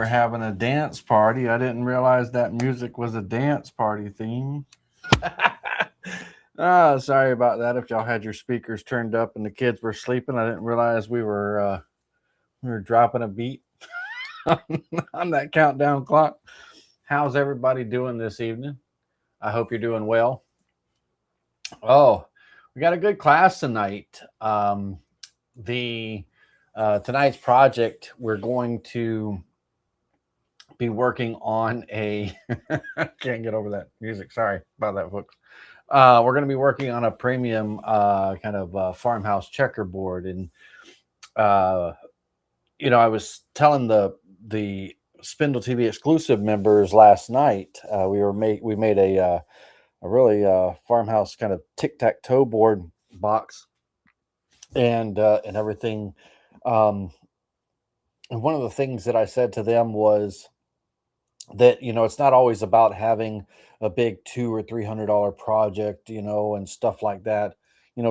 Having a dance party. I didn't realize that music was a dance party theme. Sorry about that. If y'all had your speakers turned up and the kids were sleeping, I didn't realize we were dropping a beat on that countdown clock. How's everybody doing this evening? I hope you're doing well. Oh, we got a good class tonight. Tonight's project, we're going to be working on a can't get over that music. Sorry about that, folks. We're going to be working on a premium kind of farmhouse checkerboard, and I was telling the Spindle TV exclusive members last night. We made a really farmhouse kind of tic-tac-toe board box and everything. And one of the things that I said to them was that, it's not always about having a big $200 or $300 project, and stuff like that.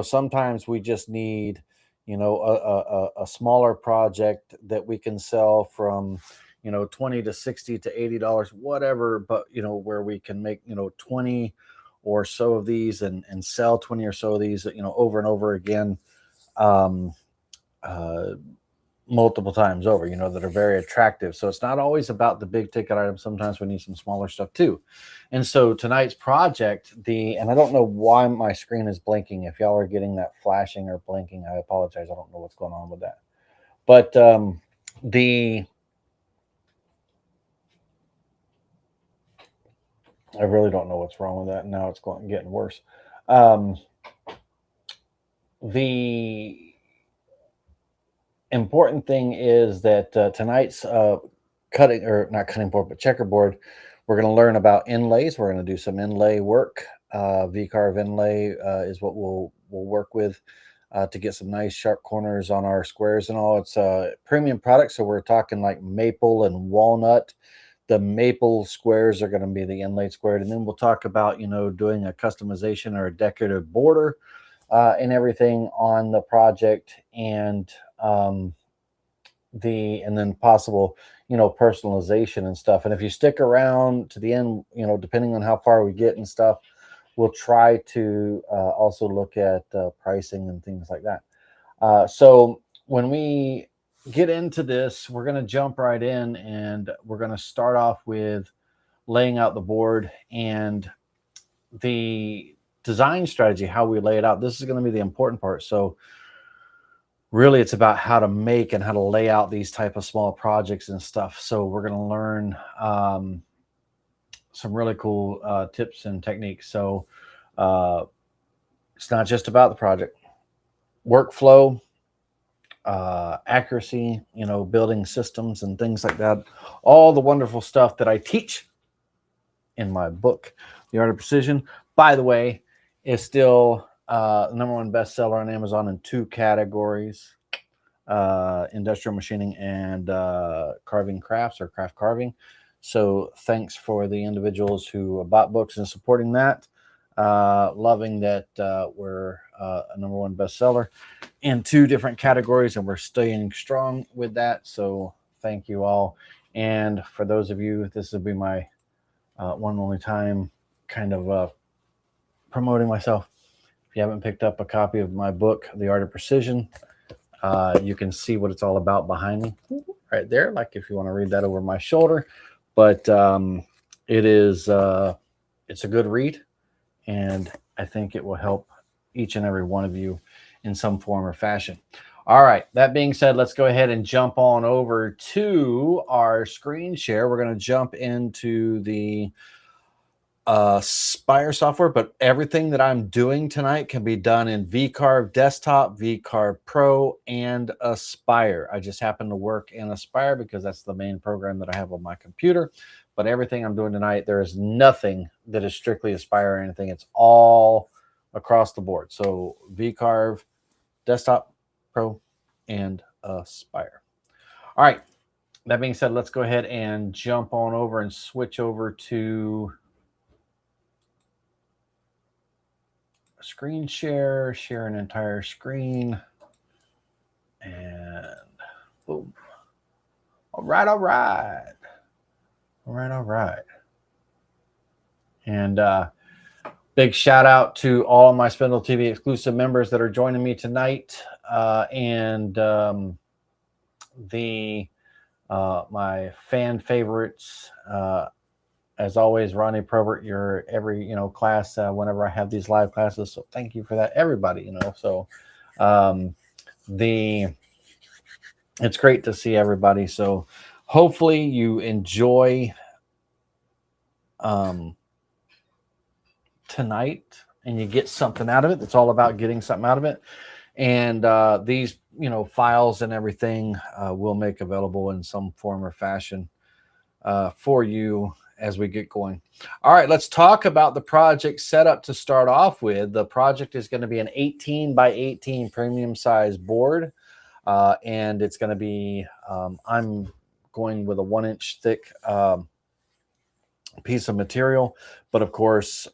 Sometimes we just need, a smaller project that we can sell from, $20 to $60 to $80, whatever, but, where we can make, 20 or so of these and sell 20 or so of these, over and over again, multiple times over, that are very attractive. So it's not always about the big ticket items. Sometimes we need some smaller stuff too. And so tonight's project, and I don't know why my screen is blinking. If y'all are getting that flashing or blinking, I apologize. I don't know what's going on with that. But I really don't know what's wrong with that. Now it's getting worse. The important thing is that tonight's checkerboard, we're going to learn about inlays. We're going to do some inlay work. VCarve inlay is what we'll work with to get some nice sharp corners on our squares and all. It's a premium product, so we're talking like maple and walnut. The maple squares are going to be the inlaid squared, and then we'll talk about doing a customization or a decorative border and everything on the project, and then possible personalization and stuff. And if you stick around to the end, depending on how far we get and stuff, we'll try to also look at pricing and things like that. So when we get into this, we're going to jump right in, and we're going to start off with laying out the board and the design strategy, how we lay it out. This is going to be the important part. So really it's about how to make and how to lay out these type of small projects and stuff. So we're going to learn some really cool tips and techniques. So it's not just about the project, workflow, accuracy, building systems and things like that. All the wonderful stuff that I teach in my book, The Art of Precision. By the way, is still the #1 bestseller on Amazon in 2 categories, industrial machining and carving crafts or craft carving. So thanks for the individuals who bought books and supporting that. Loving that we're a #1 bestseller in 2 different categories, and we're staying strong with that. So thank you all. And for those of you, this will be my one and only time kind of promoting myself. If you haven't picked up a copy of my book, The Art of Precision, you can see what it's all about behind me right there, like if you want to read that over my shoulder. But it is it's a good read, and I think it will help each and every one of you in some form or fashion. All right, that being said, let's go ahead and jump on over to our screen share. We're going to jump into the Spire software, but everything that I'm doing tonight can be done in VCarve Desktop, VCarve Pro, and Aspire. I just happen to work in Aspire because that's the main program that I have on my computer. But everything I'm doing tonight, there is nothing that is strictly Aspire or anything. It's all across the board. So VCarve, Desktop, Pro, and Aspire. All right. That being said, let's go ahead and jump on over and switch over to screen share, share an entire screen, and boom. All right, all right. All right, all right. And big shout out to all my Spindle TV exclusive members that are joining me tonight. My fan favorites, as always, Ronnie Probert, your every class whenever I have these live classes. So thank you for that, everybody. So it's great to see everybody. So hopefully you enjoy tonight and you get something out of it. It's all about getting something out of it. And these files and everything will make available in some form or fashion for you as we get going. All right, let's talk about the project setup to start off with. The project is going to be an 18 by 18 premium size board. And it's going to be, I'm going with a 1-inch thick piece of material. But of course,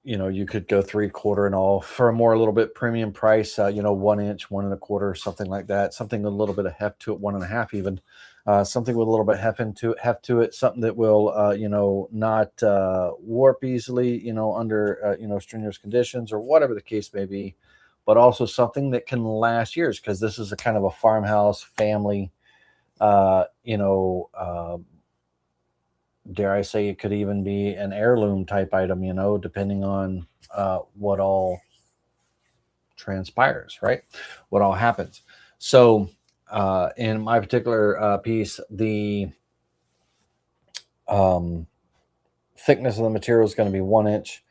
you could go 3/4 and all for a little bit premium price, 1 inch, 1 1/4, something like that. Something with a little bit of heft to it, 1 1/2 even. Something with a little bit heft to it, something that will, not warp easily, under, strenuous conditions or whatever the case may be, but also something that can last years, because this is a kind of a farmhouse family, dare I say it could even be an heirloom type item, depending on what all transpires, right? What all happens. So in my particular piece, the thickness of the material is going to be 1 inch.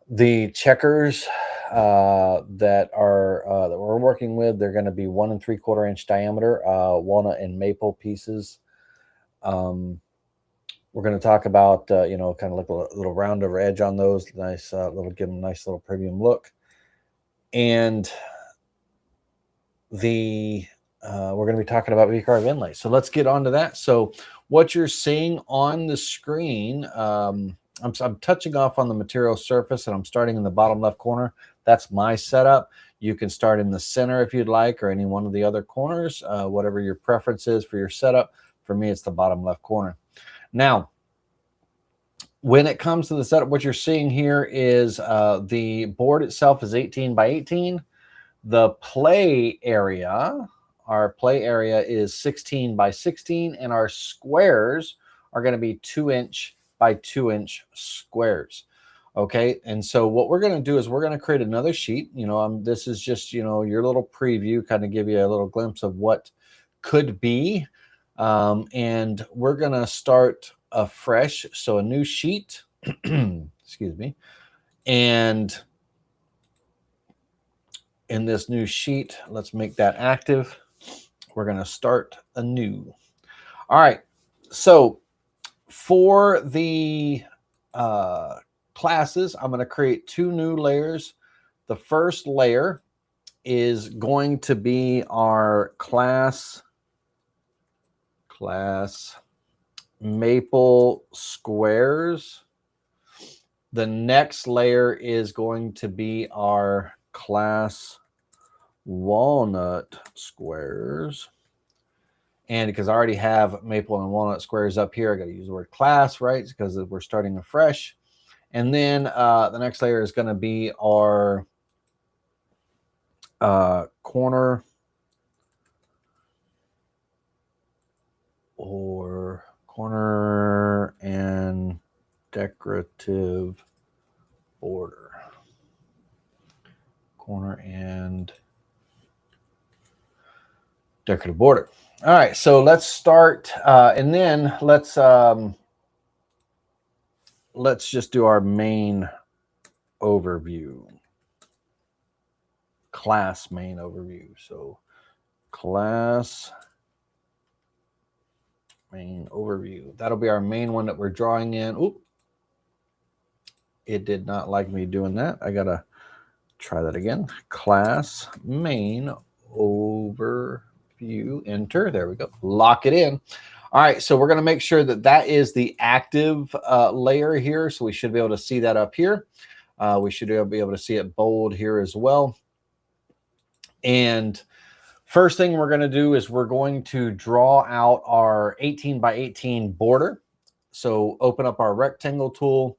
The checkers that we're working with, they're going to be 1 3/4 inch diameter, walnut and maple pieces. We're going to talk about, kind of like a little round over edge on those. Nice, give them a nice little premium look. And we're going to be talking about VCarve Inlay. So let's get on to that. So what you're seeing on the screen, I'm touching off on the material surface, and I'm starting in the bottom left corner. That's my setup. You can start in the center if you'd like, or any one of the other corners, whatever your preference is for your setup. For me, it's the bottom left corner. Now, when it comes to the setup, what you're seeing here is the board itself is 18 by 18. The play area, our play area is 16 by 16, and our squares are going to be 2 inch by 2 inch squares. Okay, and so what we're going to do is we're going to create another sheet. This is just, your little preview, kind of give you a little glimpse of what could be. And we're going to start afresh. So a new sheet, excuse me. And in this new sheet, let's make that active. We're going to start anew. All right. So for the classes, I'm going to create 2 new layers. The first layer is going to be our class maple squares. The next layer is going to be our class walnut squares. And because I already have maple and walnut squares up here, I got to use the word class, right? Because we're starting afresh. And then the next layer is going to be our corner and decorative border. Corner and decorative border. All right, so let's start, and then let's just do our main overview, class main overview. So class main overview. That'll be our main one that we're drawing in. Oop, it did not like me doing that. I gotta try that again. Class main overview, enter. There we go. Lock it in. All right, so we're going to make sure that that is the active layer here. So we should be able to see that up here. We should be able to see it bold here as well. And first thing we're going to do is we're going to draw out our 18 by 18 border. So open up our rectangle tool,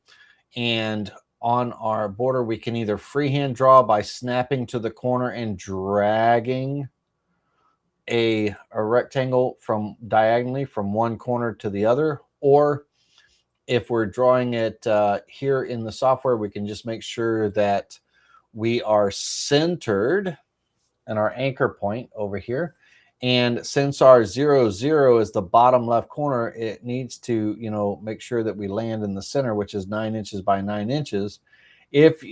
and on our border, we can either freehand draw by snapping to the corner and dragging a rectangle from diagonally from one corner to the other, or if we're drawing it here in the software, we can just make sure that we are centered and our anchor point over here. And since our 0, 0 is the bottom left corner, it needs to, you know, make sure that we land in the center, which is 9 inches by 9 inches. If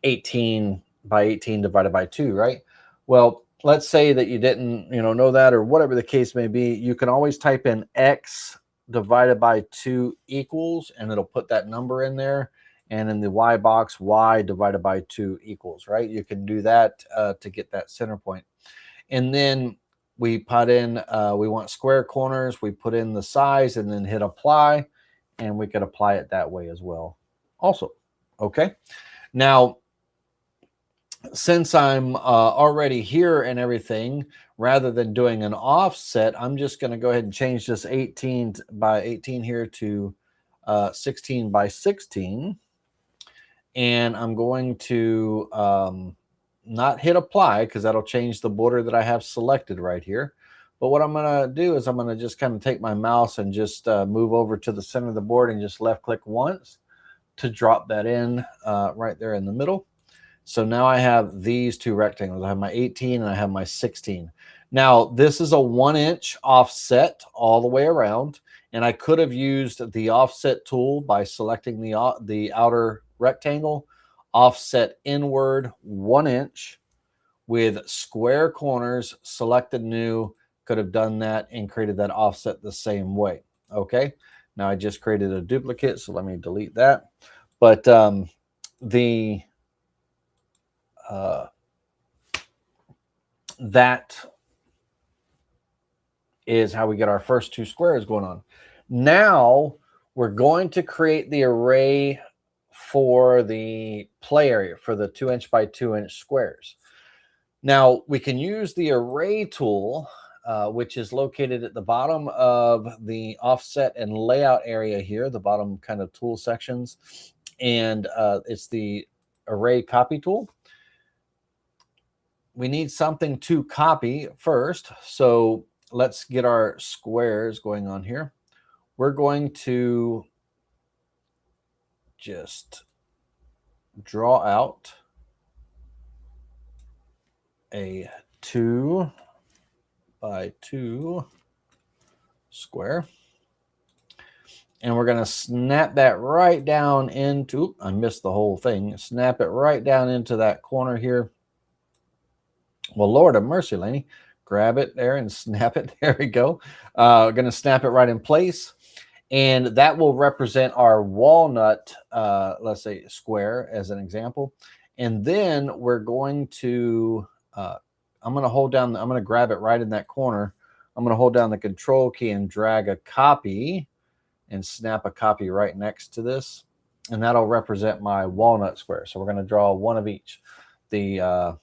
18 by 18 divided by 2, right? Well, let's say that you didn't, you know that, or whatever the case may be. You can always type in X divided by 2 equals, and it'll put that number in there. And in the Y box, Y divided by 2 equals, right? You can do that to get that center point. And then we put in, we want square corners. We put in the size and then hit apply, and we could apply it that way as well also. Okay. Now, since I'm already here and everything, rather than doing an offset, I'm just going to go ahead and change this 18 by 18 here to 16 by 16. And I'm going to not hit apply, because that'll change the border that I have selected right here. But what I'm going to do is I'm going to just kind of take my mouse and just move over to the center of the board and just left click once to drop that in right there in the middle. So now I have these two rectangles. I have my 18 and I have my 16. Now this is a 1 inch offset all the way around, and I could have used the offset tool by selecting the outer rectangle, offset inward 1 inch with square corners, selected new. Could have done that and created that offset the same way. Okay, now I just created a duplicate, so let me delete that. But that is how we get our first 2 squares going on. Now we're going to create the array for the play area for the 2 inch by 2 inch squares. Now we can use the array tool, which is located at the bottom of the offset and layout area here, the bottom kind of tool sections. And it's the array copy tool. We need something to copy first. So let's get our squares going on here. We're going to just draw out a 2 by 2 square. And we're going to snap that right down into, I missed the whole thing. Snap it right down into that corner here. Well, Lord have mercy, Laney. Grab it there and snap it. There we go. We're going to snap it right in place. And that will represent our walnut, let's say, square as an example. And then we're going to, I'm going to hold down, I'm going to grab it right in that corner. I'm going to hold down the control key and drag a copy and snap a copy right next to this. And that'll represent my walnut square. So we're going to draw one of each. The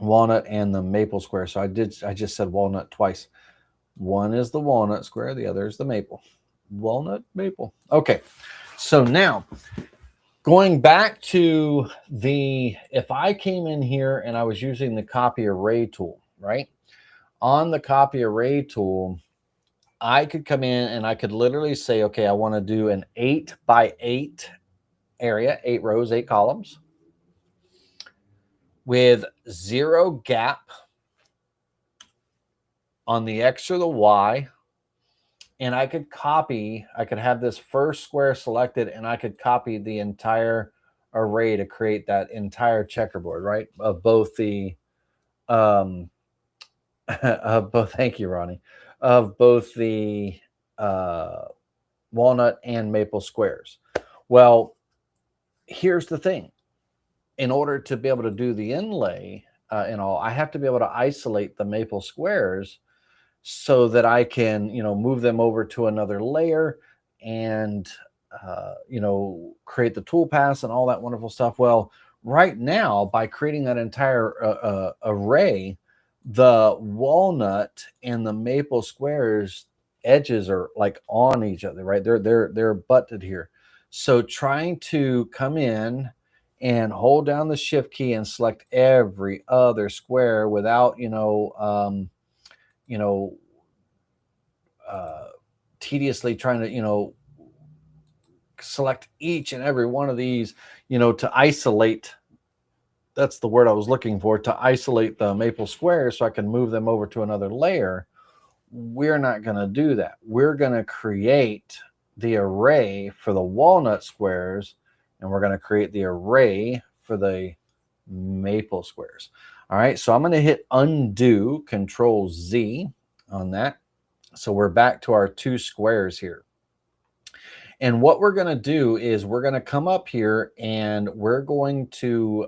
walnut and the maple square. So I just said walnut twice. One is the walnut square, the other is the maple. Walnut, maple. Okay, so now going back to if I came in here and I was using the copy array tool, right? On the copy array tool, I could come in and I could literally say, okay, I want to do an 8 by 8 area, 8 rows, 8 columns. with 0 gap on the X or the Y. And I could have this first square selected, and I could copy the entire array to create that entire checkerboard, right? Of both the, thank you, Ronnie, of both the walnut and maple squares. Well, here's the thing. In order to be able to do the inlay and all, I have to be able to isolate the maple squares so that I can, move them over to another layer and, create the toolpaths and all that wonderful stuff. Well, right now, by creating that entire array, the walnut and the maple squares edges are like on each other, right? They're butted here. So trying to come in and hold down the shift key and select every other square without, tediously trying to, select each and every one of these, to isolate. That's the word I was looking for, to isolate the maple squares so I can move them over to another layer. We're not going to do that. We're going to create the array for the walnut squares, and we're going to create the array for the maple squares. All right, so I'm going to hit undo, Control Z on that. So we're back to our 2 squares here. And what we're going to do is we're going to come up here and we're going to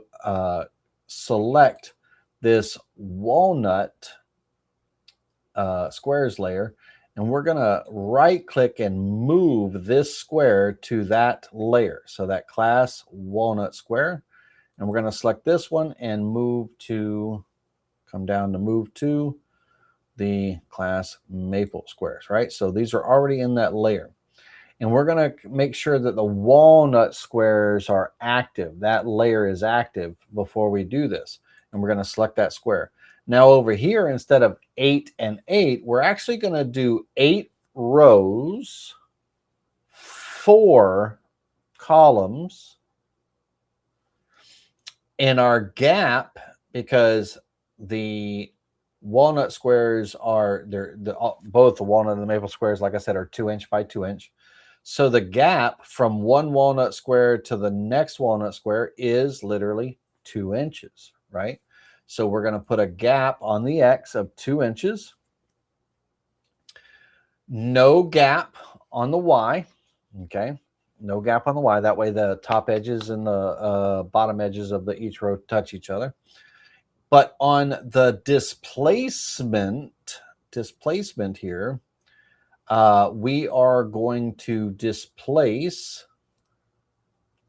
select this walnut squares layer, and we're going to right click and move this square to that layer. So that class walnut square, and we're going to select this one and come down to move to the class maple squares, right? So these are already in that layer. And we're going to make sure that the walnut squares are active. That layer is active before we do this. And we're going to select that square. Now over here, instead of 8 and 8, we're actually going to do 8 rows, 4 columns. And our gap, because the walnut squares are, both the walnut and the maple squares, like I said, are 2 inch by 2 inch. So the gap from one walnut square to the next walnut square is literally 2 inches, right? So we're going to put a gap on the X of 2 inches. No gap on the Y, okay? No gap on the Y. That way the top edges and the bottom edges of each row touch each other. But on the displacement here, we are going to displace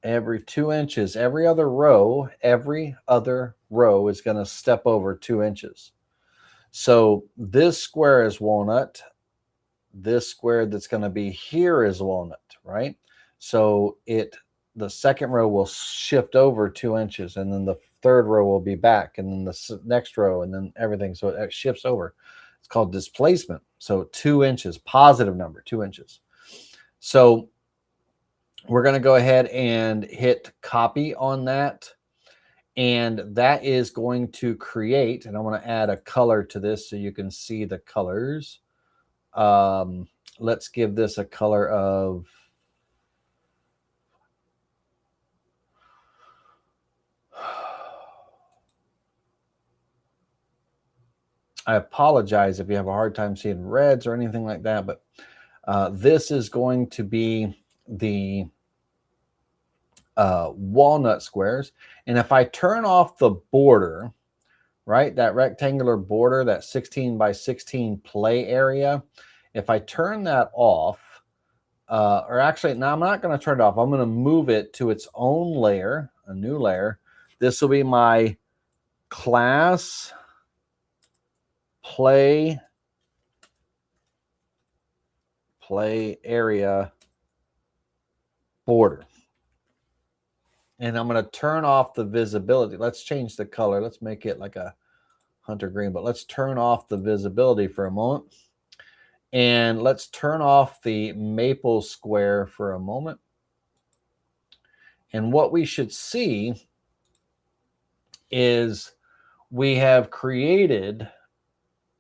every 2 inches. Every other row is going to step over 2 inches. So this square is walnut. This square that's going to be here is walnut, right? So the second row will shift over 2 inches, and then the third row will be back, and then the next row, and then everything. So it shifts over. It's called displacement. So 2 inches, positive number, 2 inches. So we're going to go ahead and hit copy on that. And that is going to create, and I want to add a color to this so you can see the colors. Let's give this a color of, I apologize if you have a hard time seeing reds or anything like that, but this is going to be the walnut squares. And if I turn off the border, right, that rectangular border, that 16 by 16 play area, if I turn that off, or actually, no, I'm not going to turn it off. I'm going to move it to its own layer, a new layer. This will be my class play area border. And I'm going to turn off the visibility. Let's change the color. Let's make it like a hunter green, but let's turn off the visibility for a moment. And let's turn off the maple square for a moment. And what we should see is we have created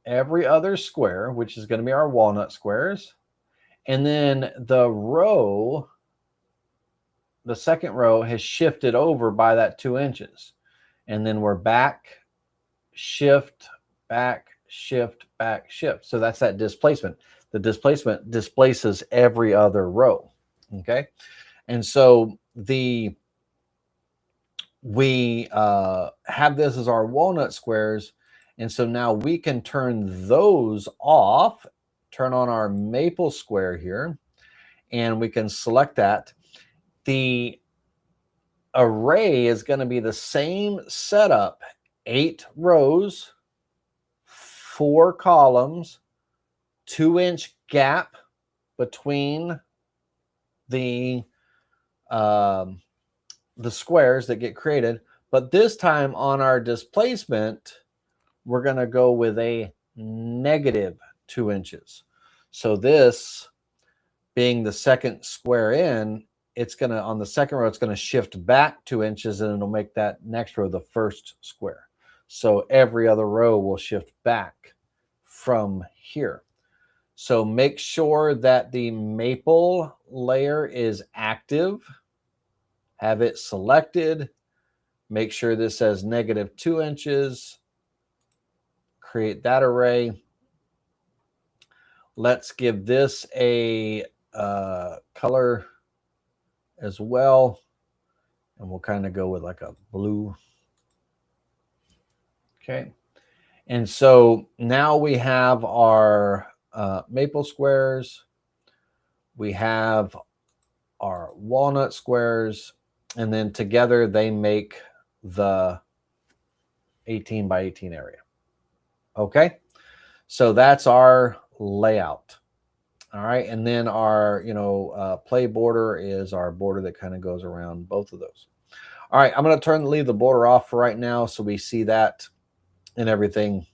every other square, which is going to be our walnut squares. And then the row, the second row has shifted over by that 2 inches. And then we're back, shift, back, shift, back, shift. So that's that displacement. The displacement displaces every other row. Okay. And so we have this as our walnut squares. And so now we can turn those off, turn on our maple square here, and we can select that. The array is going to be the same setup, 8 rows, 4 columns, 2-inch gap between the squares that get created. But this time on our displacement, we're going to go with a negative 2 inches. So this being the second square in, it's going to, on the second row, it's going to shift back 2 inches, and it'll make that next row the first square. So every other row will shift back from here. So make sure that the maple layer is active. Have it selected. Make sure this says negative 2 inches. Create that array. Let's give this a color as well. And we'll kind of go with like a blue. Okay. And so now we have our maple squares. We have our walnut squares. And then together they make the 18 by 18 area. Okay. So that's our layout. All right. And then our, play border is our border that kind of goes around both of those. All right. I'm going to leave the border off for right now, so we see that and everything.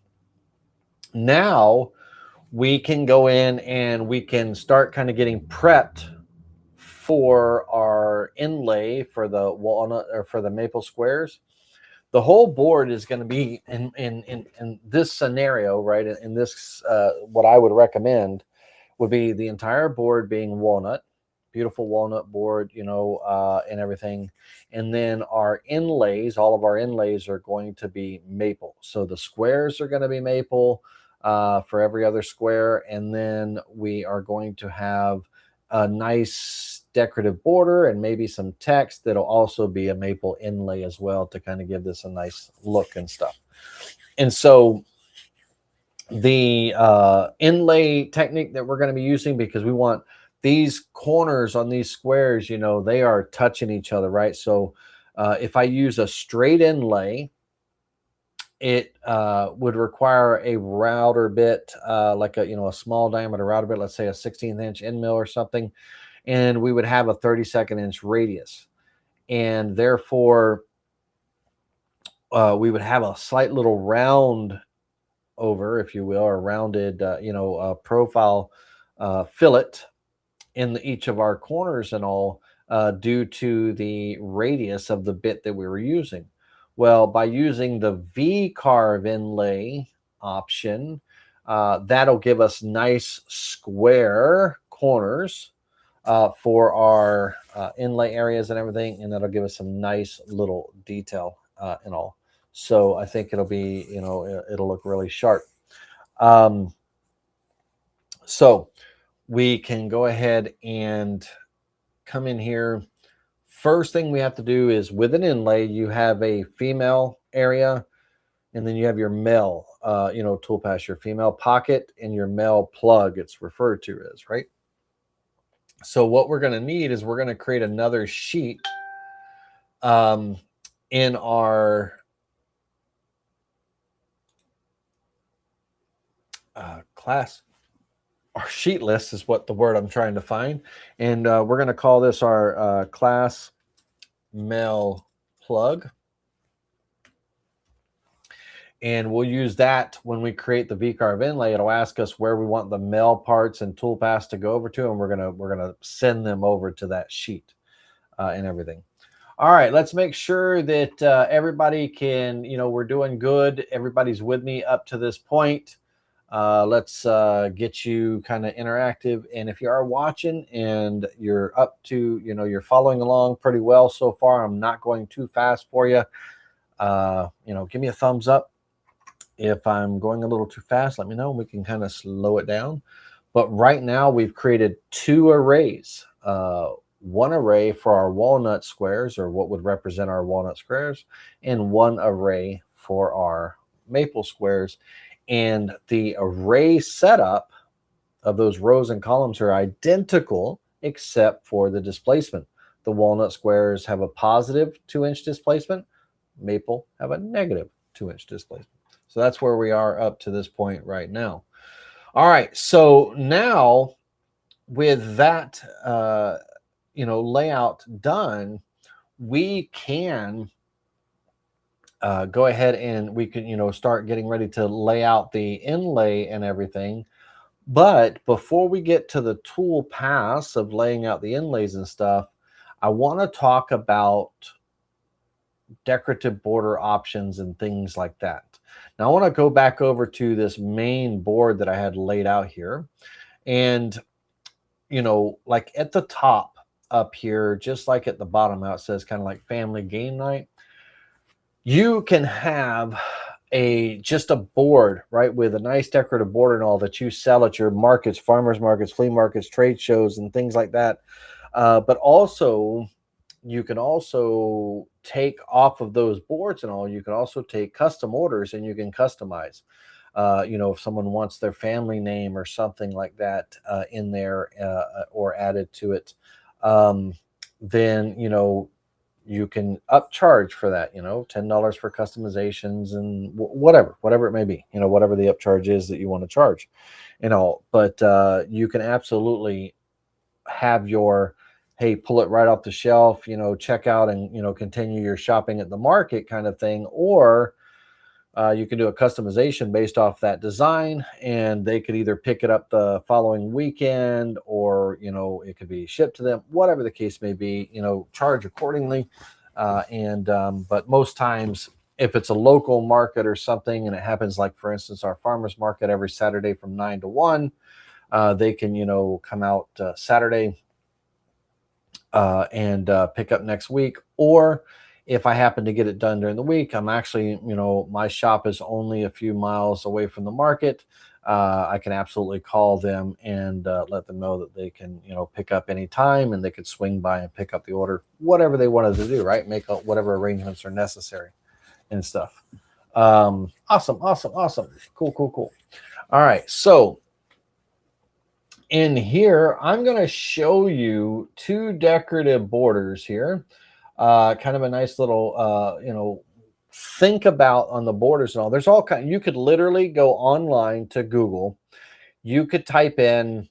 Now we can go in and we can start kind of getting prepped for our inlay for the walnut or for the maple squares. The whole board is going to be in this scenario, right? In this, what I would recommend would be the entire board being walnut, beautiful walnut board, and everything. And then our inlays, all of our inlays are going to be maple. So the squares are going to be maple for every other square. And then we are going to have a nice decorative border and maybe some text that'll also be a maple inlay as well to kind of give this a nice look and stuff. And so the inlay technique that we're going to be using, because we want these corners on these squares, they are touching each other, right? So if I use a straight inlay, it would require a router bit, like a small diameter router bit, let's say a 16th inch end mill or something, and we would have a 32nd inch radius, and therefore we would have a slight little round over, if you will, or rounded profile fillet in each of our corners and all, due to the radius of the bit that we were using. Well, by using the VCarve inlay option, that'll give us nice square corners for our inlay areas and everything, and that'll give us some nice little detail and all. So I think it'll be, it'll look really sharp. So we can go ahead and come in here. First thing we have to do is, with an inlay, you have a female area, and then you have your male, Toolpath, your female pocket, and your male plug, it's referred to as, right? So what we're going to need is we're going to create another sheet in our class. Our sheet list is what the word I'm trying to find. And we're going to call this our class male plug. And we'll use that when we create the VCarve inlay. It'll ask us where we want the male parts and toolpaths to go over to, and we're gonna send them over to that sheet and everything. All right, let's make sure that everybody can, we're doing good. Everybody's with me up to this point. Let's get you kind of interactive. And if you are watching and you're up to, you're following along pretty well so far, I'm not going too fast for you. Give me a thumbs up. If I'm going a little too fast, let me know. We can kind of slow it down. But right now we've created 2 arrays. One array for our walnut squares, or what would represent our walnut squares, and one array for our maple squares. And the array setup of those rows and columns are identical except for the displacement. The walnut squares have a positive 2-inch displacement. Maple have a negative 2-inch displacement. So that's where we are up to this point right now. All right, so now with that layout done, we can go ahead and we can start getting ready to lay out the inlay and everything. But before we get to the tool paths of laying out the inlays and stuff, I want to talk about decorative border options and things like that. Now I want to go back over to this main board that I had laid out here. And, like at the top up here, just like at the bottom, how it says kind of like family game night, you can have just a board, right, with a nice decorative border and all that you sell at your markets, farmers markets, flea markets, trade shows, and things like that. But also, you can also take off of those boards and all, you can also take custom orders and you can customize. If someone wants their family name or something like that in there or added to it, then, you can upcharge for that, $10 for customizations and whatever it may be, whatever the upcharge is that you want to charge, but you can absolutely have your, hey, pull it right off the shelf, check out and, continue your shopping at the market kind of thing. Or you can do a customization based off that design, and they could either pick it up the following weekend, or it could be shipped to them, whatever the case may be, charge accordingly. But most times, if it's a local market or something, and it happens, like for instance our farmers market every Saturday from 9 to 1, they can come out Saturday and pick up next week. Or if I happen to get it done during the week, I'm actually, my shop is only a few miles away from the market. I can absolutely call them and let them know that they can, pick up any time, and they could swing by and pick up the order, whatever they wanted to do, right? Make whatever arrangements are necessary and stuff. Awesome. Cool. All right. So in here, I'm going to show you 2 decorative borders here. Kind of a nice little, think about on the borders and all. There's all kind. You could literally go online to Google. You could type in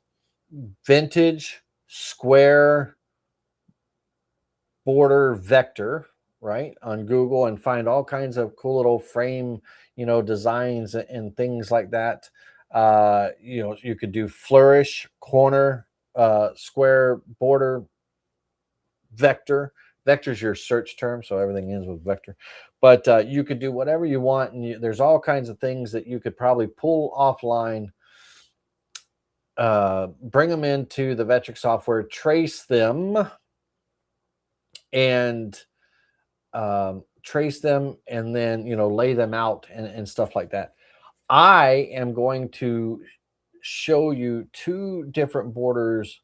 vintage square border vector, right, on Google, and find all kinds of cool little frame, designs and things like that. You could do flourish corner square border vector. Vector is your search term, so everything ends with vector. But you could do whatever you want, and there's all kinds of things that you could probably pull offline, bring them into the Vectric software, trace them, and then lay them out and stuff like that. I am going to show you 2 different borders.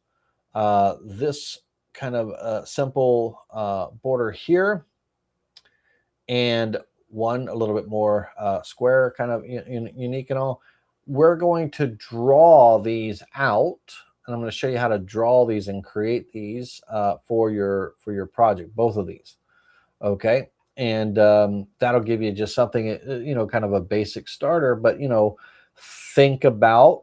This kind of simple border here, and one a little bit more square, kind of unique and all. We're going to draw these out, and I'm going to show you how to draw these and create these for your project, both of these. Okay. And that'll give you just something, kind of a basic starter. But, think about,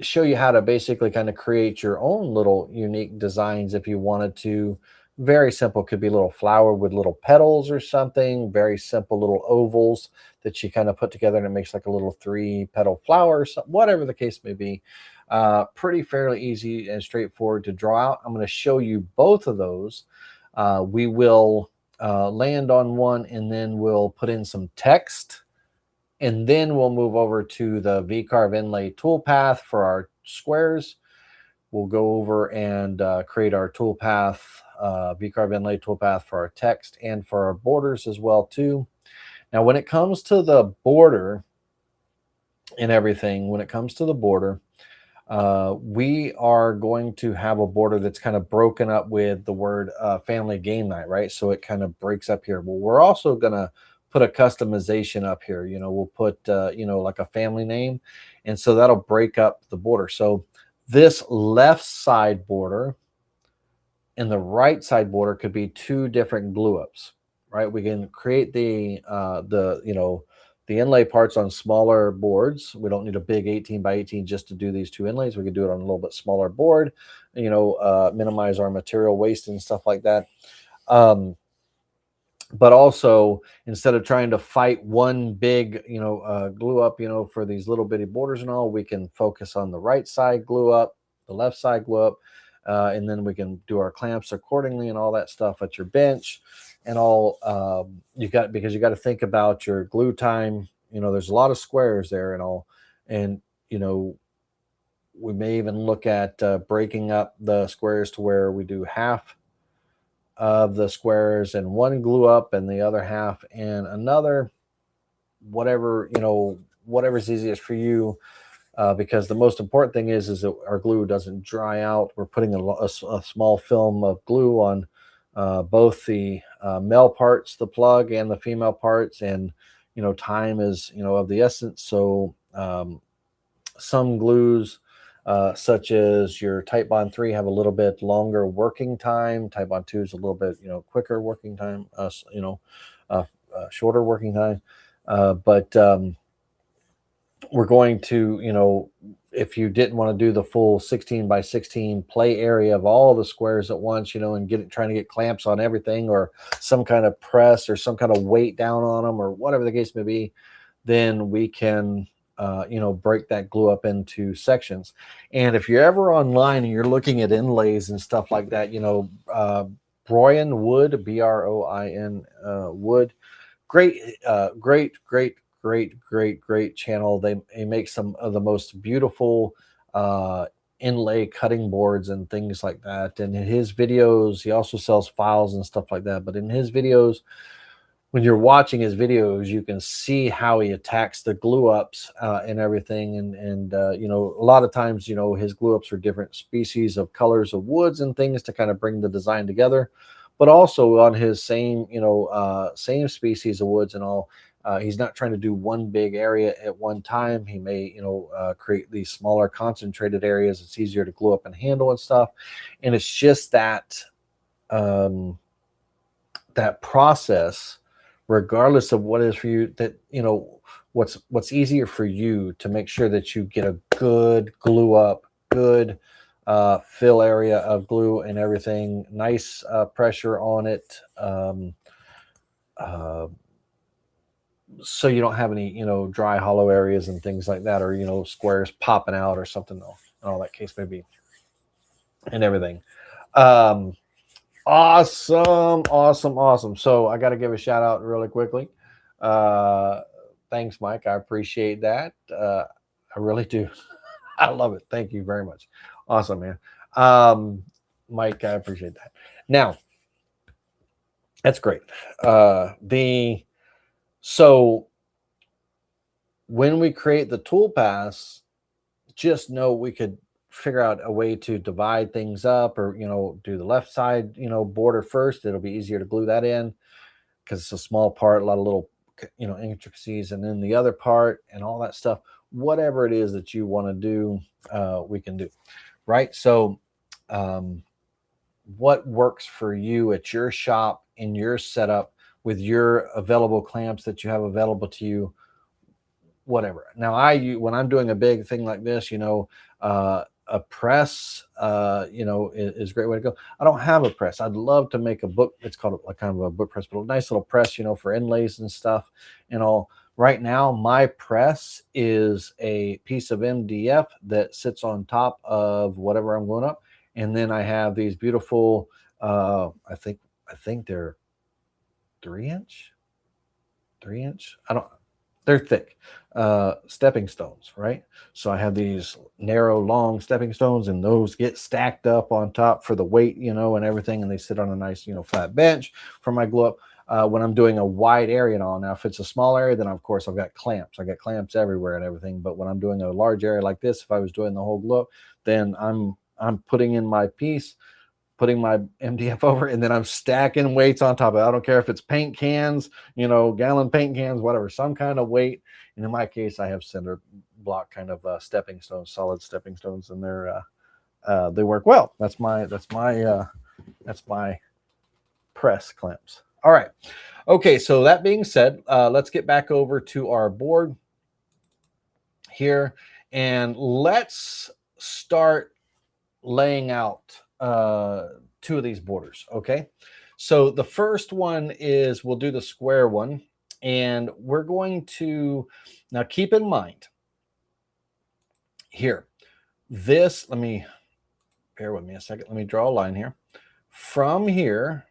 show you how to basically kind of create your own little unique designs if you wanted to. Very simple. Could be a little flower with little petals or something. Very simple little ovals that you kind of put together, and it makes like a little 3-petal flower, or something, whatever the case may be. Pretty fairly easy and straightforward to draw out. I'm going to show you both of those. We will land on one, and then we'll put in some text, and then we'll move over to the VCarve Inlay Toolpath for our squares. We'll go over and create our toolpath, VCarve Inlay Toolpath for our text and for our borders as well too. Now, when it comes to the border and everything, we are going to have a border that's kind of broken up with the word family game night, right? So it kind of breaks up here. Well, we're also going to put a customization up here. You know, we'll put, you know, like a family name. And so that'll break up the border. So this left side border and the right side border could be two different glue ups, right? We can create the you know, the inlay parts on smaller boards. We don't need a big 18 by 18 just to do these two inlays. We can do it on a little bit smaller board, you know, minimize our material waste and stuff like that. But also, instead of trying to fight one big, you know, glue up, you know, for these little bitty borders and all, we can focus on the right side glue up, the left side glue up, and then we can do our clamps accordingly and all that stuff at your bench and all. Because you got to think about your glue time. You know, there's a lot of squares there and all, and you know, we may even look at breaking up the squares to where we do half of the squares and one glue up and the other half and another, whatever, you know, whatever's easiest for you, because the most important thing is that our glue doesn't dry out. We're putting a small film of glue on both the male parts, the plug, and the female parts, and you know, time is, you know, of the essence. So some glues, such as your Titebond 3, have a little bit longer working time. Titebond 2 is a little bit, you know, quicker working time, you know, shorter working time. But we're going to, you know, if you didn't want to do the full 16 by 16 play area of all the squares at once, you know, and trying to get clamps on everything, or some kind of press or some kind of weight down on them, or whatever the case may be, then we can you know, break that glue up into sections. And if you're ever online and you're looking at inlays and stuff like that, you know, Broin Wood, B-R-O-I-N Wood, great channel. They make some of the most beautiful inlay cutting boards and things like that. And in his videos, he also sells files and stuff like that. But in his videos, when you're watching his videos, you can see how he attacks the glue ups and everything. And you know, a lot of times, you know, his glue ups are different species of colors of woods and things to kind of bring the design together. But also on his same, you know, same species of woods and all, he's not trying to do one big area at one time. He may, you know, create these smaller concentrated areas. It's easier to glue up and handle and stuff. And it's just that that process, regardless of what is for you, that, you know, what's easier for you to make sure that you get a good glue up, good fill area of glue and everything, nice pressure on it, so you don't have any, you know, dry hollow areas and things like that, or, you know, squares popping out or something, all that case may be, and everything. Awesome. So I got to give a shout out really quickly. Thanks, Mike. I appreciate that. I really do. I love it. Thank you very much. Awesome, man. Mike, I appreciate that. Now, that's great. So when we create the toolpaths, just know we could figure out a way to divide things up, or, you know, do the left side, you know, border first. It'll be easier to glue that in because it's a small part, a lot of little, you know, intricacies, and then the other part and all that stuff. Whatever it is that you want to do, we can do, right? So what works for you at your shop, in your setup, with your available clamps that you have available to you, whatever. Now, when I'm doing a big thing like this, you know, a press, you know, is a great way to go. I don't have a press. I'd love to make a book. It's called like kind of a book press, but a nice little press, you know, for inlays and stuff and all. Right now, my press is a piece of MDF that sits on top of whatever I'm going up. And then I have these beautiful, I think they're 3 inch, 3 inch. They're thick, stepping stones, right? So I have these narrow, long stepping stones, and those get stacked up on top for the weight, and everything. And they sit on a nice, flat bench for my glue up. When I'm doing a wide area and all. Now, if it's a small area, then of course I've got clamps. I got clamps everywhere and everything. But when I'm doing a large area like this, if I was doing the whole glue up, then I'm putting in my piece, putting my MDF over, and then I'm stacking weights on top of it. I don't care if it's paint cans, gallon paint cans, whatever, some kind of weight. And in my case, I have cinder block kind of stepping stones, solid stepping stones, and they work well. That's my press clamps. All right. Okay. So that being said, let's get back over to our board here, and let's start laying out two of these borders. Okay. So the first one is, we'll do the square one, and we're going to, now keep in mind here, let me, bear with me a second. Let me draw a line here. From here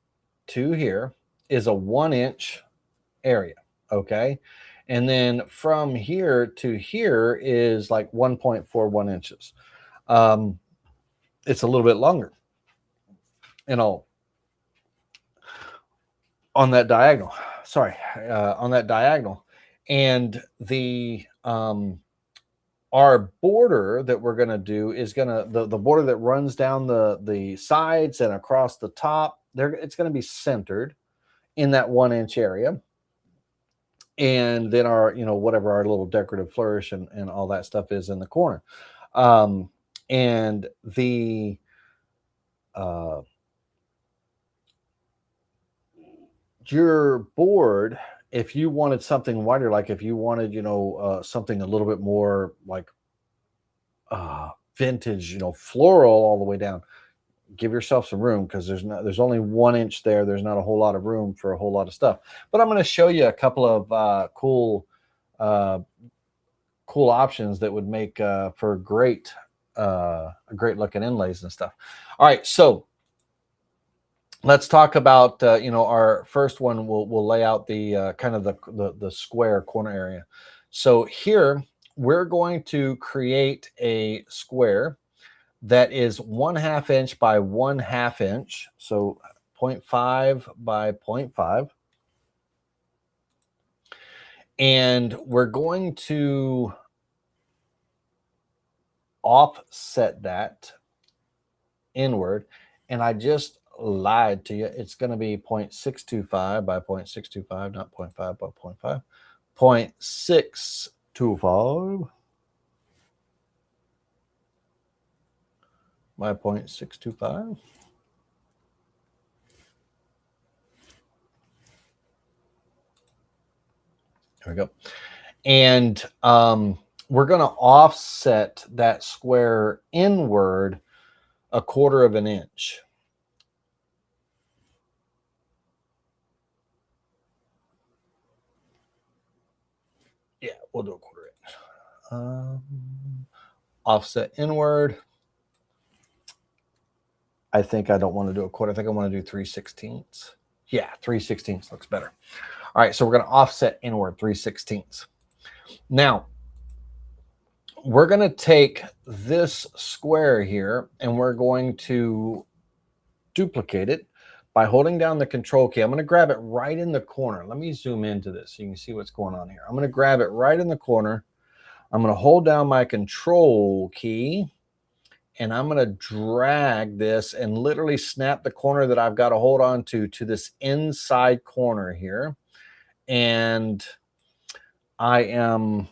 to here is a 1-inch area. Okay. And then from here to here is like 1.41 inches. It's a little bit longer, on that diagonal. On that diagonal. And the our border that we're going to do is the border that runs down the sides and across the top there, it's going to be centered in that 1-inch area. And then our, whatever our little decorative flourish and all that stuff is in the corner. And the your board, if you wanted something wider, like if you wanted, something a little bit more like vintage, floral all the way down, give yourself some room, because there's only 1 inch there. There's not a whole lot of room for a whole lot of stuff. But I'm going to show you a couple of cool options that would make for great looking inlays and stuff. All right, so let's talk about our first one. We'll lay out the kind of the square corner area. So here we're going to create a square that is 1/2 inch by 1/2 inch. So 0.5 by 0.5. And we're going to offset that inward. And I just lied to you. It's going to be 0.625 by 0.625, not 0.5 by 0.5. 0.625 by 0.625. There we go. And we're going to offset that square inward 1/4 inch. Yeah, we'll do 1/4 inch. Offset inward. I think I don't want to do 1/4. I think I want to do 3/16. Yeah, 3/16 looks better. All right, so we're going to offset inward 3/16. Now, we're going to take this square here and we're going to duplicate it by holding down the control key. I'm going to grab it right in the corner. Let me zoom into this so you can see what's going on here. I'm going to grab it right in the corner. I'm going to hold down my control key and I'm going to drag this and literally snap the corner that I've got to hold on to this inside corner here. And I am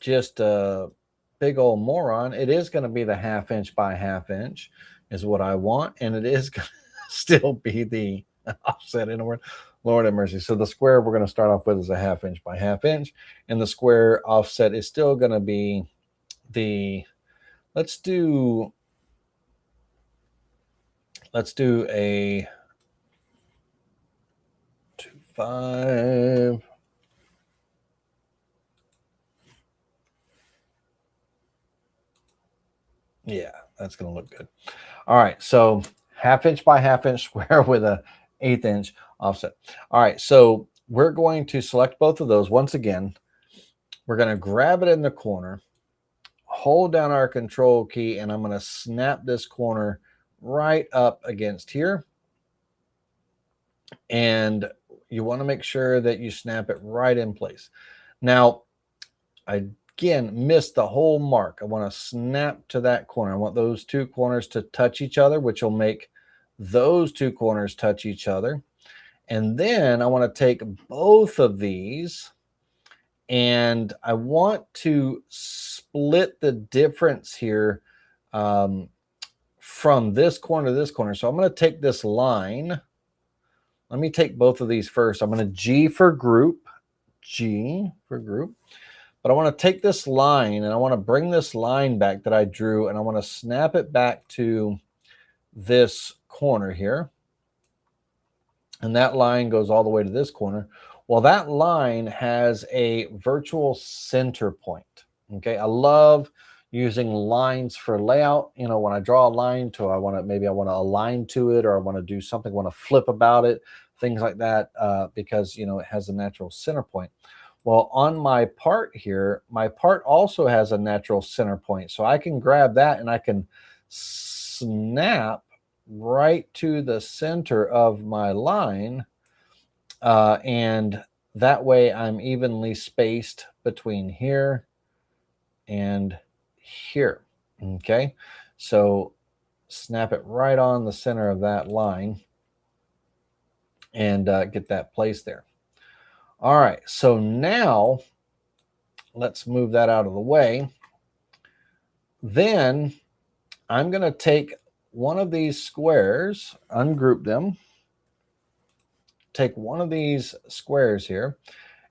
just a big old moron. It is going to be the 1/2 inch by 1/2 inch is what I want. And it is going to still be the offset inward. Lord have mercy. So the square we're going to start off with is a 1/2 inch by 1/2 inch. And the square offset is still going to be let's do a 2.5 Yeah, that's going to look good. All right, so 1/2 inch by 1/2 inch square with a 1/8 inch offset. All right, so we're going to select both of those. Once again, we're going to grab it in the corner, hold down our control key, and I'm going to snap this corner right up against here. And you want to make sure that you snap it right in place. Now, I again missed the whole mark. I want to snap to that corner. I want those two corners to touch each other, which will make those two corners touch each other. And then I want to take both of these and I want to split the difference here from this corner to this corner. So I'm going to take this line. Let me take both of these first. I'm going to G for group, G for group. But I want to take this line and I want to bring this line back that I drew and I want to snap it back to this corner here. And that line goes all the way to this corner. Well, that line has a virtual center point. Okay, I love using lines for layout. You know, when I draw a line to, maybe I want to align to it, or I want to do something, want to flip about it, things like that, because you know it has a natural center point. Well, on my part here, my part also has a natural center point, so I can grab that and I can snap right to the center of my line, and that way I'm evenly spaced between here and here. Okay, so snap it right on the center of that line and get that placed there. All right, so now let's move that out of the way. Then I'm going to take one of these squares, ungroup them, take one of these squares here,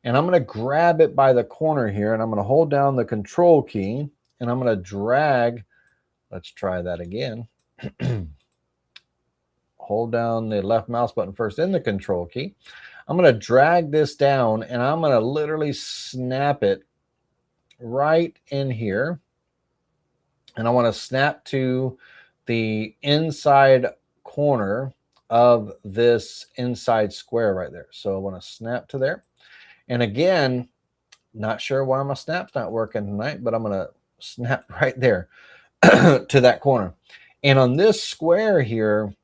and I'm going to grab it by the corner here, and I'm going to hold down the control key, and I'm going to drag. Let's try that again. Hold down the left mouse button first, then the control key. I'm going to drag this down, and I'm going to literally snap it right in here. And I want to snap to the inside corner of this inside square right there. So I want to snap to there. And again, not sure why my snap's not working tonight, but I'm going to snap right there to that corner. And on this square here,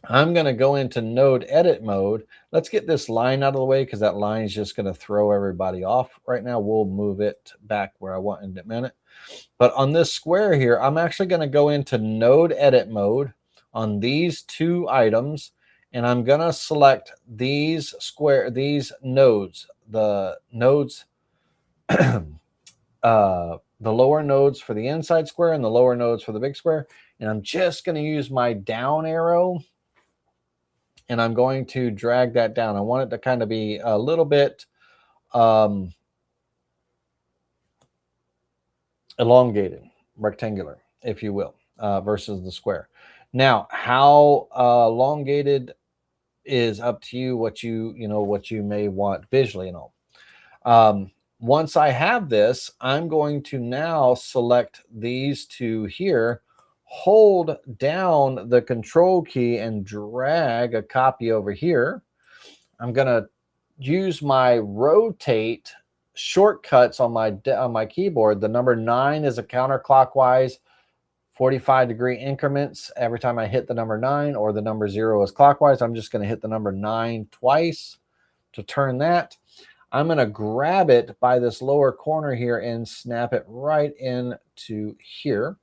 I'm going to go into node edit mode. Let's get this line out of the way because that line is just going to throw everybody off right now. We'll move it back where I want in a minute. But on this square here, I'm actually going to go into node edit mode on these two items, and I'm going to select these nodes, the nodes, the lower nodes for the inside square and the lower nodes for the big square. And I'm just going to use my down arrow, and I'm going to drag that down. I want it to kind of be a little bit elongated, rectangular, if you will, versus the square. Now, how elongated is up to you, what you may want visually and all. Once I have this, I'm going to now select these two here, hold down the control key and drag a copy over here. I'm going to use my rotate shortcuts on my keyboard. The number 9 is a counterclockwise 45-degree increments every time I hit the number 9, or the number 0 is clockwise. I'm just going to hit the number 9 twice to turn that. I'm going to grab it by this lower corner here and snap it right into here.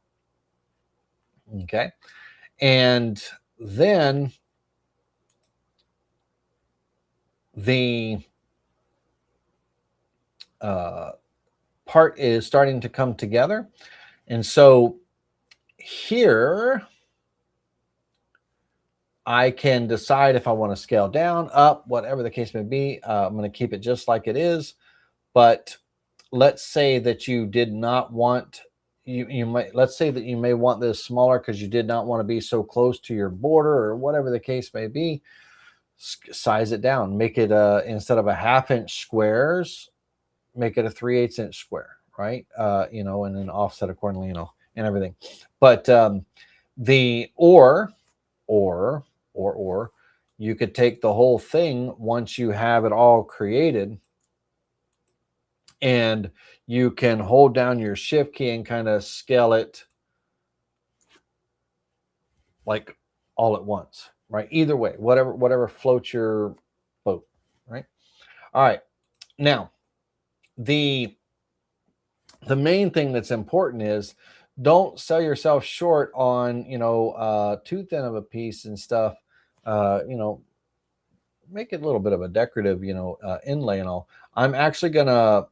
Okay. And then the part is starting to come together. And so here I can decide if I want to scale down, up, whatever the case may be. I'm going to keep it just like it is. But let's say that you did not want, let's say that you may want this smaller because you did not want to be so close to your border, or whatever the case may be. Size it down, make it instead of a 1/2 inch squares, make it a 3/8 inch square, right? And then offset accordingly, and everything. But or you could take the whole thing once you have it all created, and you can hold down your shift key and kind of scale it like all at once, right? Either way, whatever floats your boat, right? All right. Now, the main thing that's important is don't sell yourself short on, too thin of a piece and stuff. Make it a little bit of a decorative, inlay and all. I'm actually gonna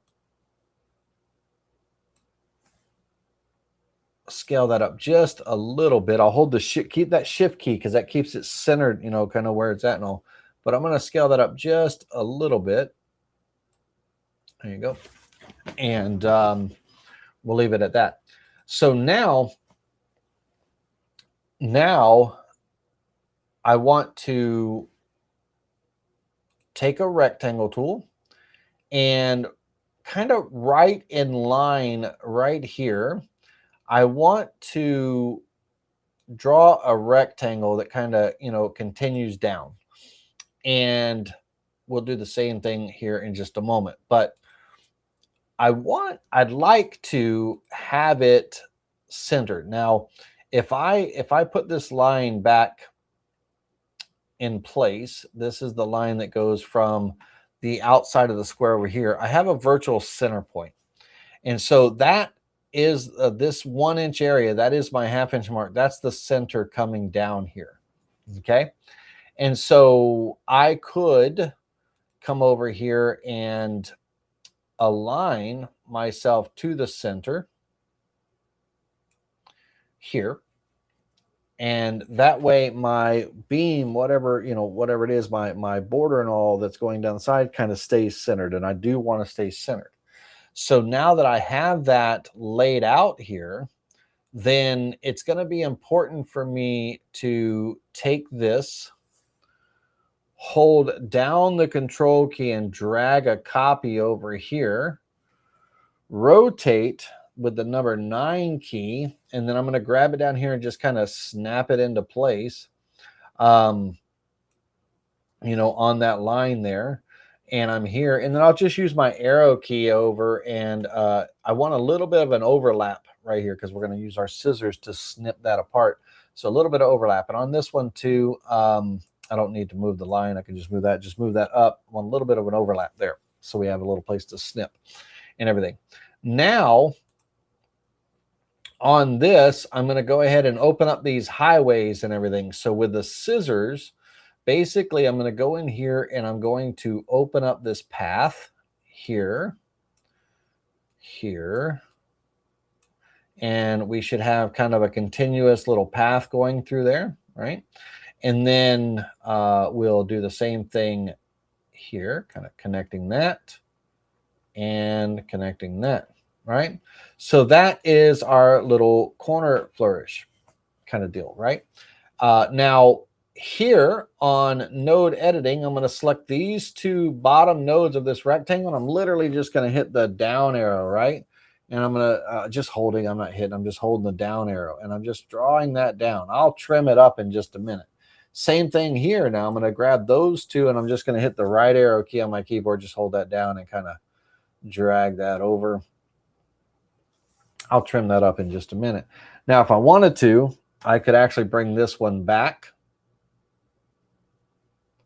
scale that up just a little bit. I'll hold keep that shift key because that keeps it centered, kind of where it's at and all. But I'm gonna scale that up just a little bit. There you go. And we'll leave it at that. So now I want to take a rectangle tool and kind of right in line right here, I want to draw a rectangle that kind of, continues down. And we'll do the same thing here in just a moment. But I'd like to have it centered. Now, if I put this line back in place, this is the line that goes from the outside of the square over here. I have a virtual center point. And so that is this 1 inch area. That is my 1/2 inch mark. That's the center coming down here. Okay. And so I could come over here and align myself to the center here. And that way my beam, whatever it is, my border and all that's going down the side kind of stays centered. And I do want to stay centered. So now that I have that laid out here, then it's going to be important for me to take this, hold down the control key and drag a copy over here, rotate with the number 9 key, and then I'm going to grab it down here and just kind of snap it into place, on that line there. And I'm here, and then I'll just use my arrow key over, and I want a little bit of an overlap right here because we're going to use our scissors to snip that apart. So a little bit of overlap. And on this one too, I don't need to move the line. I can just move that up. I want a little bit of an overlap there, so we have a little place to snip and everything. Now, on this, I'm going to go ahead and open up these highways and everything. So with the scissors, basically, I'm going to go in here and I'm going to open up this path here, and we should have kind of a continuous little path going through there, right? And then we'll do the same thing here, kind of connecting that and connecting that, right? So that is our little corner flourish kind of deal, right? Now, here on node editing, I'm going to select these 2 bottom nodes of this rectangle, and I'm literally just going to hit the down arrow, right? And I'm going to just holding, I'm not hitting, I'm just holding the down arrow, and I'm just drawing that down. I'll trim it up in just a minute. Same thing here. Now I'm going to grab those 2, and I'm just going to hit the right arrow key on my keyboard, just hold that down and kind of drag that over. I'll trim that up in just a minute. Now, if I wanted to, I could actually bring this one back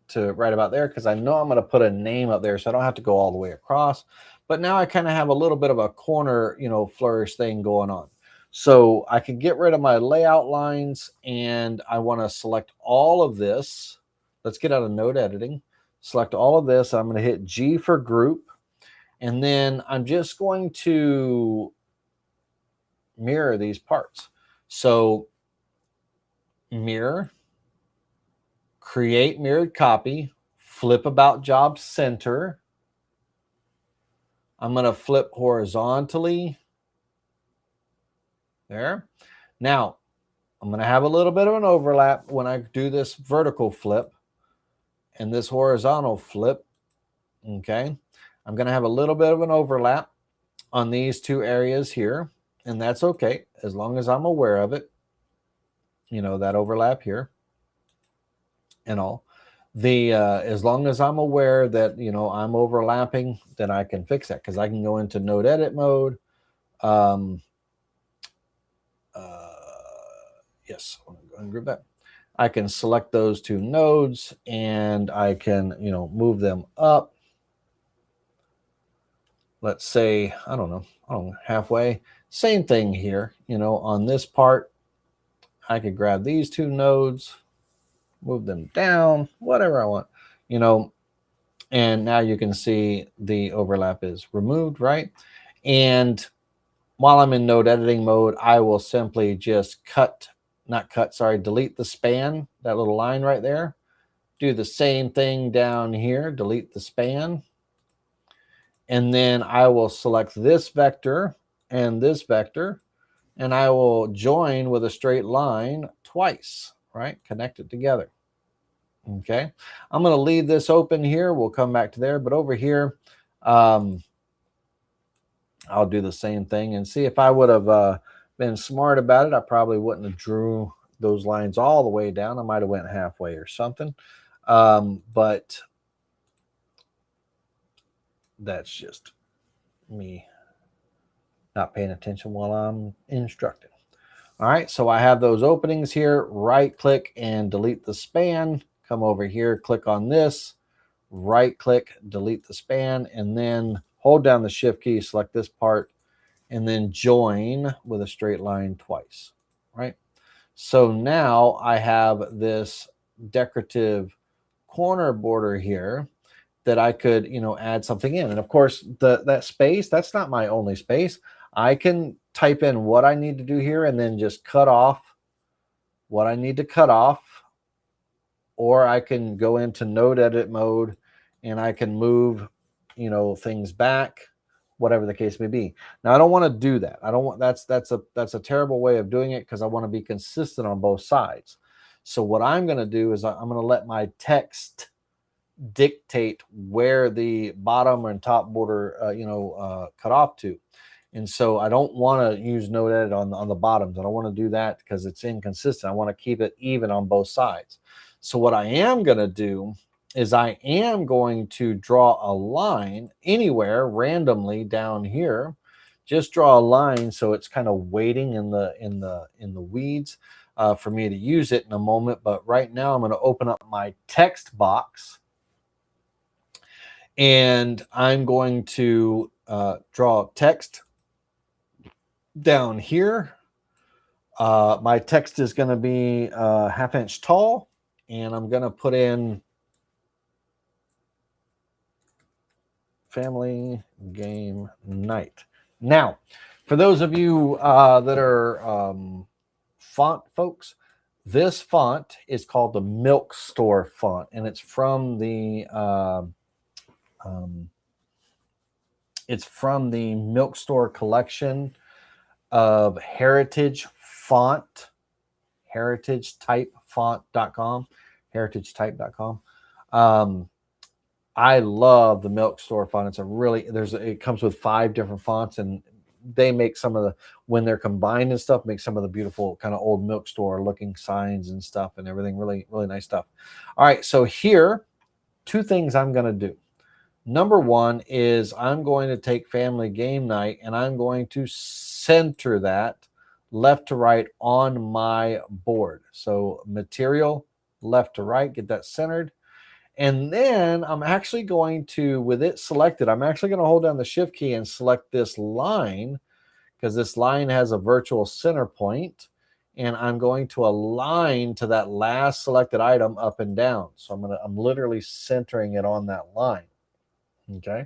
to right about there, because I know I'm going to put a name up there, so I don't have to go all the way across. But now I kind of have a little bit of a corner, flourish thing going on. So I can get rid of my layout lines, and I want to select all of this. Let's get out of node editing. Select all of this. I'm going to hit G for group, and then I'm just going to mirror these parts. So mirror, create mirrored copy, flip about job center. I'm going to flip horizontally there. Now, I'm going to have a little bit of an overlap when I do this vertical flip and this horizontal flip. Okay. I'm going to have a little bit of an overlap on these 2 areas here. and that's okay as long as I'm aware of it. You know, that overlap here and all. The as long as I'm aware that, you know, I'm overlapping, then I can fix that, because I can go into node edit mode. Um, yes, I'm going to ungroup that. I can select those two nodes and I can, you know, move them up. Let's say, I don't know, halfway. Same thing here, you know, on this part. I could grab these two nodes, move them down, whatever I want, you know, and now you can see the overlap is removed, right? And while I'm in node editing mode, I will simply just delete the span, that little line right there. Do the same thing down here, delete the span. And then I will select this vector and this vector, and I will join with a straight line twice, right? Connect it together. Okay. I'm going to leave this open here. We'll come back to there. But over here, I'll do the same thing, and see if I would have been smart about it. I probably wouldn't have drew those lines all the way down. I might have went halfway or something. But that's just me not paying attention while I'm instructing. All right, so I have those openings here. Right click and delete the span. Come over here, click on this, right click, delete the span, and then hold down the shift key, select this part, and then join with a straight line twice, right? So now I have this decorative corner border here that I could, you know, add something in. And of course, that space, that's not my only space. I can type in what I need to do here and then just cut off what I need to cut off. Or I can go into node edit mode and I can move, you know, things back, whatever the case may be. Now, I don't want to do that. I don't want, that's a terrible way of doing it, because I want to be consistent on both sides. So what I'm going to do is I'm going to let my text dictate where the bottom and top border, cut off to. And so I don't want to use node edit on the bottoms. I don't want to do that because it's inconsistent. I want to keep it even on both sides. So what I am going to do is I am going to draw a line anywhere randomly down here. Just draw a line so it's kind of waiting in the weeds for me to use it in a moment. But right now I'm going to open up my text box, and I'm going to draw text down here. My text is going to be 1/2 inch tall, and I'm going to put in family game night. Now, for those of you that are font folks, this font is called the Milk Store font, and it's from the Milk Store collection of heritage font, heritagetypefont.com, heritagetype.com. I love the Milk Store font. It's it comes with 5 different fonts, and they make some of the, when they're combined and stuff, make some of the beautiful kind of old Milk Store looking signs and stuff and everything. Really, really nice stuff. All right, so here, 2 things I'm going to do. Number 1 is I'm going to take family game night and I'm going to center that left to right on my board. So material, left to right, get that centered. And then I'm actually going to, with it selected, I'm actually going to hold down the shift key and select this line, because this line has a virtual center point, and I'm going to align to that last selected item up and down. So I'm literally centering it on that line. Okay,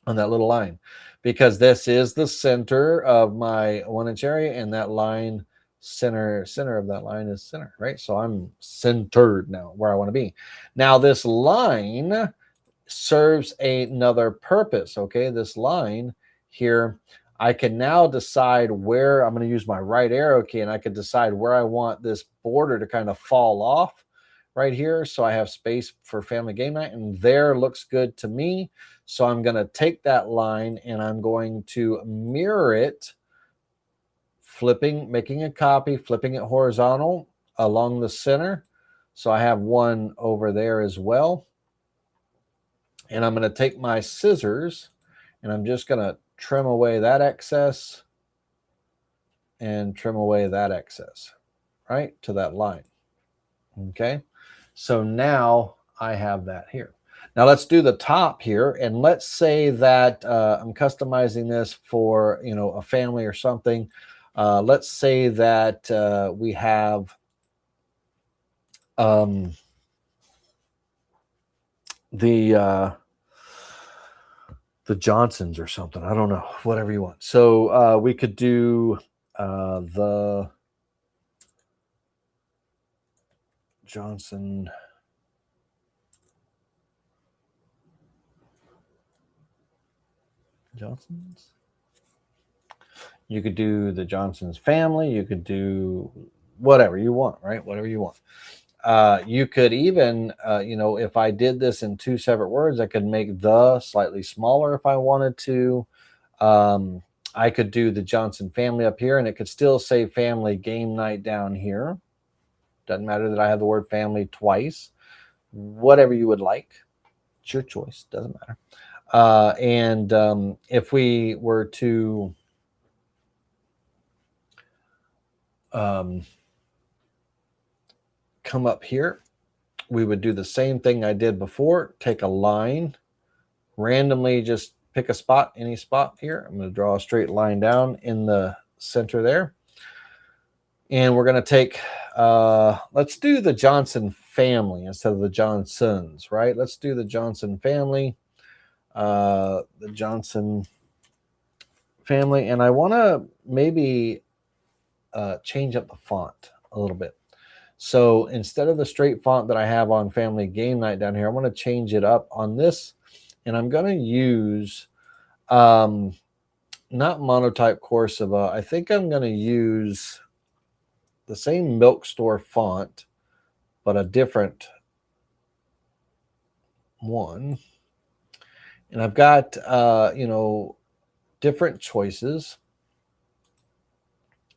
on that little line, because this is the center of my 1-inch area, and that line center of that line is center, right? So I'm centered now where I want to be. Now this line serves another purpose. Okay, this line here, I can now decide where I'm going to use my right arrow key, and I can decide where I want this border to kind of fall off right here. So I have space for family game night, and there looks good to me. So I'm going to take that line and I'm going to mirror it making a copy, flipping it horizontal along the center. So I have one over there as well. And I'm going to take my scissors and I'm just going to trim away that excess and trim away that excess, right, to that line. Okay, so now I have that here. Now let's do the top here, and let's say that I'm customizing this for, you know, a family or something. Let's say that we have the Johnsons or something. I don't know, whatever you want. So we could do the Johnsons. You could do the Johnsons family. You could do whatever you want, right? Whatever you want. You could even, you know, if I did this in 2 separate words, I could make the slightly smaller if I wanted to. I could do the Johnson family up here, and it could still say family game night down here. Doesn't matter that I have the word family twice. Whatever you would like. It's your choice. Doesn't matter. And if we were to come up here, we would do the same thing I did before. Take a line, randomly just pick a spot, any spot here. I'm going to draw a straight line down in the center there. And we're going to take, let's do the Johnson family instead of the Johnsons, right? Let's do the Johnson family, the Johnson family. And I want to maybe change up the font a little bit. So instead of the straight font that I have on family game night down here, I want to change it up on this. And I'm going to use, not monotype Corsiva. I think I'm going to use the same milk store font, but a different one. And I've got, you know, different choices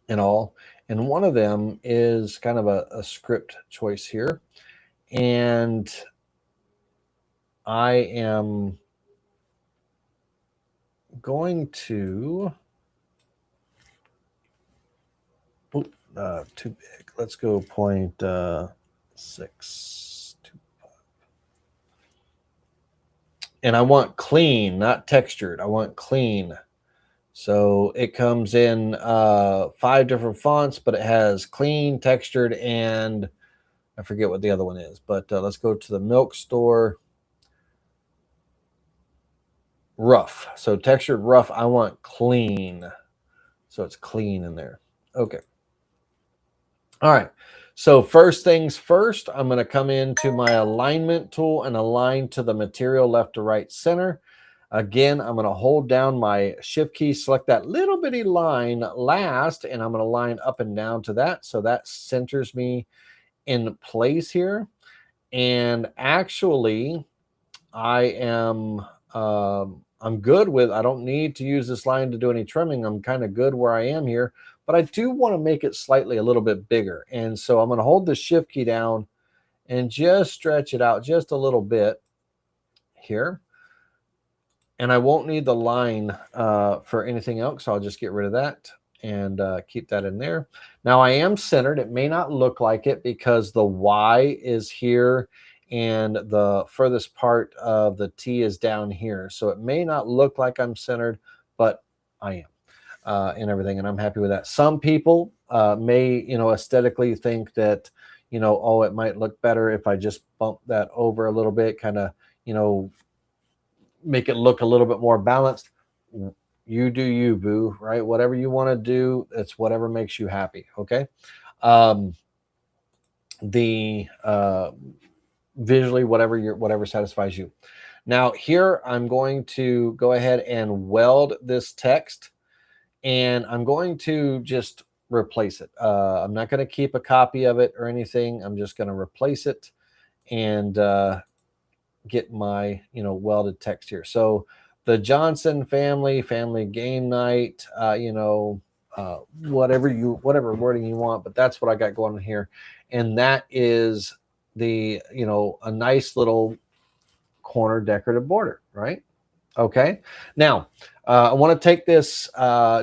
and all. And one of them is kind of a script choice here. And I am going to, too big. Let's go 0.625. And I want clean, not textured. I want clean. So it comes in 5 different fonts, but it has clean, textured, and I forget what the other one is. But let's go to the milk store. Rough. So textured rough, I want clean. So it's clean in there. Okay. All right. So first things first, I'm going to come into my alignment tool and align to the material left to right center. Again, I'm going to hold down my shift key, select that little bitty line last, and I'm going to line up and down to that. So that centers me in place here. And actually, I am, I'm good with, I don't need to use this line to do any trimming. I'm kind of good where I am here, but I do want to make it slightly a little bit bigger. And so I'm going to hold the shift key down and just stretch it out just a little bit here. And I won't need the line for anything else. So I'll just get rid of that and keep that in there. Now I am centered. It may not look like it because the Y is here and the furthest part of the T is down here. So it may not look like I'm centered, but I am and everything. And I'm happy with that. Some people may, you know, aesthetically think that, you know, oh, it might look better if I just bump that over a little bit, kind of, you know, make it look a little bit more balanced. You do you, boo, right? Whatever you want to do, it's whatever makes you happy. Okay. Visually, whatever satisfies you. Now here, I'm going to go ahead and weld this text, and I'm going to just replace it. I'm not going to keep a copy of it or anything. I'm just going to replace it and get my, you know, welded text here. So the Johnson family game night, you know, whatever wording you want, but that's what I got going on here. And that is the, a nice little corner decorative border, right? Okay. Now, I want to take this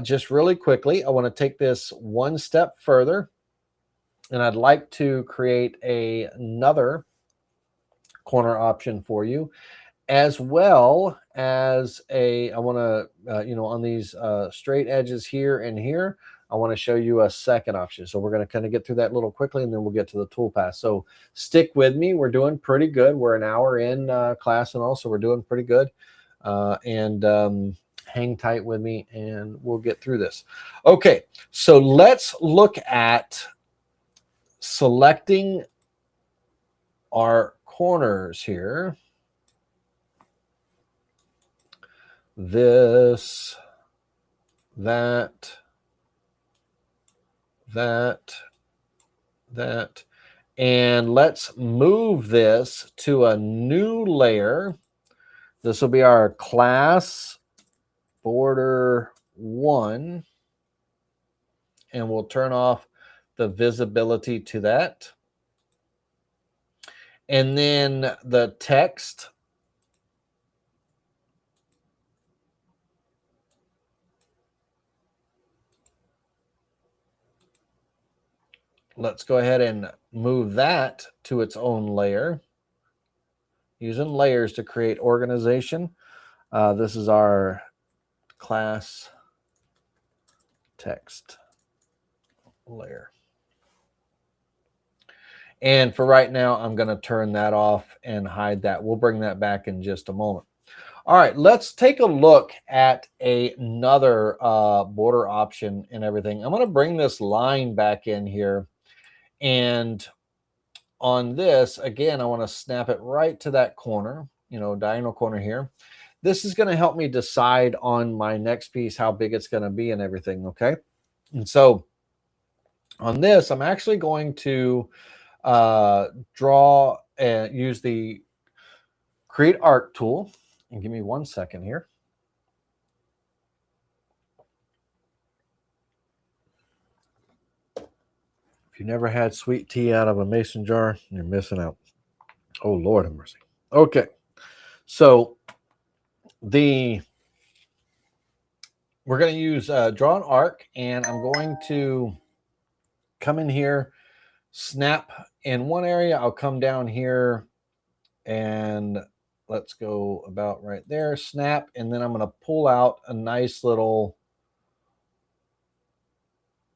just really quickly. I want to take this one step further, and I'd like to create another corner option for you, as well as I want to, on these straight edges here and here, I want to show you a second option. So we're going to kind of get through that a little quickly, and then we'll get to the toolpath. So stick with me. We're doing pretty good. We're an hour in class and all, so we're doing pretty good. Hang tight with me, and we'll get through this. Okay, so let's look at selecting our corners here. This, that, and let's move this to a new layer. This will be our class border 1, and we'll turn off the visibility to that. And then the text, let's go ahead and move that to its own layer, using layers to create organization. This is our class text layer. And for right now, I'm going to turn that off and hide that. We'll bring that back in just a moment. All right, let's take a look at another border option and everything. I'm going to bring this line back in here. And on this, again, I want to snap it right to that corner, diagonal corner here. This is going to help me decide on my next piece how big it's going to be and everything, okay? And so on this, I'm actually going to draw and use the Create Arc tool. And give me 1 second here. If you never had sweet tea out of a mason jar, you're missing out. Oh, Lord have mercy. Okay. So we're going to use draw an arc, and I'm going to come in here, snap in one area. I'll come down here, and let's go about right there, snap, and then I'm going to pull out a nice little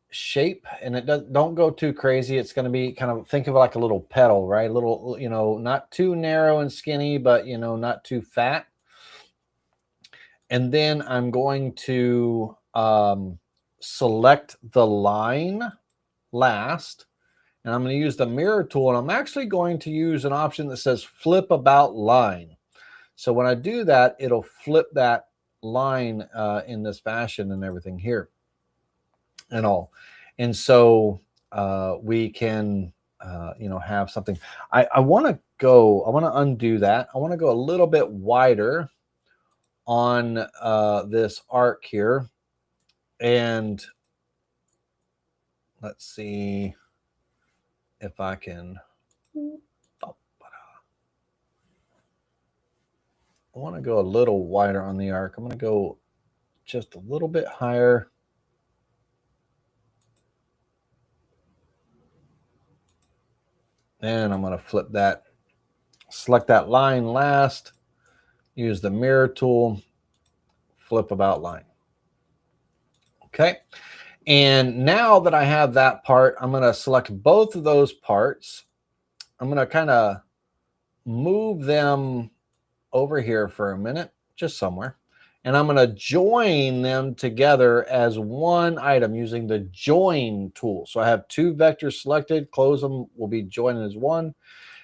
shape, and don't go too crazy. It's going to be kind of, think of it like a little petal, right? A little, not too narrow and skinny, but not too fat. And then I'm going to select the line last, and I'm going to use the mirror tool, and I'm actually going to use an option that says flip about line. So when I do that, it'll flip that line in this fashion and everything here and all. And so we can, have something. I want to undo that. I want to go a little bit wider on this arc here. And let's see if I can. I want to go a little wider on the arc. I'm going to go just a little bit higher. And I'm going to flip that, select that line last, use the mirror tool, flip about line. Okay. And now that I have that part, I'm going to select both of those parts. I'm going to kind of move them over here for a minute, just somewhere. And I'm going to join them together as one item using the join tool. So I have two vectors selected, close them, will be joined as one.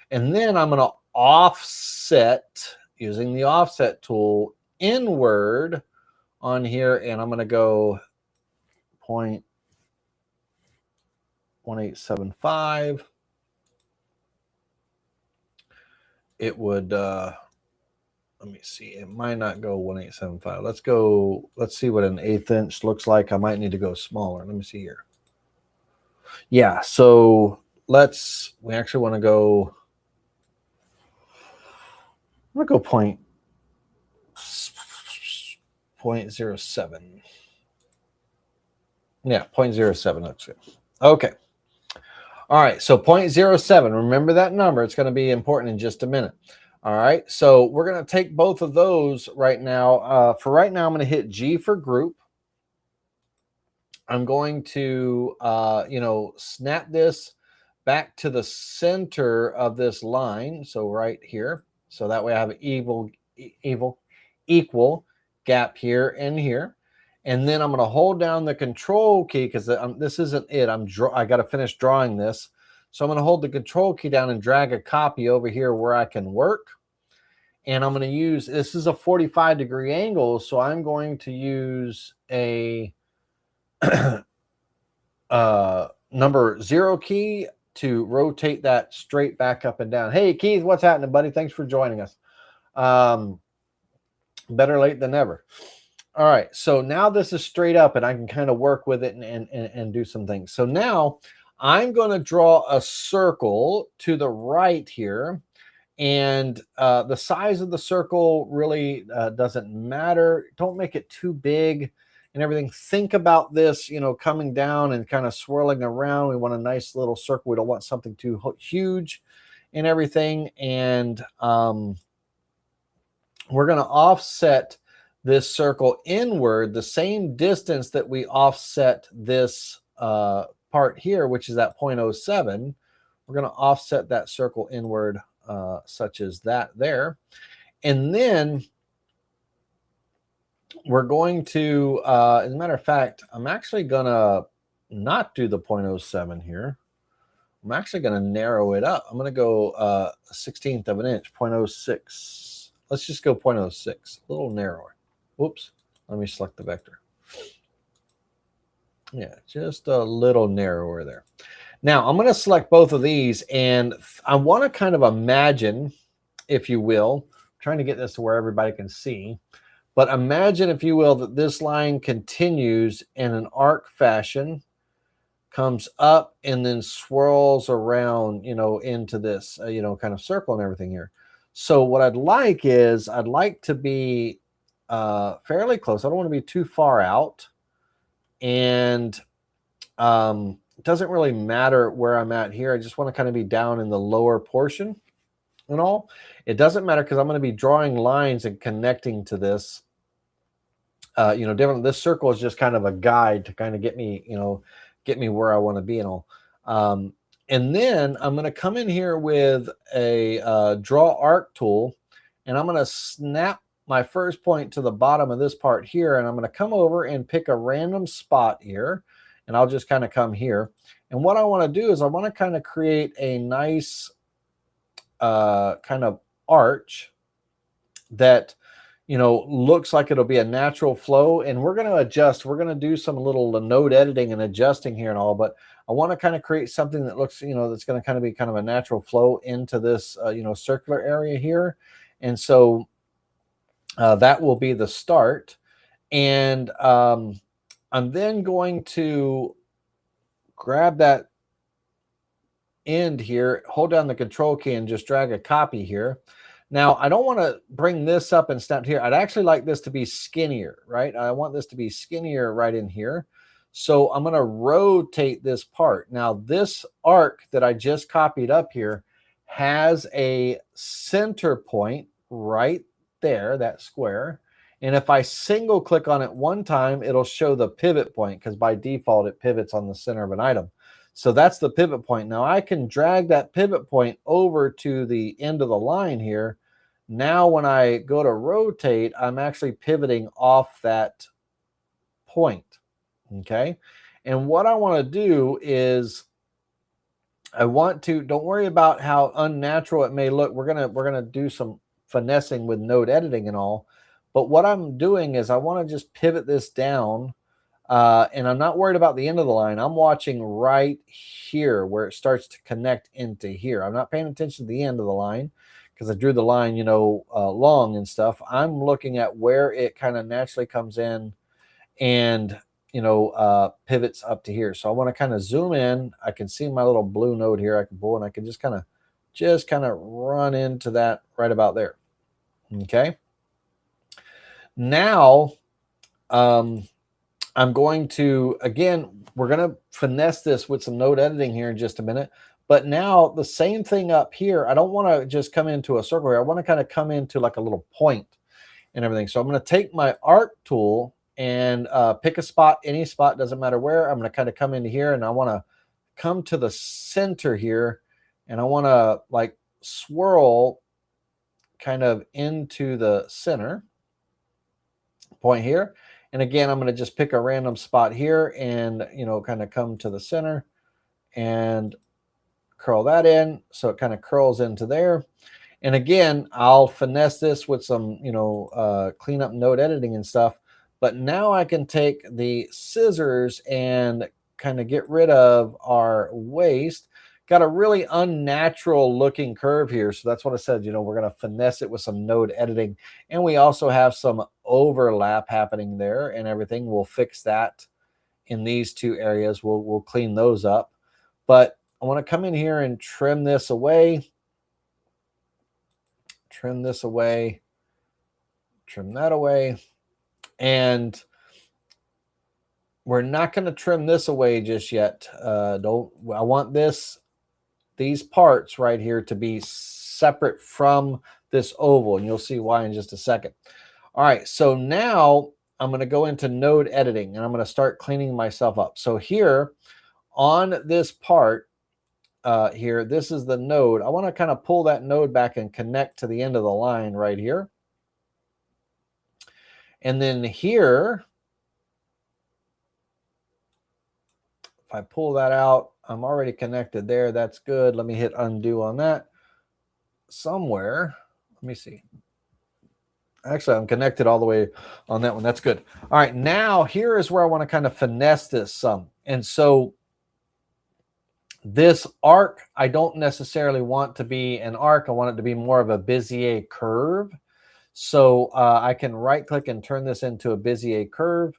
And then I'm going to offset using the offset tool inward on here. And I'm going to go 0.1875. It would let me see. It might not go 1875. Let's go. Let's see what an 1/8 inch looks like. I might need to go smaller. Let me see here. Yeah. So we actually want to go. I'm gonna go 0.07. Yeah, 0.07 looks good. Okay. All right, so 0.07. Remember that number. It's going to be important in just a minute. All right, so we're going to take both of those right now. For right now, I'm going to hit G for group. I'm going to, snap this back to the center of this line. So right here. So that way I have an equal gap here and here. And then I'm going to hold down the control key because this isn't it. I got to finish drawing this. So I'm going to hold the control key down and drag a copy over here where I can work. And I'm going to use, this is a 45-degree angle. So I'm going to use a number 0 key to rotate that straight back up and down. Hey, Keith, what's happening, buddy? Thanks for joining us. Better late than never. All right, so now this is straight up and I can kind of work with it and do some things. So now I'm going to draw a circle to the right here. And the size of the circle really doesn't matter. Don't make it too big and everything. Think about this, coming down and kind of swirling around. We want a nice little circle. We don't want something too huge and everything. And we're going to offset this circle inward the same distance that we offset this part here, which is at 0.07. We're going to offset that circle inward such as that there. And then we're going to, as a matter of fact, I'm actually going to not do the 0.07 here. I'm actually going to narrow it up. I'm going to go 1/16 of an inch, 0.06. Let's just go 0.06, a little narrower. Whoops, let me select the vector. Yeah, just a little narrower there. Now, I'm going to select both of these, and I want to kind of imagine, if you will, I'm trying to get this to where everybody can see, but imagine, if you will, that this line continues in an arc fashion, comes up, and then swirls around, into this, kind of circle and everything here. So what I'd like is, I'd like to be fairly close. I don't want to be too far out, and it doesn't really matter where I'm at here. I just want to kind of be down in the lower portion and all. It doesn't matter because I'm going to be drawing lines and connecting to this. Different. This circle is just kind of a guide to kind of get me where I want to be and all. And then I'm going to come in here with a draw arc tool, and I'm going to snap my first point to the bottom of this part here, and I'm going to come over and pick a random spot here. And I'll just kind of come here. And what I want to do is I want to kind of create a nice kind of arch that, looks like it'll be a natural flow. And we're going to adjust. We're going to do some little node editing and adjusting here and all. But I want to kind of create something that looks, that's going to kind of be kind of a natural flow into this, circular area here. And so that will be the start. And I'm then going to grab that end here, hold down the control key, and just drag a copy here. Now, I don't want to bring this up and snap here. I'd actually like this to be skinnier, right? I want this to be skinnier right in here. So I'm going to rotate this part. Now, this arc that I just copied up here has a center point right there, that square. And if I single click on it one time, it'll show the pivot point because by default, it pivots on the center of an item. So that's the pivot point. Now I can drag that pivot point over to the end of the line here. Now when I go to rotate, I'm actually pivoting off that point. Okay. And what I want to do is don't worry about how unnatural it may look. We're gonna do some finessing with node editing and all. But what I'm doing is I want to just pivot this down, and I'm not worried about the end of the line. I'm watching right here where it starts to connect into here. I'm not paying attention to the end of the line because I drew the line, you know, long and stuff. I'm looking at where it kind of naturally comes in and, you know, pivots up to here. So I want to kind of zoom in. I can see my little blue node here I can pull, and I can just kind of run into that right about there. Okay. Now, I'm going to, again, we're going to finesse this with some node editing here in just a minute. But now the same thing up here. I don't want to just come into a circle here. I want to kind of come into like a little point and everything. So I'm going to take my arc tool and pick a spot, any spot, doesn't matter where. I'm going to kind of come into here, and I want to come to the center here, and I want to like swirl kind of into the center point here. And again, I'm going to just pick a random spot here and, you know, kind of come to the center and curl that in. So it kind of curls into there. And again, I'll finesse this with some, you know, clean up node editing and stuff. But now I can take the scissors and kind of get rid of our waste. Got a really unnatural looking curve here. So that's what I said, you know, we're going to finesse it with some node editing. And we also have some overlap happening there and everything. We'll fix that in these two areas. We'll clean those up. But I want to come in here and trim this away. Trim this away. Trim that away. And we're not going to trim this away just yet. I want these parts right here to be separate from this oval, and you'll see why in just a second. All right, so now I'm going to go into node editing, and I'm going to start cleaning myself up. So here on this part here, this is the node. I want to kind of pull that node back and connect to the end of the line right here. And then here, if I pull that out, I'm already connected there. That's good. Let me hit undo on that somewhere. Let me see. Actually, I'm connected all the way on that one. That's good. All right, now here is where I want to kind of finesse this some. And so this arc, I don't necessarily want to be an arc. I want it to be more of a Bezier curve. So I can right click and turn this into a Bezier curve.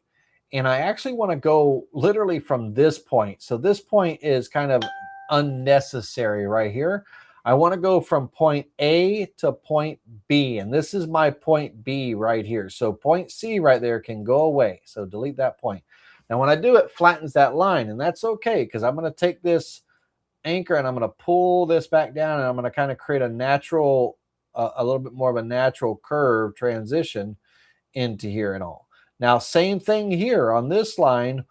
And I actually want to go literally from this point. So this point is kind of unnecessary right here. I want to go from point A to point B. And this is my point B right here. So point C right there can go away. So delete that point. Now when I do it, flattens that line. And that's okay, because I'm going to take this anchor and I'm going to pull this back down, and I'm going to kind of create a natural, a little bit more of a natural curve transition into here and all. Now, same thing here on this line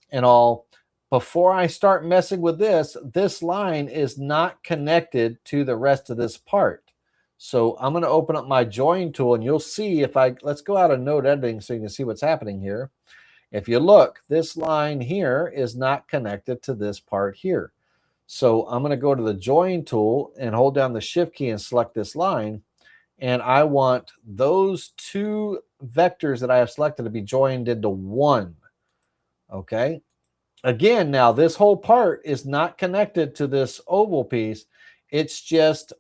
and all. Before I start messing with this, this line is not connected to the rest of this part. So I'm going to open up my join tool, and you'll see let's go out of node editing so you can see what's happening here. If you look, this line here is not connected to this part here. So I'm going to go to the join tool and hold down the shift key and select this line. And I want those two vectors that I have selected to be joined into one. Okay. Again, now this whole part is not connected to this oval piece. It's just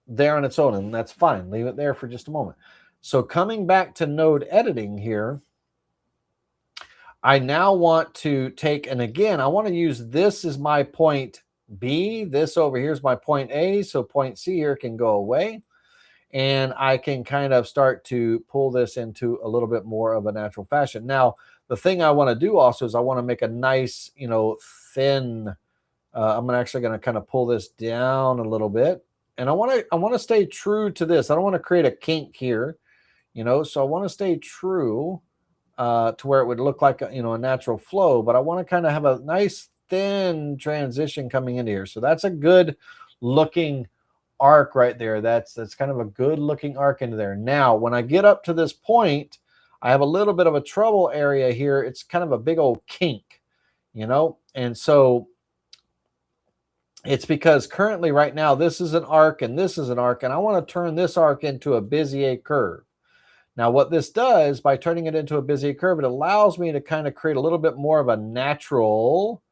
there on its own, and that's fine. Leave it there for just a moment. So coming back to node editing here, I now want to take, and again, I want to use this as my point B. This over here is my point A. So point C here can go away. And I can kind of start to pull this into a little bit more of a natural fashion. Now, the thing I want to do also is I want to make a nice, you know, thin, I'm actually going to kind of pull this down a little bit. And I want to stay true to this. I don't want to create a kink here, you know, so I want to stay true to where it would look like, a natural flow, but I want to kind of have a nice thin transition coming into here. So that's a good looking arc right there. That's kind of a good looking arc into there. Now, when I get up to this point, I have a little bit of a trouble area here. It's kind of a big old kink, you know, and so it's because currently right now this is an arc and this is an arc, and I want to turn this arc into a Bezier curve. Now, what this does by turning it into a Bezier curve, it allows me to kind of create a little bit more of a natural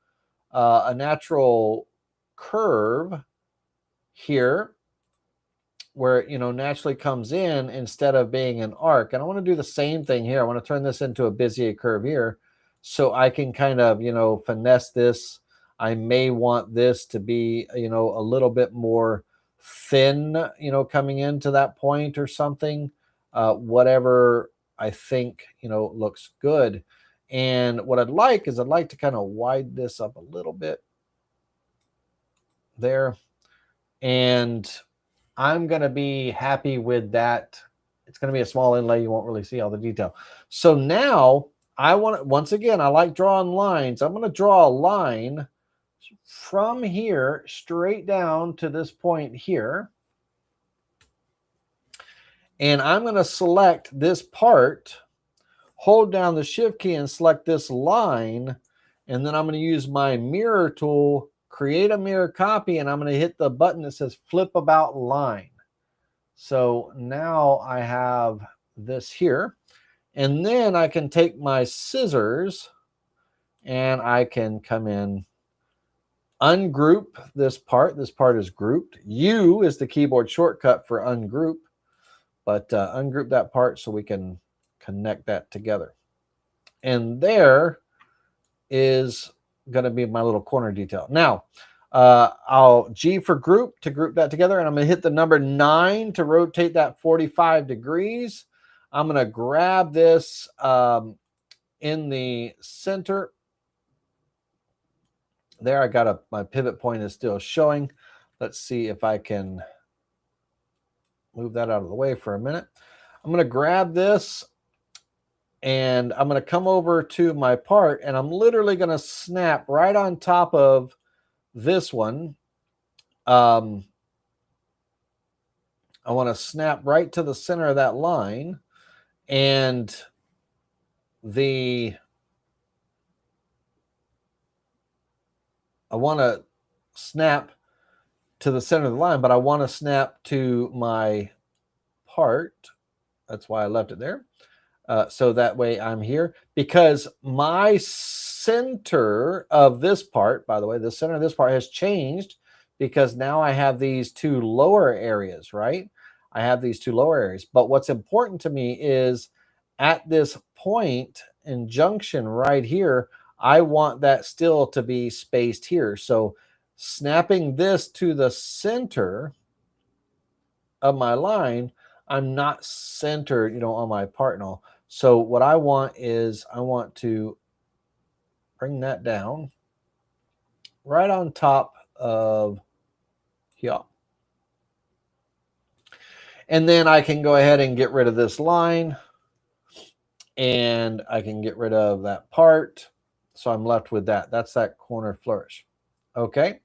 curve here where it, naturally comes in instead of being an arc. And I want to do the same thing here. I want to turn this into a Bezier curve here so I can kind of, finesse this. I may want this to be, a little bit more thin, coming into that point or something, whatever I think, looks good. And what I'd like is I'd like to kind of widen this up a little bit there. And I'm going to be happy with that. It's going to be a small inlay. You won't really see all the detail. So now I want to, once again, I like drawing lines. I'm going to draw a line from here straight down to this point here. And I'm going to select this part, hold down the shift key and select this line. And then I'm going to use my mirror tool, create a mirror copy, and I'm going to hit the button that says flip about line. So now I have this here. And then I can take my scissors and I can come in, ungroup this part. This part is grouped. U is the keyboard shortcut for ungroup, but ungroup that part so we can connect that together. And there is going to be my little corner detail. Now, I'll G for group to group that together, and I'm going to hit the number 9 to rotate that 45 degrees. I'm going to grab this in the center. There, I got my pivot point is still showing. Let's see if I can move that out of the way for a minute. I'm going to grab this and I'm going to come over to my part, and I'm literally going to snap right on top of this one. I want to snap right to the center of that line, and I want to snap to the center of the line, but I want to snap to my part. That's why I left it there. So that way I'm here, because my center of this part, by the way, the center of this part has changed because now I have these two lower areas, right? I have these two lower areas. But what's important to me is at this point in junction right here, I want that still to be spaced here. So snapping this to the center of my line, I'm not centered, on my part and all. So what I want is I want to bring that down right on top of here. And then I can go ahead and get rid of this line, and I can get rid of that part. So I'm left with that. That's that corner flourish. Okay.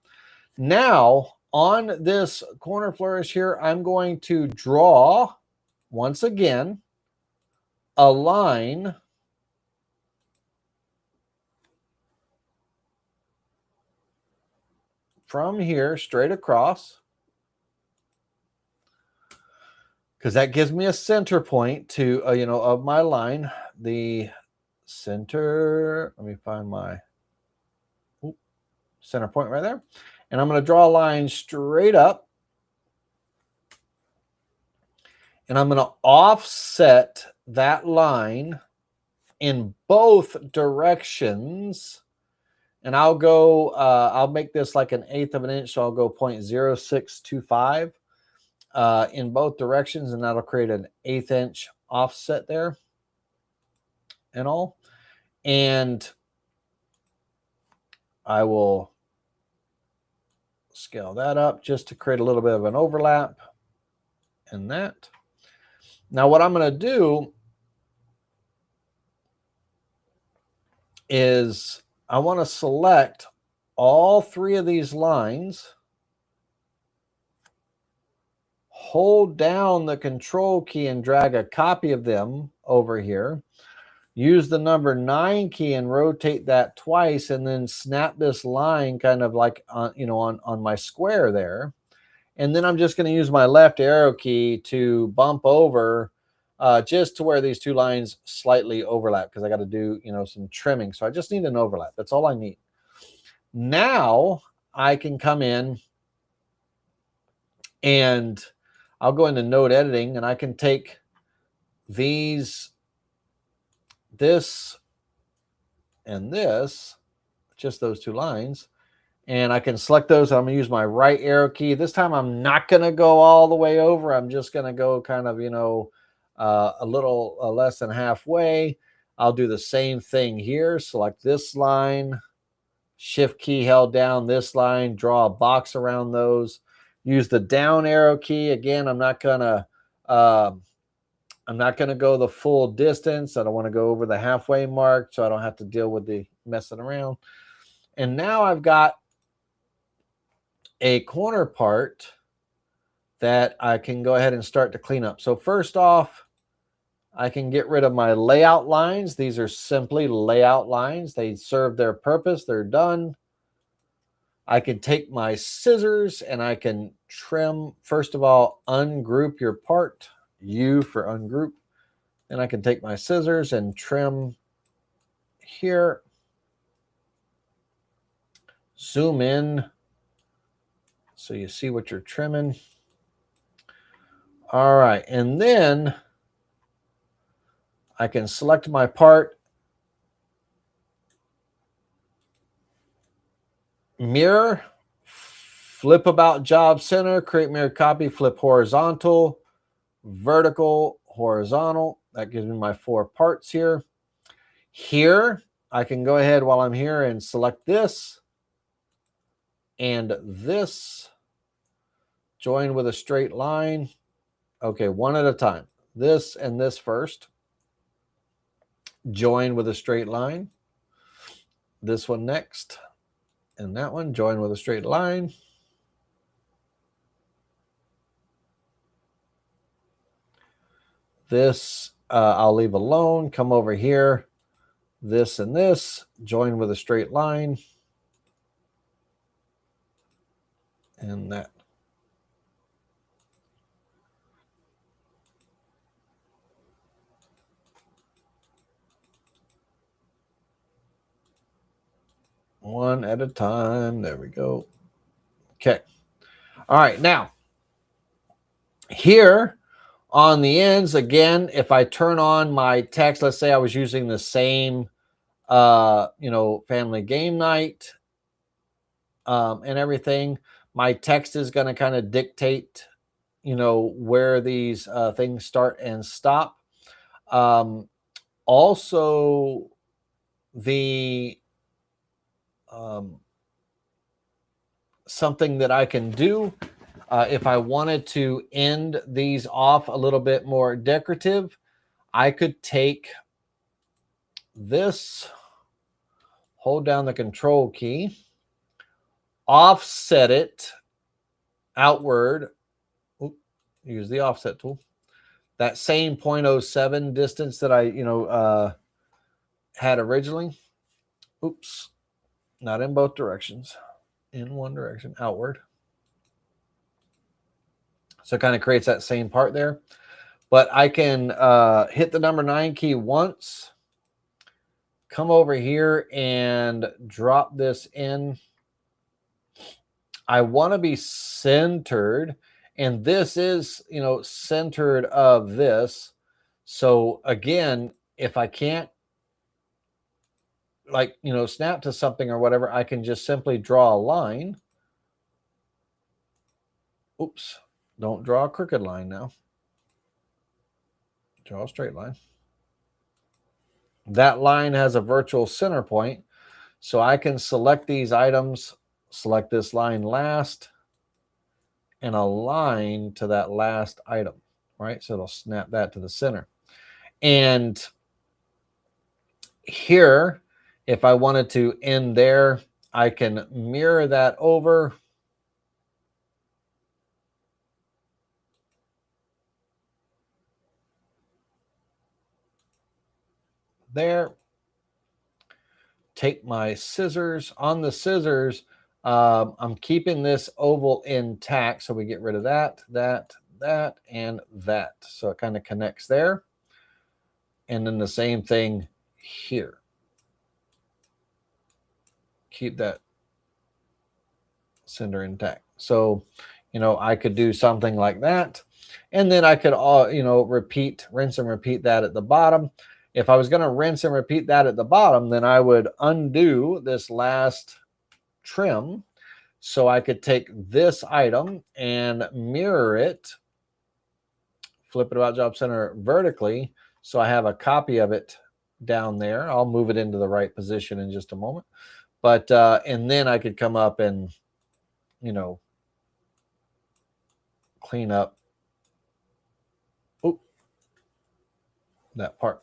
Now on this corner flourish here, I'm going to draw once again a line from here straight across, because that gives me a center point to of my line. The center, let me find my center point right there, and I'm going to draw a line straight up, and I'm going to offset that line in both directions. And I'll go, I'll make this like 1/8 of an inch. So I'll go 0.0625 in both directions. And that'll create an 1/8 inch offset there and all. And I will scale that up just to create a little bit of an overlap in that. Now what I'm going to do is I want to select all 3 of these lines, hold down the control key and drag a copy of them over here, use the number 9 key and rotate that twice, and then snap this line kind of like on my square there. And then I'm just going to use my left arrow key to bump over just to where these 2 lines slightly overlap, because I got to do, some trimming. So I just need an overlap. That's all I need. Now I can come in and I'll go into node editing and I can take this and this, just those two lines, and I can select those. I'm going to use my right arrow key. This time I'm not going to go all the way over. I'm just going to go kind of, a little less than halfway. I'll do the same thing here. Select this line, shift key held down, this line, draw a box around those. Use the down arrow key. Again, I'm not going to go the full distance. I don't want to go over the halfway mark, so I don't have to deal with the messing around. And now I've got a corner part that I can go ahead and start to clean up. So first off, I can get rid of my layout lines. These are simply layout lines. They serve their purpose. They're done. I can take my scissors and I can trim. First of all, ungroup your part. U for ungroup. And I can take my scissors and trim here. Zoom in so you see what you're trimming. All right, and then I can select my part, mirror, flip about job center, create mirror copy, flip horizontal, vertical, horizontal. That gives me my 4 parts here. Here, I can go ahead while I'm here and select this and this, join with a straight line. Okay, one at a time. This and this first. Join with a straight line. This one next. And that one, join with a straight line. This, I'll leave alone. Come over here. This and this, join with a straight line. And that. One at a time. There we go. Okay. All right. Now, here on the ends, again, if I turn on my text, let's say I was using the same, family game night and everything, my text is going to kind of dictate, where these things start and stop. Also, the something that I can do if I wanted to end these off a little bit more decorative, I could take this, hold down the control key, offset it outward. Oops, use the offset tool. That same 0.07 distance that I had originally. Oops, not in both directions. In one direction, outward. So it kind of creates that same part there. But I can hit the number 9 key once, come over here and drop this in. I want to be centered, and this is, centered of this. So again, if I can't snap to something or whatever, I can just simply draw a line. Oops, don't draw a crooked line now. Draw a straight line. That line has a virtual center point. So I can select these items, select this line last, and align to that last item, right? So it'll snap that to the center. And here, if I wanted to end there, I can mirror that over. There. Take my scissors. On the scissors, I'm keeping this oval intact, so we get rid of that, and that. So it kind of connects there. And then the same thing here. Keep that center intact. So, I could do something like that. And then I could, rinse and repeat that at the bottom. If I was going to rinse and repeat that at the bottom, then I would undo this last trim. So I could take this item and mirror it, flip it about job center vertically. So I have a copy of it down there. I'll move it into the right position in just a moment. But, and then I could come up and, clean up that part.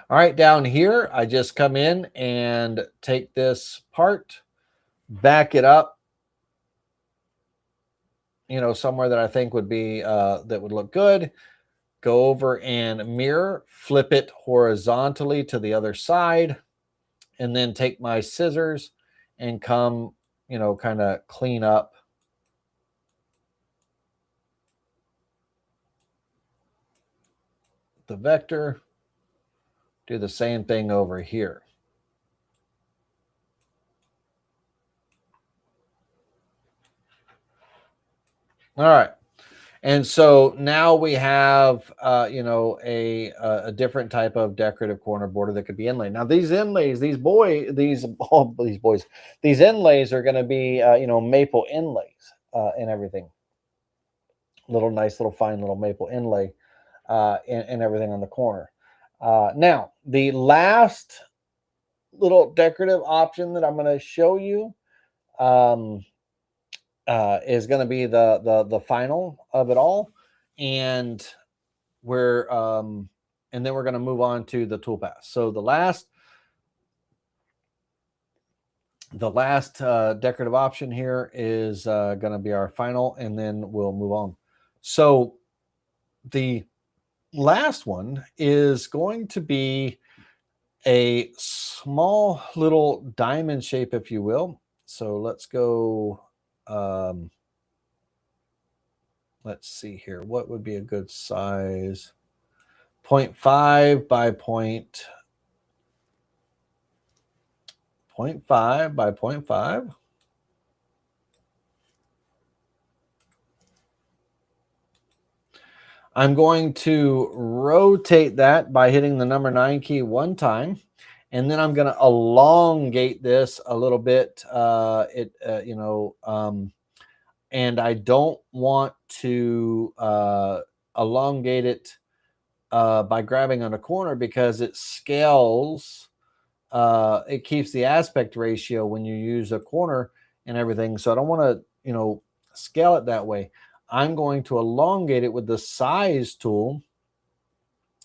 All right, down here, I just come in and take this part, back it up, somewhere that I think would be, that would look good. Go over and mirror, flip it horizontally to the other side, and then take my scissors and come, kind of clean up the vector. Do the same thing over here. All right. And so now we have, a different type of decorative corner border that could be inlay. Now these inlays, these inlays are going to be, maple inlays and everything. Nice little fine little maple inlay and everything on the corner. Now the last little decorative option that I'm going to show you is going to be the final of it all, and then we're going to move on to the Toolpath. So the last decorative option here is going to be our final, and then we'll move on. So the last one is going to be a small little diamond shape, if you will. So let's go. Let's see here. What would be a good size? 0.5 by 0.5 by 0.5. I'm going to rotate that by hitting the number 9 key one time. And then I'm going to elongate this a little bit. And I don't want to elongate it by grabbing on a corner, because it scales. It keeps the aspect ratio when you use a corner and everything. So I don't want to, scale it that way. I'm going to elongate it with the size tool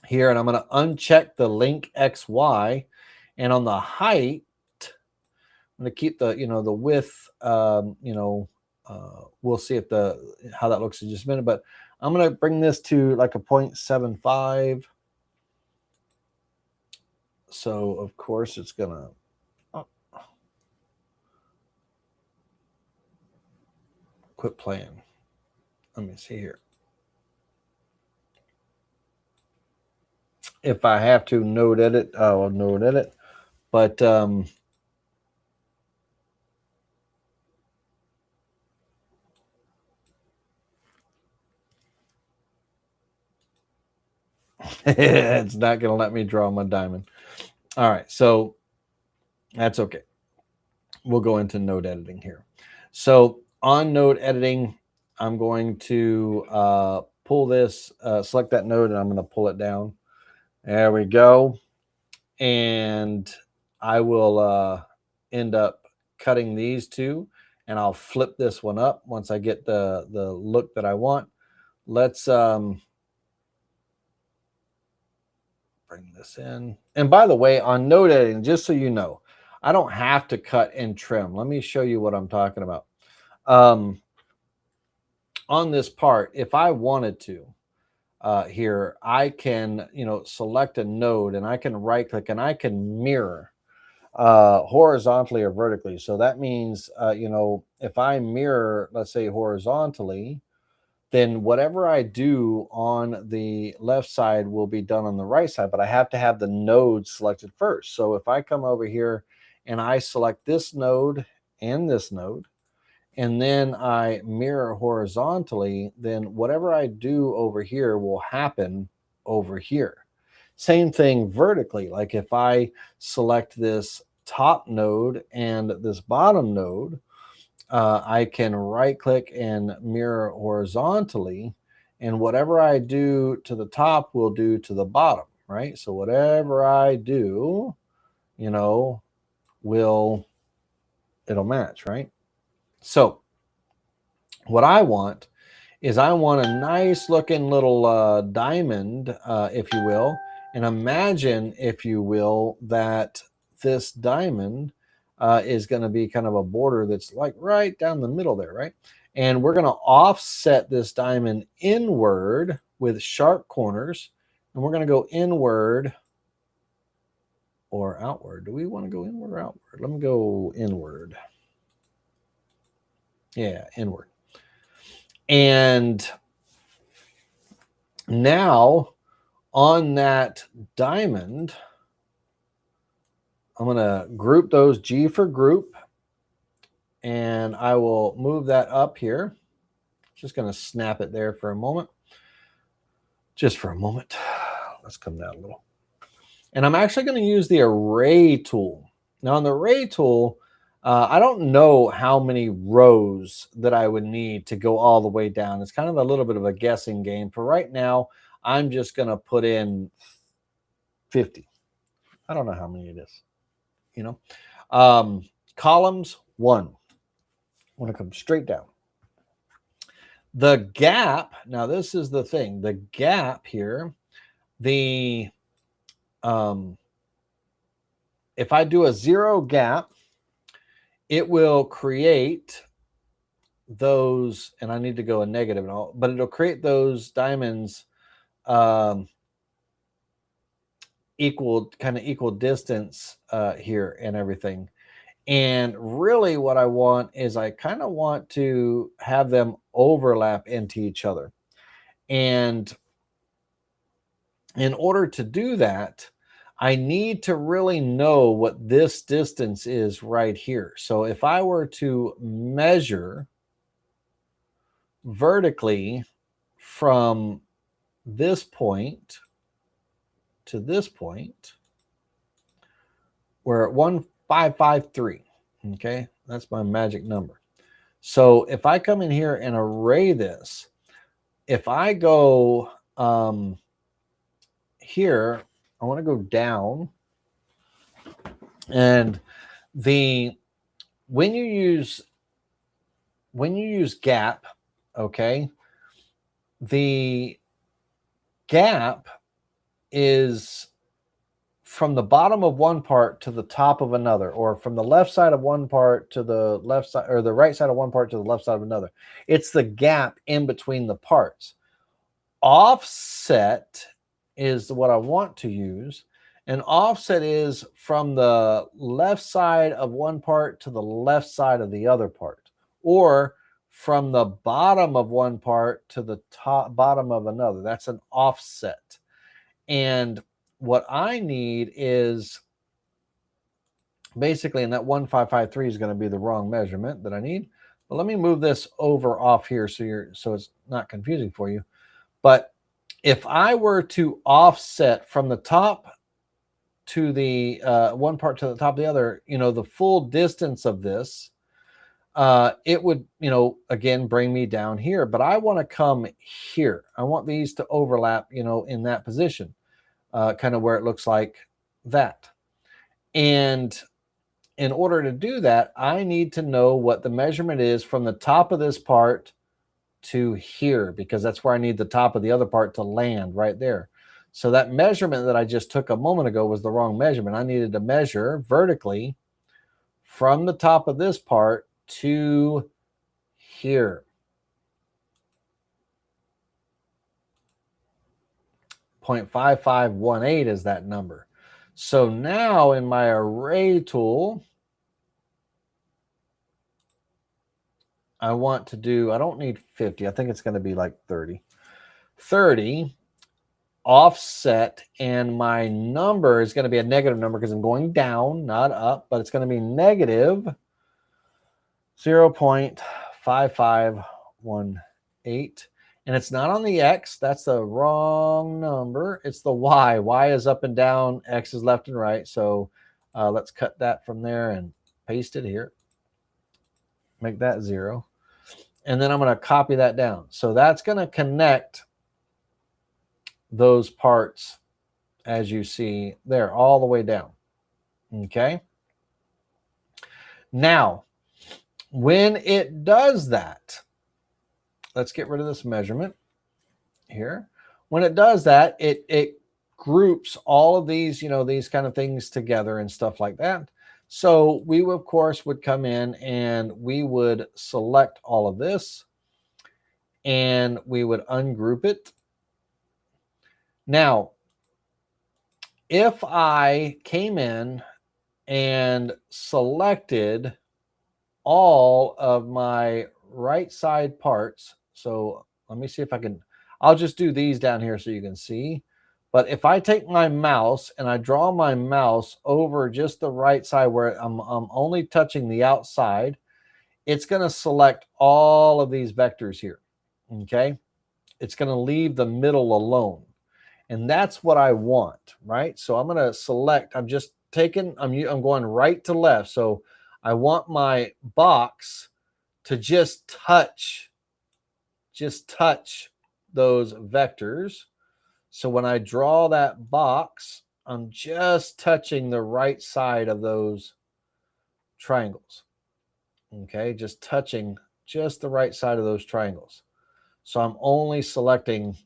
here, and I'm going to uncheck the link XY, and on the height, I'm going to keep the, the width, we'll see how that looks in just a minute, but I'm going to bring this to like a 0.75. So of course it's going to, quit playing. Let me see here. If I have to node edit, I'll node edit. But it's not going to let me draw my diamond. All right, so that's okay. We'll go into node editing here. So on node editing, I'm going to pull this, select that node, and I'm going to pull it down. There we go. And I will end up cutting these two, and I'll flip this one up once I get the look that I want. Let's bring this in. And by the way, on node editing, just so you know, I don't have to cut and trim. Let me show you what I'm talking about. On this part, if I wanted to, here, I can, select a node, and I can right click, and I can mirror horizontally or vertically. So that means, if I mirror, let's say horizontally, then whatever I do on the left side will be done on the right side, but I have to have the node selected first. So if I come over here and I select this node and this node, and then I mirror horizontally, then whatever I do over here will happen over here. Same thing vertically. Like if I select this top node and this bottom node, I can right click and mirror horizontally, and whatever I do to the top will do to the bottom, right? So whatever I do, you know, it'll match, right? So what I want is I want a nice looking little diamond, if you will. And imagine, if you will, that this diamond is going to be kind of a border that's like right down the middle there, right? And we're going to offset this diamond inward with sharp corners. And we're going to go inward or outward. Do we want to go inward or outward? Let me go inward. Yeah, inward. And now on that diamond, I'm going to group those, G for group, and I will move that up here. Just going to snap it there for a moment. Just for a moment. Let's come down a little. And I'm actually going to use the array tool. Now on the array tool, I don't know how many rows that I would need to go all the way down. It's kind of a little bit of a guessing game. For right now, I'm just going to put in 50. I don't know how many it is. You know, columns 1. I want to come straight down. The gap, now this is the thing, the gap here, if I do a 0 gap, it will create those, and I need to go a negative and all, but it'll create those diamonds equal distance here and everything. And really what I want is I kind of want to have them overlap into each other. And in order to do that, I need to really know what this distance is right here. So if I were to measure vertically from this point to this point, we're at 1553. Okay, that's my magic number. So if I come in here and array this, if I go here, I want to go down, and when you use gap, okay, the gap is from the bottom of one part to the top of another, or from the left side of one part to the left side, or the right side of one part to the left side of another. It's the gap in between the parts. Offset is what I want to use. And offset is from the left side of one part to the left side of the other part, or from the bottom of one part to the bottom of another. That's an offset. And what I need is basically, and that 1553 is going to be the wrong measurement that I need. But let me move this over off here so it's not confusing for you. But if I were to offset from the top to the one part to the top of the other, the full distance of this, it would, again, bring me down here. But I want to come here. I want these to overlap, in that position, kind of where it looks like that. And in order to do that, I need to know what the measurement is from the top of this part to here, because that's where I need the top of the other part to land, right there. So that measurement that I just took a moment ago was the wrong measurement. I needed to measure vertically from the top of this part to here. 0.5518 is that number. So now in my array tool, I want to do, I don't need 50. I think it's going to be like 30. 30 offset, and my number is going to be a negative number because I'm going down, not up, but it's going to be negative 0.5518. 5518. And it's not on the X. That's the wrong number. It's the Y. Y is up and down. X is left and right. So let's cut that from there and paste it here. Make that 0. And then I'm going to copy that down. So that's going to connect those parts, as you see there, all the way down. Okay. Now, when it does that, let's get rid of this measurement here. When it does that, it groups all of these, these kind of things together and stuff like that. So we, of course, would come in and we would select all of this and we would ungroup it. Now, if I came in and selected all of my right side parts, so let me see if I can, I'll just do these down here so you can see. But if I take my mouse and I draw my mouse over just the right side where I'm only touching the outside, it's going to select all of these vectors here. Okay. It's going to leave the middle alone. And that's what I want, right? So I'm going to select, I'm just taking, I'm going right to left. So I want my box to just touch those vectors. So when I draw that box, I'm just touching the right side of those triangles. Okay, just touching just the right side of those triangles. So I'm only selecting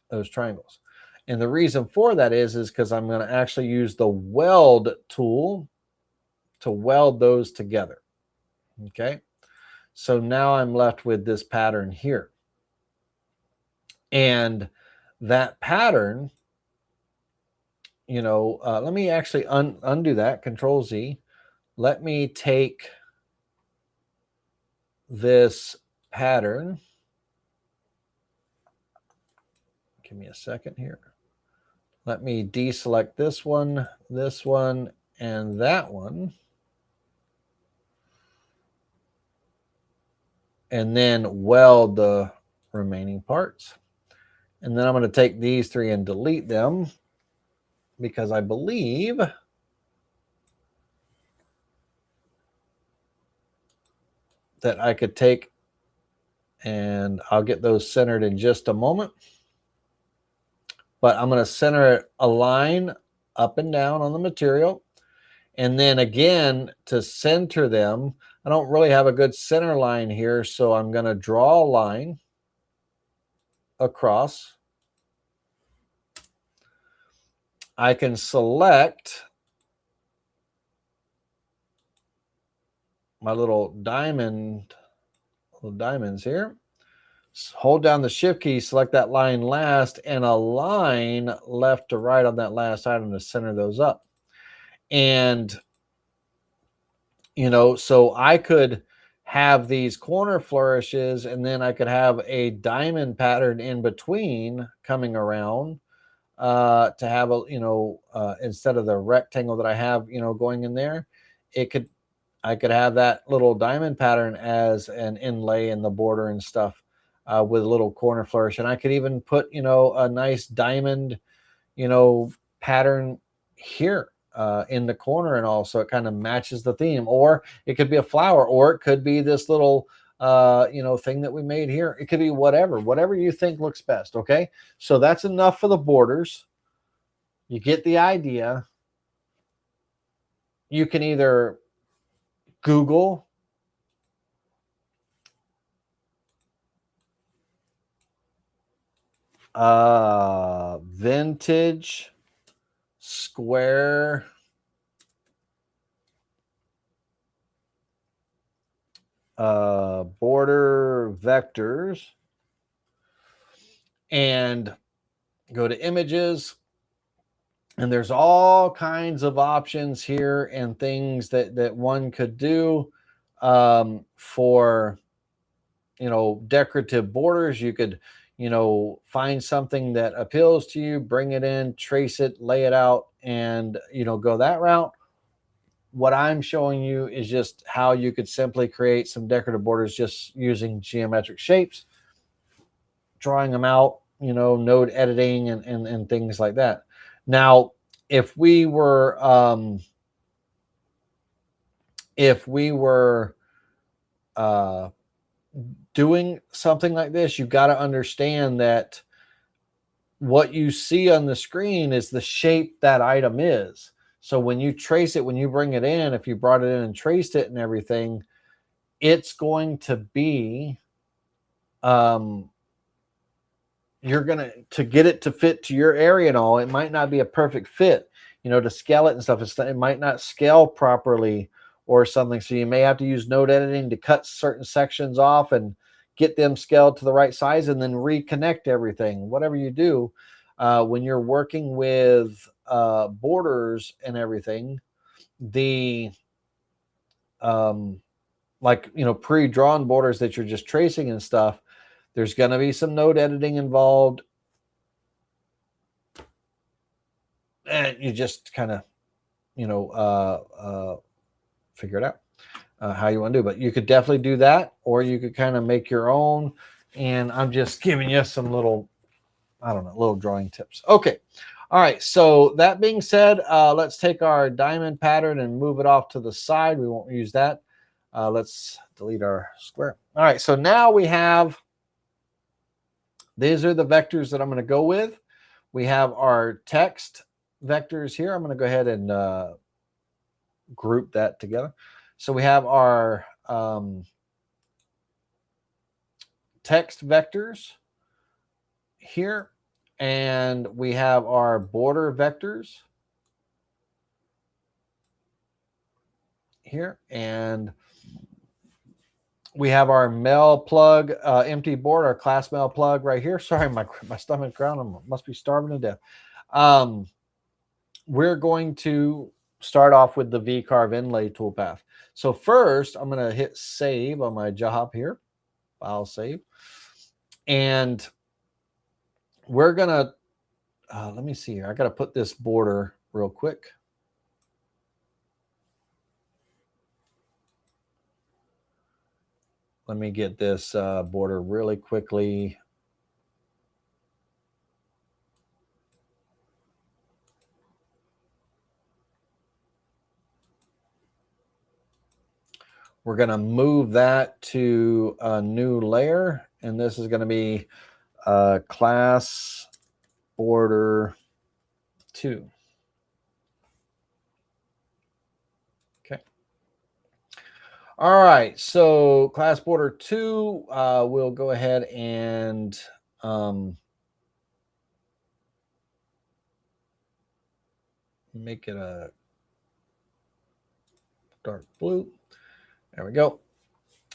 those triangles. And the reason for that is because I'm going to actually use the weld tool to weld those together. Okay, so now I'm left with this pattern here. And that pattern, let me actually undo that, Control Z. Let me take this pattern. Give me a second here. Let me deselect this one, and that one. And then weld the remaining parts. And then I'm going to take these 3 and delete them because I believe that I could take, and I'll get those centered in just a moment. But I'm going to center a line up and down on the material. And then again, to center them, I don't really have a good center line here. So I'm going to draw a line across. I can select my little diamonds here. Hold down the shift key, select that line last, and a line left to right on that last item to center those up. And, so I could have these corner flourishes, and then I could have a diamond pattern in between coming around to have a, instead of the rectangle that I have, going in there, I could have that little diamond pattern as an inlay in the border and stuff. With a little corner flourish. And I could even put, a nice diamond, pattern here in the corner and all. So it kind of matches the theme. Or it could be a flower, or it could be this little, thing that we made here. It could be whatever you think looks best. Okay. So that's enough for the borders. You get the idea. You can either Google vintage square border vectors and go to images, and there's all kinds of options here and things that one could do for decorative borders. You could find something that appeals to you, bring it in, trace it, lay it out, and go that route. what I'm showing you is just how you could simply create some decorative borders just using geometric shapes, drawing them out, you know, node editing and things like that. Now, if we were doing something like this, you've got to understand that what you see on the screen is the shape that item is. So when you trace it, when you bring it in, if you brought it in and traced it and everything, it's going to be, you're going to get it to fit to your area and all. It might not be a perfect fit, you know, to scale it and stuff. It might not scale properly or something. So you may have to use node editing to cut certain sections off and get them scaled to the right size and then reconnect everything. Whatever you do, when you're working with borders and everything, the like, you know, pre-drawn borders that you're just tracing and stuff, there's going to be some node editing involved. And you just kind of, you know, figure it out how you want to do. But you could definitely do that, or you could kind of make your own. And I'm just giving you some little, I don't know, little drawing tips. Okay. All right. So that being said, let's take our diamond pattern and move it off to the side. We won't use that. Let's delete our square. All right. So now we have, these are the vectors that I'm going to go with. We have our text vectors here. I'm going to go ahead and group that together. So we have our text vectors here, and we have our border vectors here, and we have our mail plug empty board, our class mail plug right here. Sorry, my stomach growling. I must be starving to death. We're going to start off with the VCarve Inlay toolpath. So first, I'm going to hit save on my job here. File save. And we're going to, let me see here. I got to put this border real quick. Let me get this border really quickly. We're going to move that to a new layer, and this is going to be class border 2. Okay. All right, so class border 2, we'll go ahead and make it a dark blue. There we go.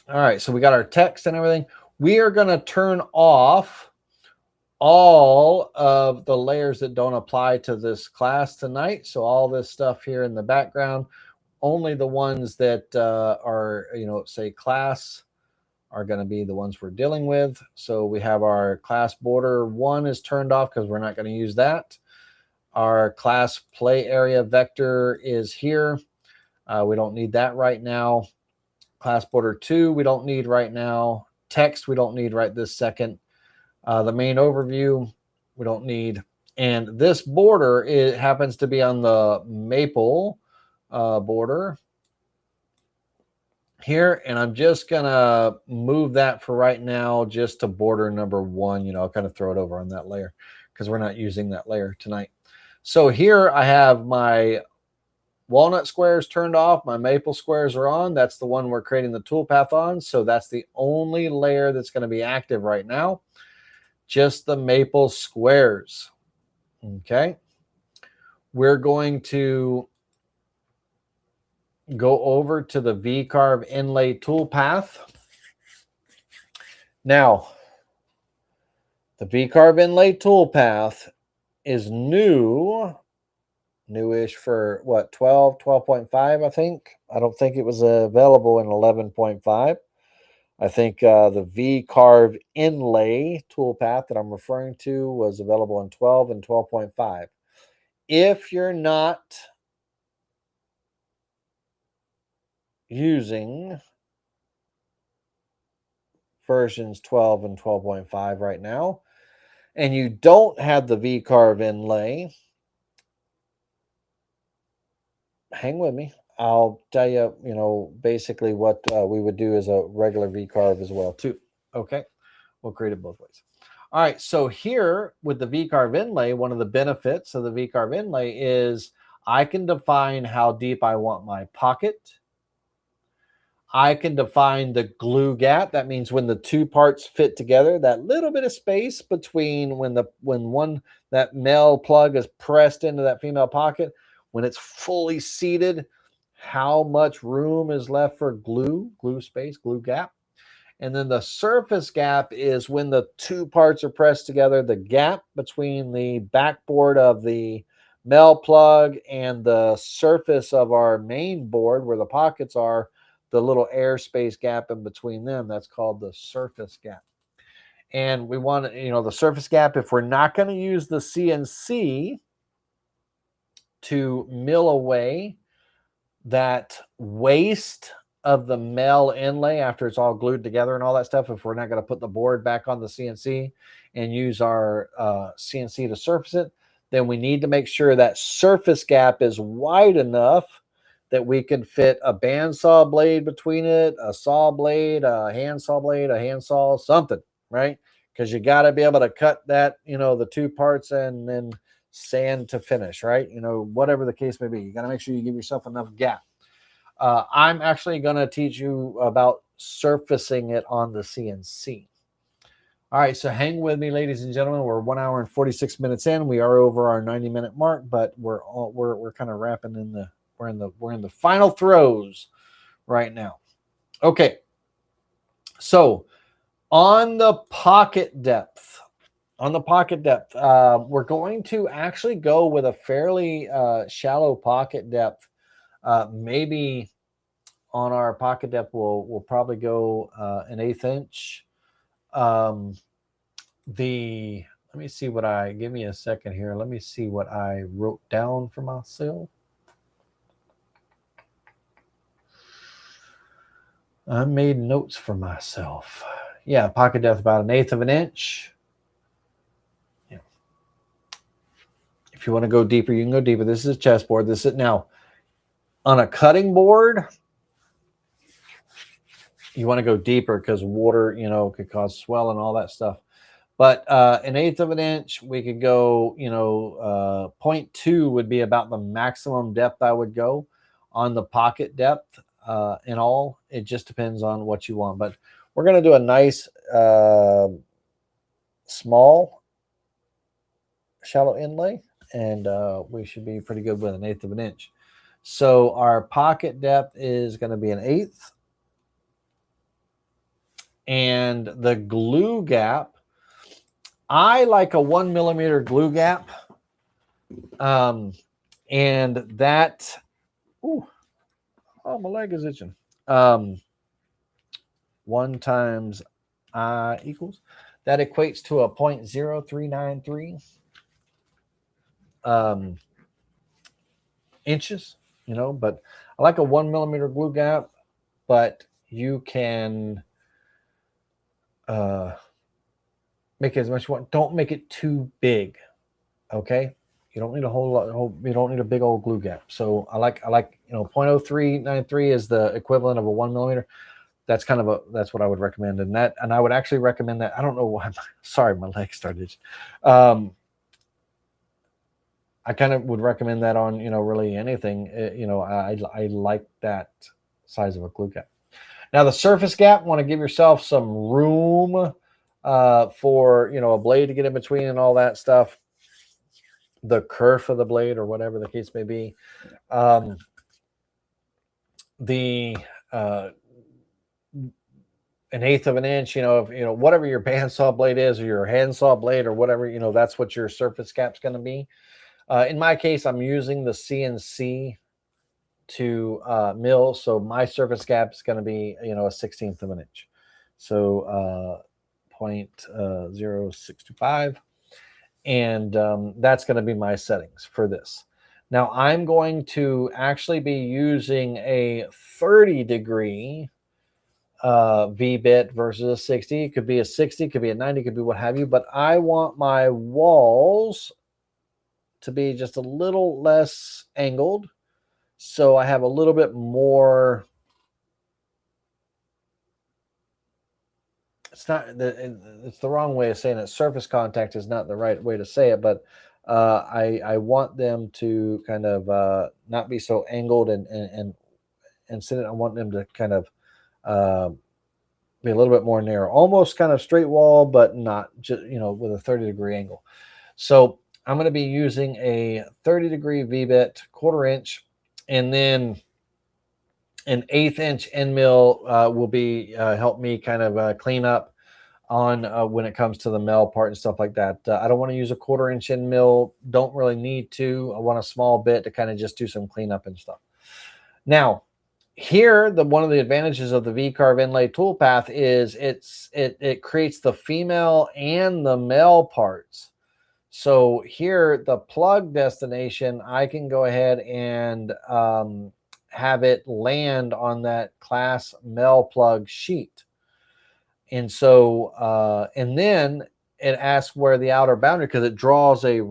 All right, so we got our text and everything. We are going to turn off all of the layers that don't apply to this class tonight. So all this stuff here in the background, only the ones that are, you know, say class are going to be the ones we're dealing with. So we have our class border 1 is turned off because we're not going to use that. Our class play area vector is here. We don't need that right now. Class border 2, we don't need right now. Text, we don't need right this second. The main overview, we don't need. And this border, it happens to be on the maple border here. And I'm just going to move that for right now just to border number 1. You know, I'll kind of throw it over on that layer because we're not using that layer tonight. So here I have my walnut squares turned off. My maple squares are on. That's the one we're creating the toolpath on. So that's the only layer that's going to be active right now. Just the maple squares. Okay. We're going to go over to the VCarve Inlay toolpath. Now, the VCarve Inlay toolpath is newish for what, 12.5, I think. I don't think it was available in 11.5. I think the VCarve Inlay toolpath that I'm referring to was available in 12 and 12.5. If you're not using versions 12 and 12.5 right now, and you don't have the VCarve inlay, hang with me. I'll tell you, basically what we would do as a regular VCarve as well too. Okay, we'll create it both ways. All right, so here with the VCarve inlay, one of the benefits of the VCarve inlay is I can define how deep I want my pocket. I can define the glue gap. That means when the two parts fit together, that little bit of space between when that male plug is pressed into that female pocket, when it's fully seated, how much room is left for glue space, glue gap. And then the surface gap is when the two parts are pressed together, the gap between the backboard of the male plug and the surface of our main board where the pockets are, the little airspace gap in between them, that's called the surface gap. And we want, the surface gap, if we're not going to use the CNC to mill away that waste of the male inlay after it's all glued together and all that stuff, if we're not going to put the board back on the CNC and use our CNC to surface it, then we need to make sure that surface gap is wide enough that we can fit a bandsaw blade between it, a saw blade, a handsaw, something, right? Because you got to be able to cut that, the two parts and then sand to finish, right? Whatever the case may be, you got to make sure you give yourself enough gap. I'm actually going to teach you about surfacing it on the CNC. All right, so hang with me, ladies and gentlemen. We're 1 hour and 46 minutes in. We are over our 90-minute mark, but we're kind of wrapping in the we're in the final throes right now. Okay, so on the pocket depth, we're going to actually go with a fairly shallow pocket depth. Maybe on our pocket depth, we'll probably go an 1/8 inch. Let me see give me a second here. Let me see what I wrote down for myself. I made notes for myself. Yeah, pocket depth about 1/8 of an inch. Yeah. If you want to go deeper, you can go deeper. This is a chessboard. This is now on a cutting board. You want to go deeper because water, could cause swell and all that stuff. But 1/8 of an inch, we could go, 0.2 would be about the maximum depth I would go on the pocket depth. In all, it just depends on what you want. But we're going to do a nice small shallow inlay, and we should be pretty good with 1/8 of an inch. So our pocket depth is going to be 1/8. And the glue gap, I like a 1 millimeter glue gap. And that, oh, my leg is itching. 1 times I equals, that equates to a 0.0393 inches, but I like a 1 millimeter glue gap, but you can make it as much as you want. Don't make it too big. Okay. You don't need a whole lot. You don't need a big old glue gap. So I like 0.0393 is the equivalent of a 1 millimeter. That's that's what I would recommend. And I would actually recommend that. I don't know why. Sorry, my leg started. I kind of would recommend that on, really anything. I like that size of a glue gap. Now the surface gap, want to give yourself some room for, a blade to get in between and all that stuff. The kerf of the blade or whatever the case may be. The 1/8 of an inch, whatever your bandsaw blade is or your handsaw blade or whatever, that's what your surface gap's going to be. In my case, I'm using the CNC to mill, so my surface gap is going to be, a 1/16 of an inch. So 0.0625. And that's going to be my settings for this. Now I'm going to actually be using a 30-degree V-bit versus a 60. It could be a 60, it could be a 90, it could be what have you, but I want my walls to be just a little less angled. So I have a little bit more, it's the wrong way of saying it. Surface contact is not the right way to say it, but I want them to kind of not be so angled and instead I want them to kind of be a little bit more narrow, almost kind of straight wall, but not just, with a 30-degree angle. So I'm going to be using a 30-degree V-bit, 1/4 inch, and then an 1/8 inch end mill will be help me kind of clean up on when it comes to the mill part and stuff like that. I don't want to use a 1/4 inch end mill. Don't really need to. I want a small bit to kind of just do some cleanup and stuff. Now, here, one of the advantages of the VCarve Inlay Toolpath is it creates the female and the male parts. So here, the plug destination, I can go ahead and have it land on that class male plug sheet. And so, and then it asks where the outer boundary, because it draws a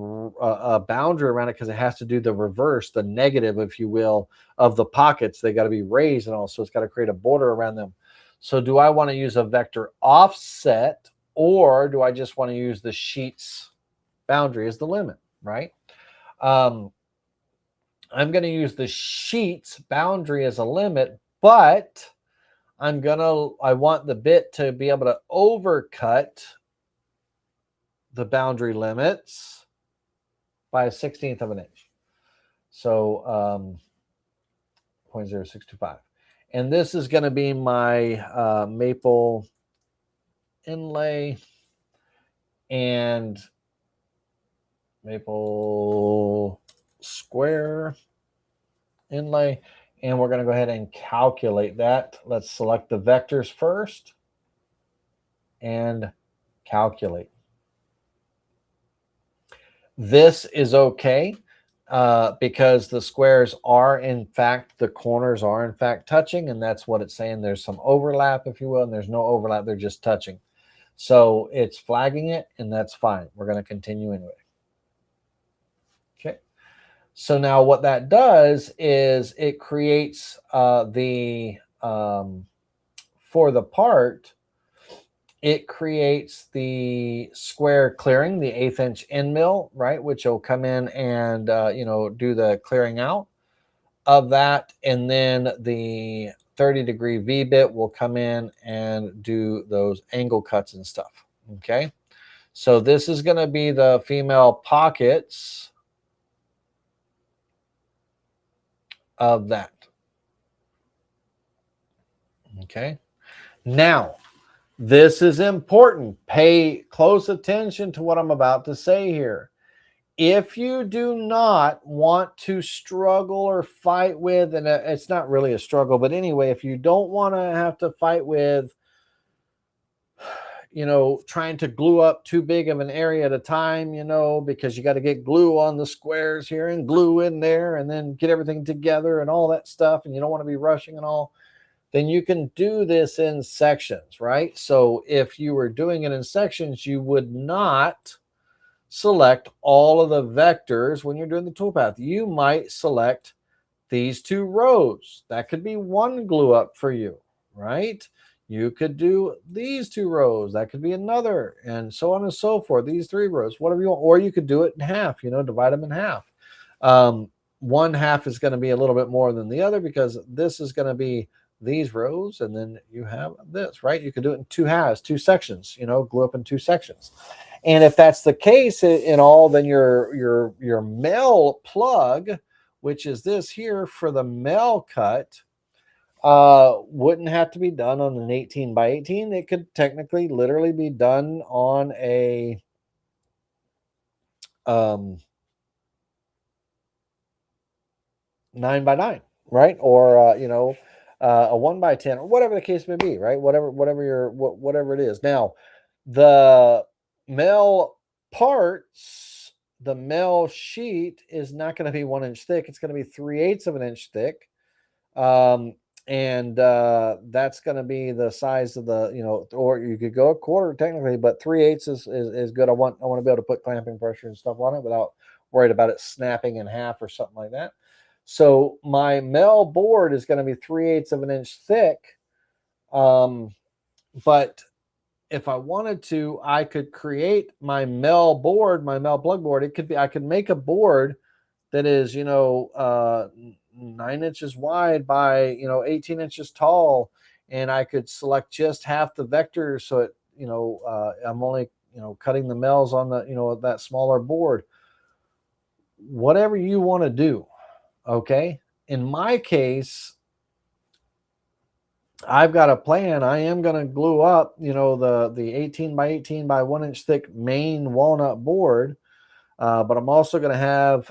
boundary around it, because it has to do the reverse, the negative, if you will, of the pockets. They got to be raised and all, so it's got to create a border around them. So do I want to use a vector offset, or do I just want to use the sheet's boundary as the limit, right? I'm going to use the sheet's boundary as a limit, but I want the bit to be able to overcut the boundary limits by a 1/16 of an inch. So 0.0625. And this is going to be my maple inlay and maple square inlay. And we're going to go ahead and calculate that. Let's select the vectors first and calculate. This is okay because the squares are, in fact, the corners are, in fact, touching, and that's what it's saying. There's some overlap, if you will, and there's no overlap. They're just touching. So it's flagging it, and that's fine. We're going to continue anyway. Okay. So now what that does is it creates for the part, it creates the square clearing, the 1/8 inch end mill, right, which will come in and do the clearing out of that, and then the 30-degree V-bit will come in and do those angle cuts and stuff. Okay, so this is going to be the female pockets of that. Okay, now this is important. Pay close attention to what I'm about to say here. If you do not want to struggle or fight with, and it's not really a struggle, but anyway, if you don't want to have to fight with, trying to glue up too big of an area at a time, because you got to get glue on the squares here and glue in there and then get everything together and all that stuff, and you don't want to be rushing and all, then you can do this in sections, right? So if you were doing it in sections, you would not select all of the vectors when you're doing the toolpath. You might select these 2 rows. That could be one glue up for you, right? You could do these 2 rows. That could be another, and so on and so forth. These 3 rows, whatever you want. Or you could do it in half, divide them in half. One half is going to be a little bit more than the other because this is going to be these rows, and then you have this, right? You could do it in 2 halves, 2 sections, glue up in 2 sections. And if that's the case in all, then your male plug, which is this here for the male cut, wouldn't have to be done on an 18 by 18. It could technically literally be done on a 9 by 9, right? Or a 1 by 10, or whatever the case may be, right? Whatever it is. Now, the male parts the mill sheet is not going to be 1 inch thick. It's going to be 3/8 of an inch thick. And that's going to be the size of the, or you could go a quarter technically, but 3/8 is good. I want to be able to put clamping pressure and stuff on it without worried about it snapping in half or something like that. So my mill board is going to be 3/8 of an inch thick. But if I wanted to, I could create my mill board, my mill plug board. It could be, I could make a board that is, 9 inches wide by, 18 inches tall. And I could select just half the vectors. So it, I'm only, cutting the mills on the, that smaller board. Whatever you want to do. Okay. In my case, I've got a plan. I am going to glue up, the 18 by 18 by 1 inch thick main walnut board. But I'm also going to have,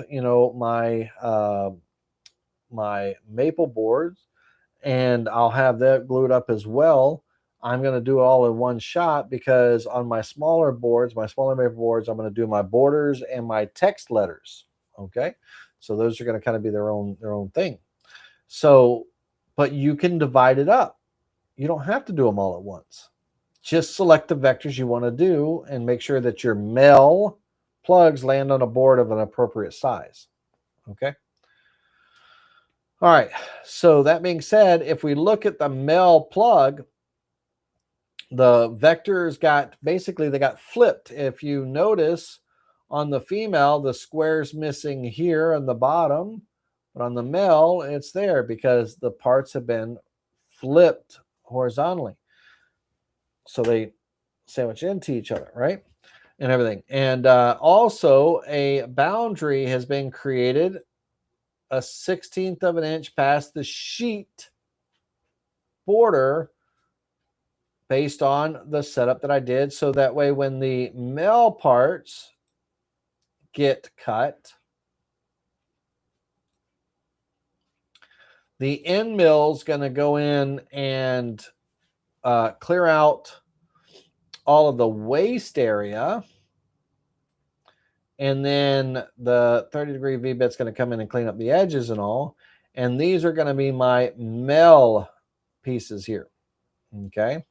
my maple boards, and I'll have that glued up as well. I'm going to do it all in one shot because on my smaller boards, my smaller maple boards, I'm going to do my borders and my text letters. Okay. So those are going to kind of be their own thing. So, but you can divide it up. You don't have to do them all at once. Just select the vectors you want to do and make sure that your mill plugs land on a board of an appropriate size. Okay. All right. So that being said, if we look at the mill plug, the vectors they got flipped. If you notice on the female, the square's missing here on the bottom, but on the male, it's there because the parts have been flipped horizontally. So they sandwich into each other, right? And everything. And also a boundary has been created, a 1/16 of an inch past the sheet border based on the setup that I did. So that way when the mill parts get cut, the end mill's going to go in and clear out all of the waste area. And then the 30-degree V-bit's going to come in and clean up the edges and all. And these are going to be my mill pieces here. Okay.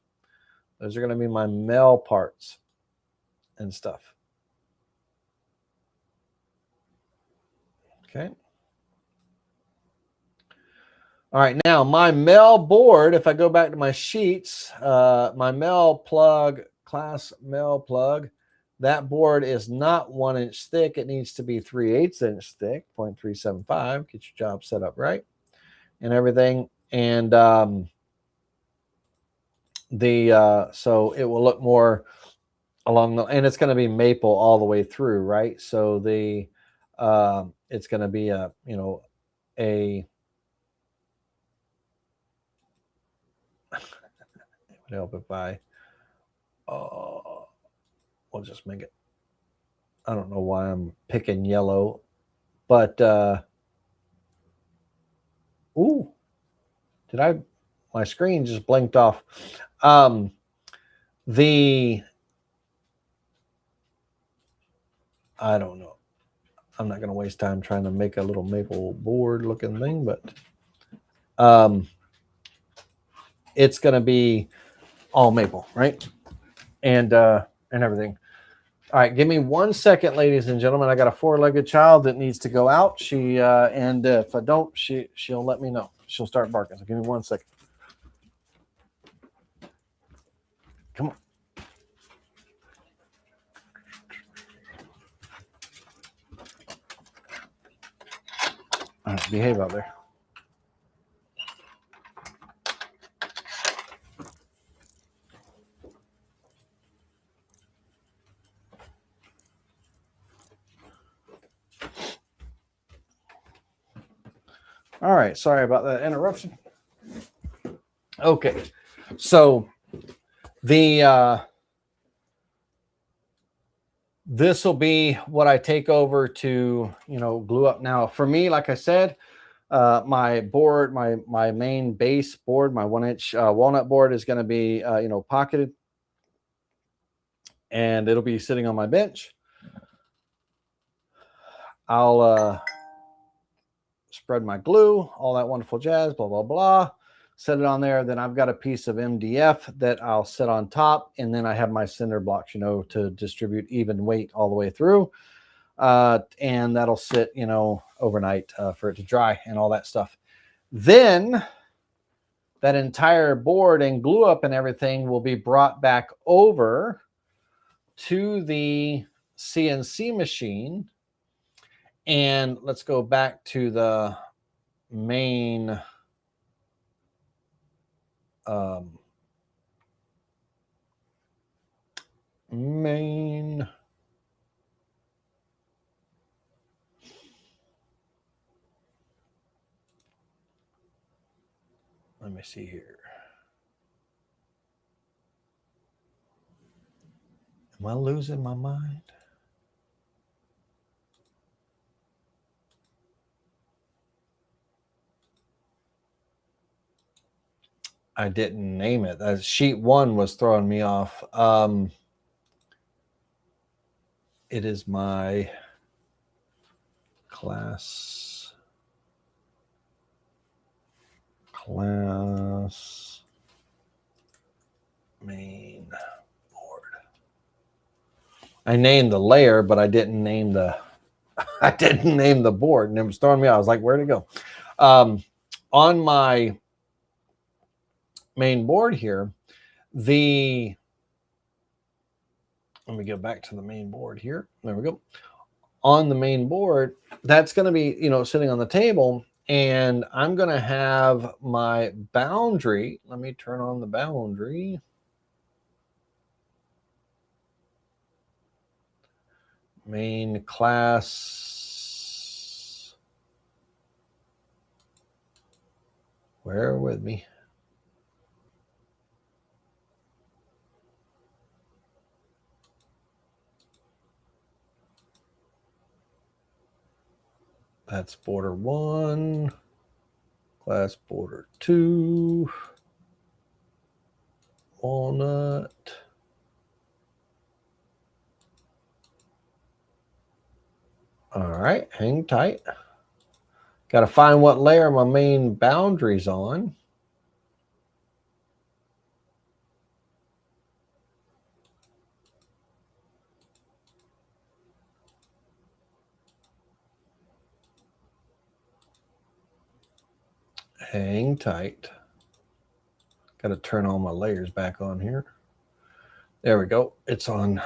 Those are going to be my mill parts and stuff. Okay. All right. Now my mill board, if I go back to my sheets, my mill plug, class mill plug, that board is not 1 inch thick. It needs to be 3/8 inch thick, 0.375. Get your job set up right and everything. And so it will look more along the, and it's going to be maple all the way through, right? So the it's going to be a it would help if I we'll just make it, I don't know why I'm picking yellow, but ooh, my screen just blinked off. I don't know. I'm not going to waste time trying to make a little maple board looking thing, but it's going to be all maple, right? And everything. All right, give me 1 second, ladies and gentlemen. I got a 4-legged child that needs to go out. She and if I don't, she'll let me know. She'll start barking. So give me 1 second. Come on. All right, behave out there. All right, sorry about that interruption. Okay, so the this will be what I take over to glue up. Now for me, like I said, my board, my main base board, my 1 inch walnut board is going to be pocketed, and it'll be sitting on my bench. I'll spread my glue, all that wonderful jazz, blah, blah, blah. Set it on there. Then I've got a piece of MDF that I'll set on top. And then I have my cinder blocks, you know, to distribute even weight all the way through. And that'll sit, you know, overnight for it to dry and all that stuff. Then that entire board and glue up and everything will be brought back over to the CNC machine. And let's go back to the main let me see here. Am I losing my mind? I didn't name it. Sheet 1 was throwing me off. It is my class main board. I named the layer, but I didn't name the board, and it was throwing me out. I was like, where'd it go? On my main board here, let me go back to the main board here. There we go. On the main board, that's going to be, you know, sitting on the table, and I'm going to have my boundary. Let me turn on the boundary. Main class. Bear with me. That's border 1, class border 2, walnut. All right, hang tight. Got to find what layer my main boundary's on. Hang tight. Got to turn all my layers back on here. There we go. It's on.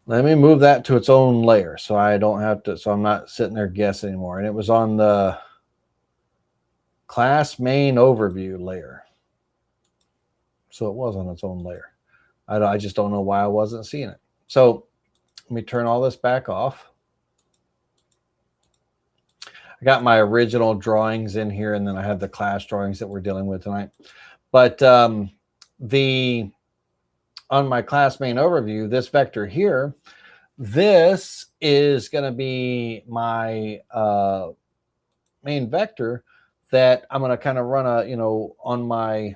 Let me move that to its own layer so I don't have to, so I'm not sitting there guessing anymore. And it was on the class main overview layer. So it was on its own layer. I just don't know why I wasn't seeing it. So let me turn all this back off. I got my original drawings in here, and then I have the class drawings that we're dealing with tonight. But on my class main overview, this vector here, this is going to be my main vector that I'm going to kind of run a, you know, I'm going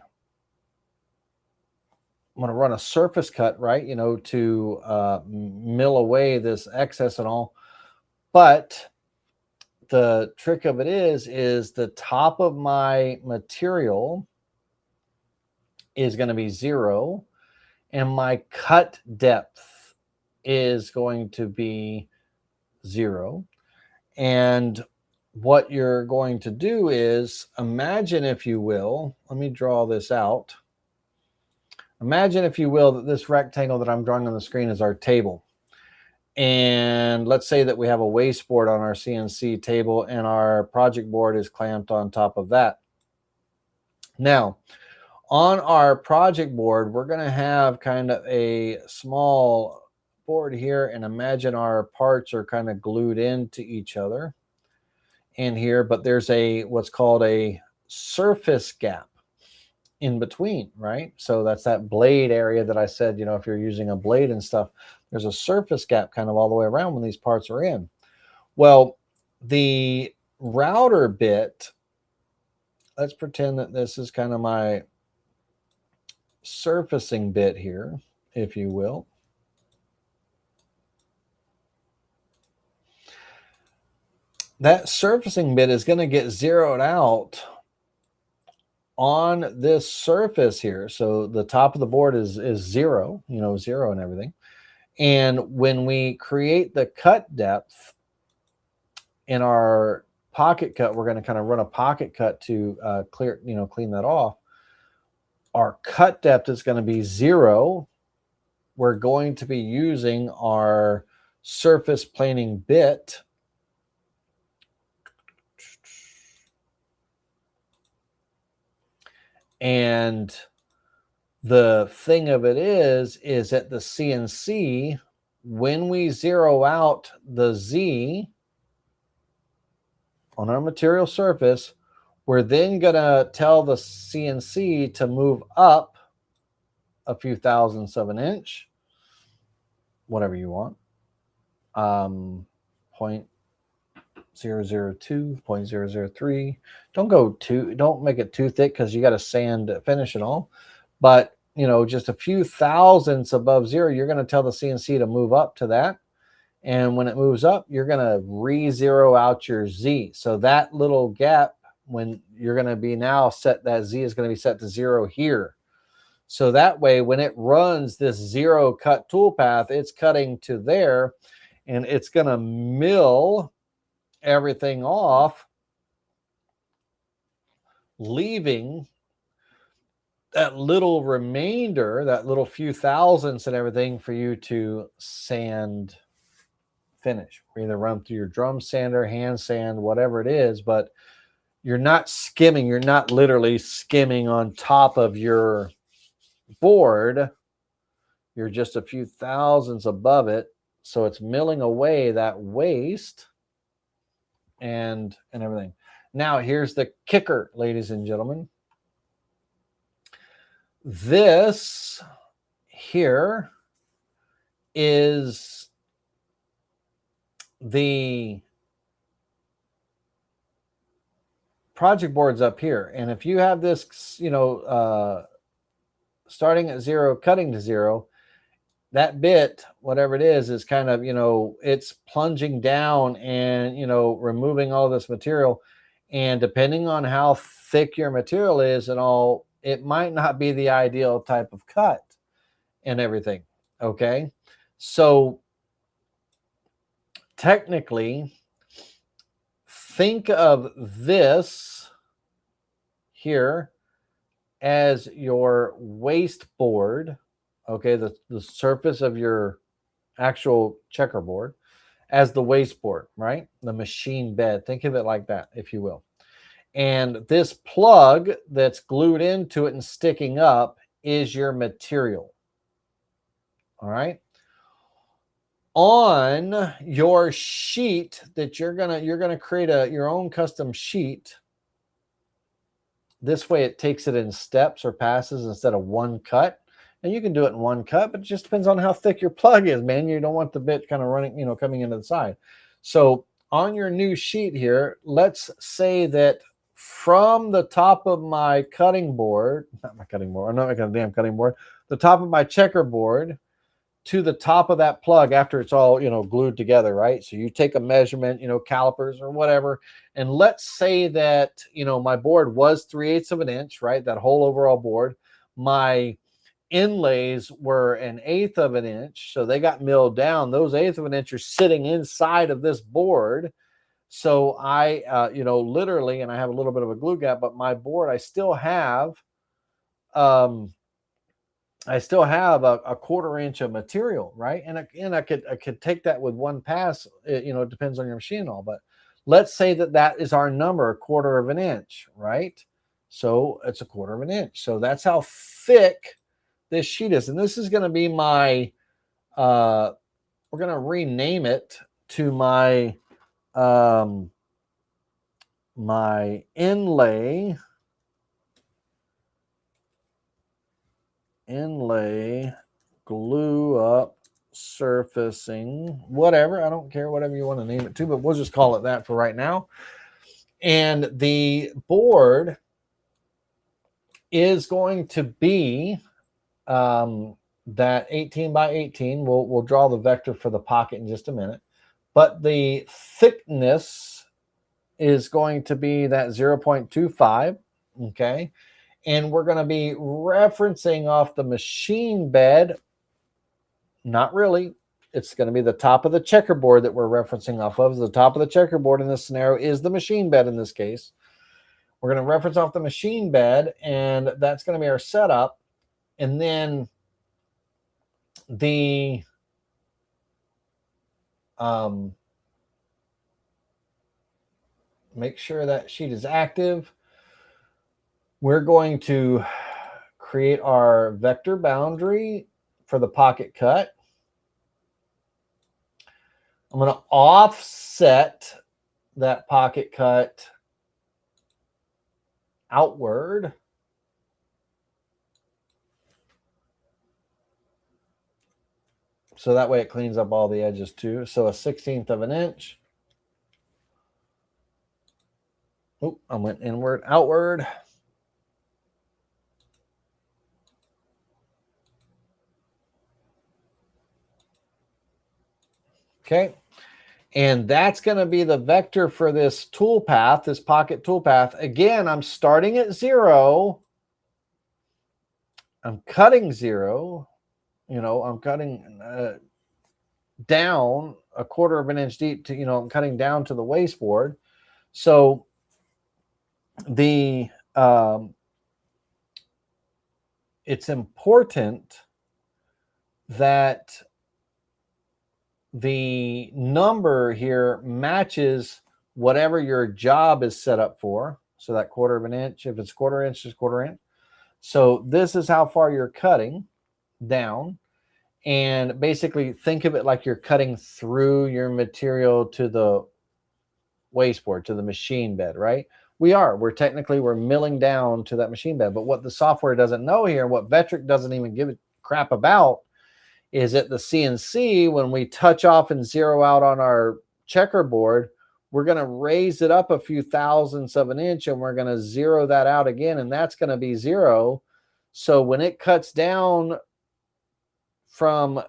to run a surface cut, right, you know, to mill away this excess and all. But the trick of it is the top of my material is going to be 0, and my cut depth is going to be 0. And what you're going to do is imagine, if you will, let me draw this out. Imagine, if you will, that this rectangle that I'm drawing on the screen is our table. And let's say that we have a waste board on our CNC table, and our project board is clamped on top of that. Now, on our project board, we're going to have kind of a small board here, and imagine our parts are kind of glued into each other in here, but there's what's called a surface gap in between, right? So that's that blade area that I said, you know, if you're using a blade and stuff, there's a surface gap kind of all the way around when these parts are in. Well, the router bit, let's pretend that this is kind of my surfacing bit here, if you will. that surfacing bit is going to get zeroed out on this surface here. So the top of the board is 0, you know, 0 and everything. And when we create the cut depth in our pocket cut, we're going to kind of run a pocket cut to clear, you know, clean that off. Our cut depth is going to be 0. We're going to be using our surface planing bit. And the thing of it is that the CNC, when we zero out the Z on our material surface, we're then going to tell the CNC to move up a few thousandths of an inch, whatever you want, 0.002, 0.003. Don't make it too thick because you got to sand finish it all. But, you know, just a few thousandths above 0, you're going to tell the CNC to move up to that. And when it moves up, you're going to re-zero out your Z. So that little gap, when you're going to be now set, that Z is going to be set to 0 here. So that way, when it runs this 0 cut toolpath, it's cutting to there, and it's going to mill everything off, leaving that little remainder, that little few thousandths and everything for you to sand finish. Either run through your drum sander, hand sand, whatever it is, but you're not skimming. You're not literally skimming on top of your board. You're just a few thousandths above it. So it's milling away that waste and everything. Now, here's the kicker, ladies and gentlemen. This here is the project boards up here. And if you have this, you know, starting at 0, cutting to 0, that bit, whatever it is kind of, you know, it's plunging down and, you know, removing all this material. And depending on how thick your material is and all, it might not be the ideal type of cut and everything. Okay. So technically, think of this here as your waste board. Okay, the surface of your actual checkerboard as the waste board, right? The machine bed. Think of it like that, if you will. And this plug that's glued into it and sticking up is your material. All right. On your sheet that you're gonna create your own custom sheet. This way it takes it in steps or passes instead of one cut. And you can do it in one cut, but it just depends on how thick your plug is, man. You don't want the bit kind of running, you know, coming into the side. So on your new sheet here, let's say that from the top of my cutting board, not my cutting board, I'm not making a damn cutting board, the top of my checkerboard to the top of that plug after it's all, you know, glued together, right? So you take a measurement, you know, calipers or whatever, and let's say that, you know, my board was 3/8 of an inch, right? That whole overall board. My inlays were 1/8 of an inch, so they got milled down. Those 1/8 of an inch are sitting inside of this board. So I, you know, literally, and I have a little bit of a glue gap, but my board, I still have a 1/4 inch of material, right? And I could take that with one pass. You know, it depends on your machine and all, but let's say that is our number, 1/4 of an inch, right? So it's 1/4 of an inch. So that's how thick this sheet is. And this is going to be my, we're going to rename it to my, my inlay glue up surfacing, whatever. I don't care, whatever you want to name it to, but we'll just call it that for right now. And the board is going to be that 18 by 18. We'll draw the vector for the pocket in just a minute. But the thickness is going to be that 0.25, okay? And we're going to be referencing off the machine bed. Not really. It's going to be the top of the checkerboard that we're referencing off of. The top of the checkerboard in this scenario is the machine bed in this case. We're going to reference off the machine bed, and that's going to be our setup. And then the make sure that sheet is active. We're going to create our vector boundary for the pocket cut. I'm going to offset that pocket cut outward. So that way it cleans up all the edges too. So 1/16 of an inch. Oh, I went inward, outward. Okay. And that's going to be the vector for this toolpath, this pocket toolpath. Again, I'm starting at 0. I'm cutting 0. You know, I'm cutting down 1/4 of an inch deep to, you know, I'm cutting down to the wasteboard. So the it's important that the number here matches whatever your job is set up for. So that 1/4 of an inch, if it's 1/4 inch, it's 1/4 inch. So this is how far you're cutting down. And basically think of it like you're cutting through your material to the wasteboard, to the machine bed, right? We're technically milling down to that machine bed. But what the software doesn't know here, what Vectric doesn't even give a crap about, is at the CNC, when we touch off and zero out on our checkerboard, we're going to raise it up a few thousandths of an inch, and we're going to zero that out again, and that's going to be 0. So when it cuts down from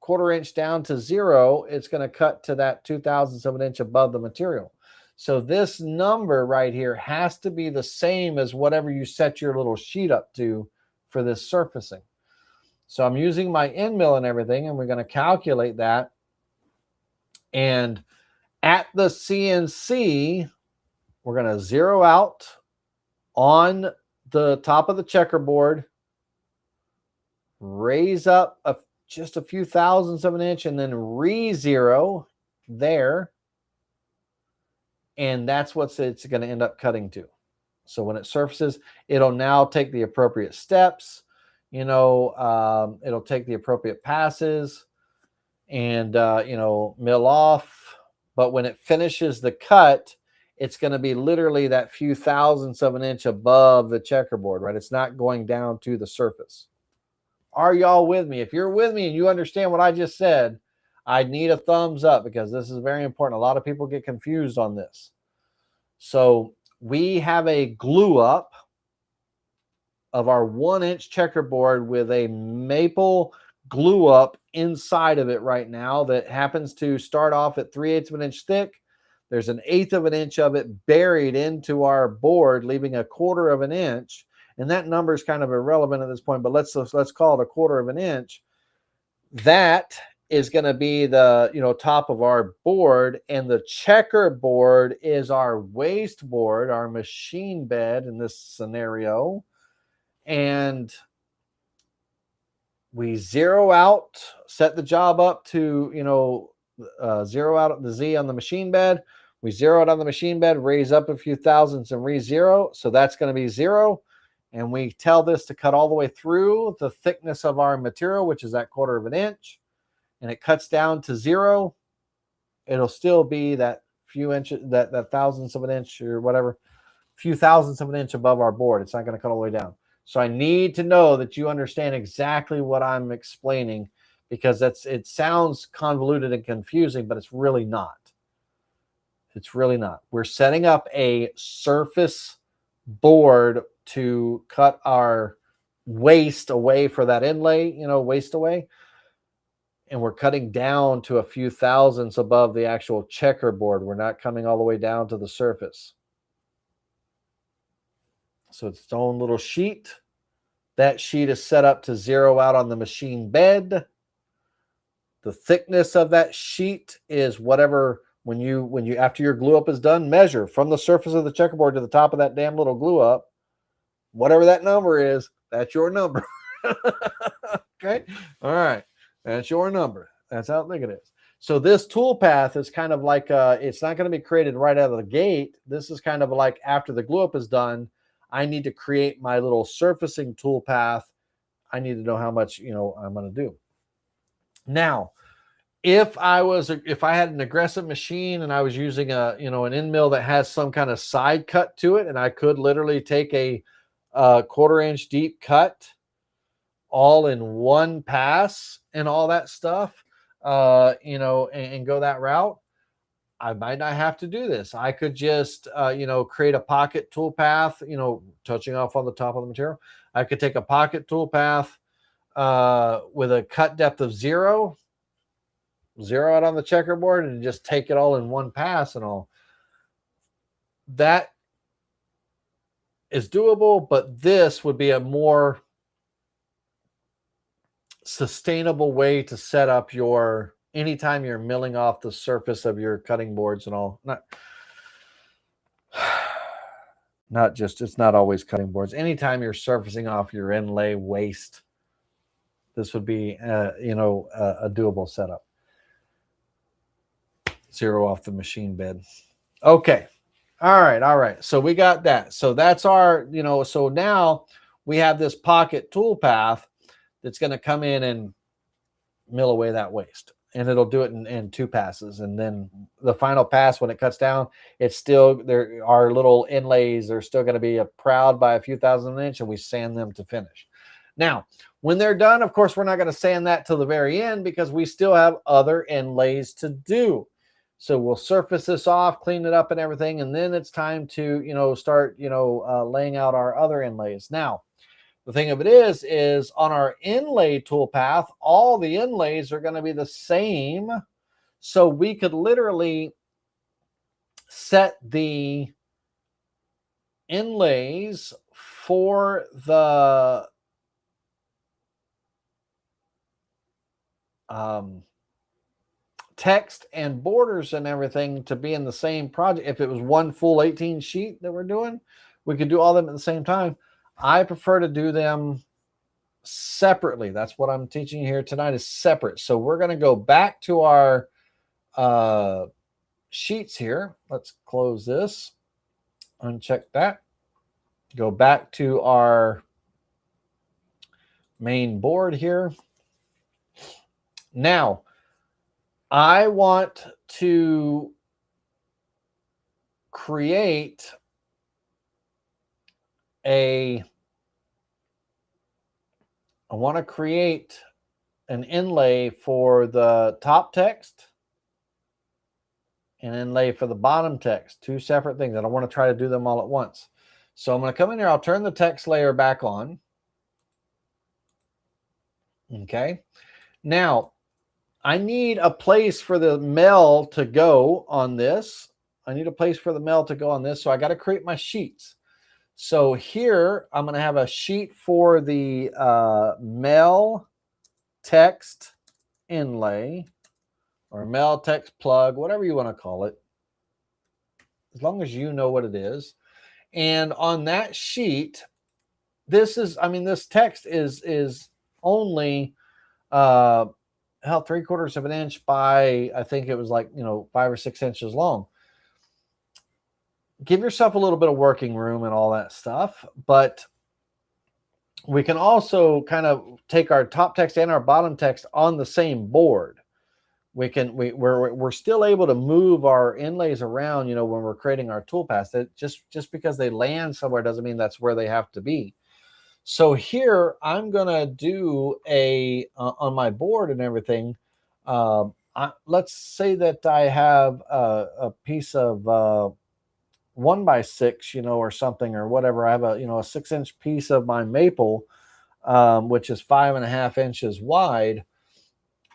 1/4 inch down to 0, it's going to cut to that 2/1000ths of an inch above the material. So this number right here has to be the same as whatever you set your little sheet up to for this surfacing. So I'm using my end mill and everything, and we're going to calculate that. And at the CNC, we're going to zero out on the top of the checkerboard, raise up just a few thousandths of an inch, and then re-zero there. And that's what it's going to end up cutting to. So when it surfaces, it'll now take the appropriate steps. You know, it'll take the appropriate passes and, you know, mill off. But when it finishes the cut, it's going to be literally that few thousandths of an inch above the checkerboard, right? It's not going down to the surface. Are y'all with me? If you're with me and you understand what I just said, I need a thumbs up, because this is very important. A lot of people get confused on this. So we have a glue up of our 1-inch checkerboard with a maple glue up inside of it right now that happens to start off at 3/8 of an inch thick. There's 1/8 of an inch of it buried into our board, leaving 1/4 of an inch. And that number is kind of irrelevant at this point, but let's call it 1/4 of an inch. That is going to be the, you know, top of our board, and the checkerboard is our wasteboard, our machine bed in this scenario. And we zero out, set the job up to, you know, zero out the Z on the machine bed. We zero it on the machine bed, raise up a few thousandths, and re-zero. So that's going to be 0. And we tell this to cut all the way through the thickness of our material, which is that 1/4 of an inch. And it cuts down to 0. It'll still be that few inches, that thousandths of an inch or whatever, few thousandths of an inch above our board. It's not going to cut all the way down. So I need to know that you understand exactly what I'm explaining, because it sounds convoluted and confusing, but it's really not. It's really not. We're setting up a surface board to cut our waste away for that inlay, you know, waste away. and we're cutting down to a few thousandths above the actual checkerboard. We're not coming all the way down to the surface. So it's its own little sheet. That sheet is set up to zero out on the machine bed. The thickness of that sheet is whatever, when you after your glue up is done, measure from the surface of the checkerboard to the top of that damn little glue up. Whatever that number is, that's your number. Okay. All right. That's your number. That's how thick it is. So this toolpath is kind of like, it's not going to be created right out of the gate. This is kind of like after the glue up is done, I need to create my little surfacing toolpath. I need to know how much, I'm going to do. Now, if I had an aggressive machine and I was using an end mill that has some kind of side cut to it, and I could literally take a 1/4 inch deep cut all in one pass and all that stuff, and go that route, I might not have to do this. I could just, create a pocket toolpath, touching off on the top of the material. I could take a pocket toolpath with a cut depth of zero out on the checkerboard and just take it all in one pass and all. That is doable, but this would be a more sustainable way to set up your, anytime you're milling off the surface of your cutting boards and all. Not just, it's not always cutting boards. Anytime you're surfacing off your inlay waste, this would be, a doable setup. Zero off the machine bed. Okay. All right. So we got that. So that's our, so now we have this pocket toolpath that's going to come in and mill away that waste. And it'll do it in 2 passes. And then the final pass, when it cuts down, it's still, there are little inlays. They're still going to be proud by a few thousand an inch, and we sand them to finish. Now, when they're done, of course, we're not going to sand that till the very end because we still have other inlays to do. So we'll surface this off, clean it up and everything. And then it's time to, start, laying out our other inlays. Now, the thing of it is on our inlay toolpath, all the inlays are going to be the same. So we could literally set the inlays for the text and borders and everything to be in the same project. If it was one full 18 sheet that we're doing, we could do all of them at the same time. I prefer to do them separately. That's what I'm teaching you here tonight, is separate. So we're going to go back to our sheets here. Let's close this, uncheck that, go back to our main board here. Now, I want to create an inlay for the top text and inlay for the bottom text, 2 separate things. I don't want to try to do them all at once. So I'm going to come in here. I'll turn the text layer back on. Okay. Now, I need a place for the mel to go on this. So I got to create my sheets. So here, I'm going to have a sheet for the mel text inlay, or mel text plug, whatever you want to call it, as long as you know what it is. And on that sheet, this text is only 3/4 of an inch by, I think it was like, 5 or 6 inches long. Give yourself a little bit of working room and all that stuff, but we can also kind of take our top text and our bottom text on the same board. We're still able to move our inlays around, when we're creating our toolpaths. That just because they land somewhere doesn't mean that's where they have to be. So here I'm gonna do on my board and everything. Let's say that I have a piece of 1x6, or something or whatever. I have a 6-inch piece of my maple, which is 5.5 inches wide.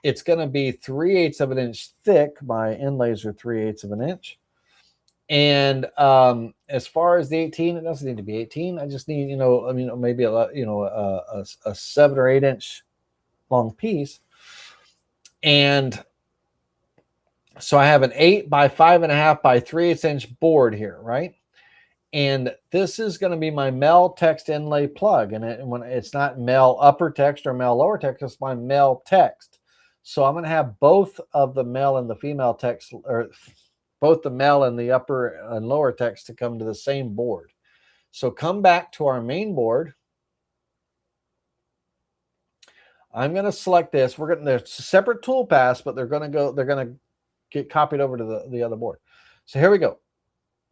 it's going to be 3/8 of an inch thick. My inlays are 3/8 of an inch. And as far as the 18, it doesn't need to be 18. I just need, maybe a 7 or 8 inch long piece. And so I have an 8 by 5.5 by 3/8 inch board here, right? And this is going to be my male text inlay plug. And when it's not male upper text or male lower text, it's my male text. So I'm going to have both of the male and the female text, or both the male and the upper and lower text, to come to the same board. So come back to our main board. I'm going to select this. They're separate toolpaths, but they're going to get copied over to the other board. So here we go.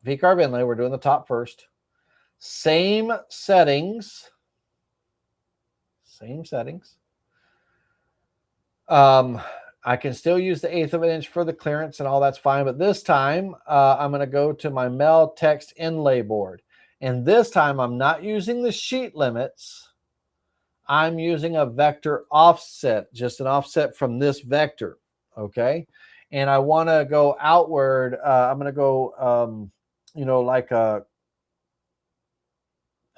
VCarve Inlay, we're doing the top first. Same settings. I can still use the 1/8 of an inch for the clearance and all that's fine. But this time, I'm going to go to my male text inlay board. And this time, I'm not using the sheet limits. I'm using a vector offset, just an offset from this vector. Okay. And I want to go outward. I'm going to go, like a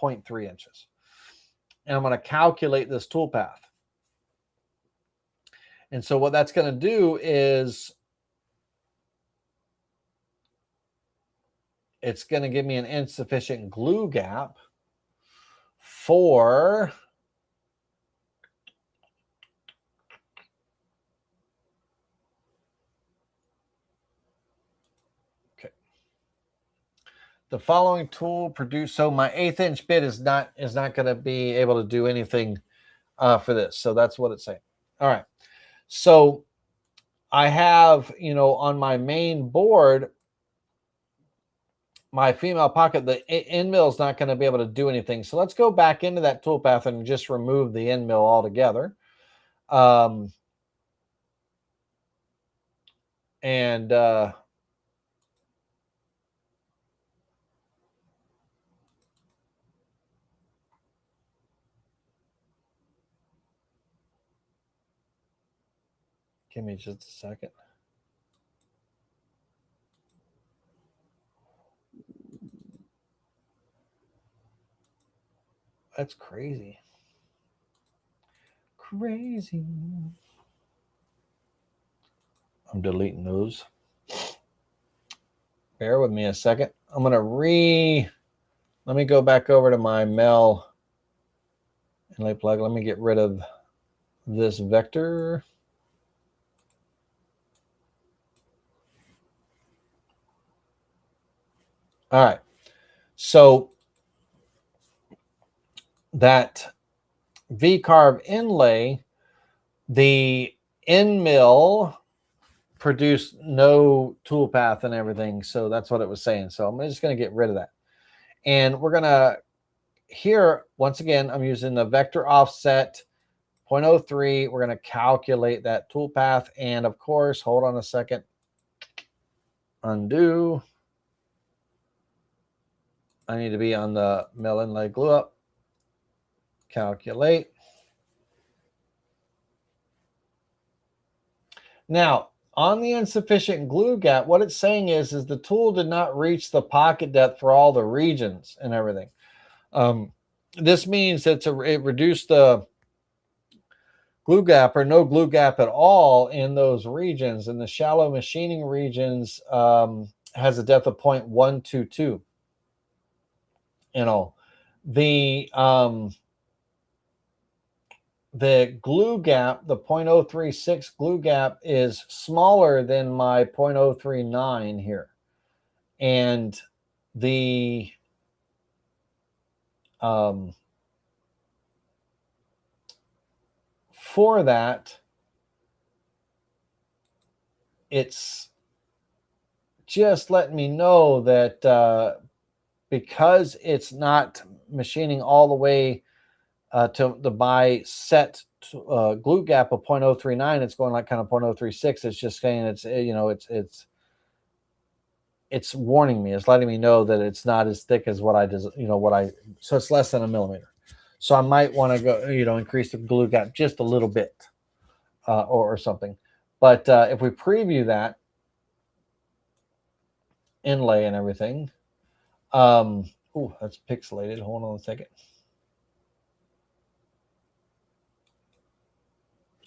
0.3 inches. And I'm going to calculate this toolpath. And so what that's going to do is it's going to give me an insufficient glue gap for the following tool produce. So my 1/8 inch bit is not going to be able to do anything for this. So that's what it's saying. All right. So I have, on my main board, my female pocket, the end mill is not going to be able to do anything. So let's go back into that toolpath and just remove the end mill altogether. Give me just a second. That's crazy. Crazy. I'm deleting those. Bear with me a second. I'm going to let me go back over to my male inlay plug. Let me get rid of this vector. All right. So that VCarve inlay, the end mill produced no toolpath and everything. So that's what it was saying. So I'm just going to get rid of that. And we're going to, here, once again, I'm using the vector offset 0.03. We're going to calculate that toolpath. And of course, hold on a second. Undo. I need to be on the mill inlay glue up. Calculate. Now, on the insufficient glue gap, what it's saying is the tool did not reach the pocket depth for all the regions and everything. This means that it reduced the glue gap or no glue gap at all in those regions. And the shallow machining regions has a depth of 0.122. The glue gap, the 0.036 glue gap, is smaller than my 0.039 here. And the for that, it's just letting me know that because it's not machining all the way to my set glue gap of 0.039, it's going like kind of 0.036. It's just saying it's warning me. It's letting me know that it's not as thick as what I so it's less than 1 millimeter. So I might want to go, increase the glue gap just a little bit. or something. But if we preview that inlay and everything, oh, that's pixelated. Hold on a second.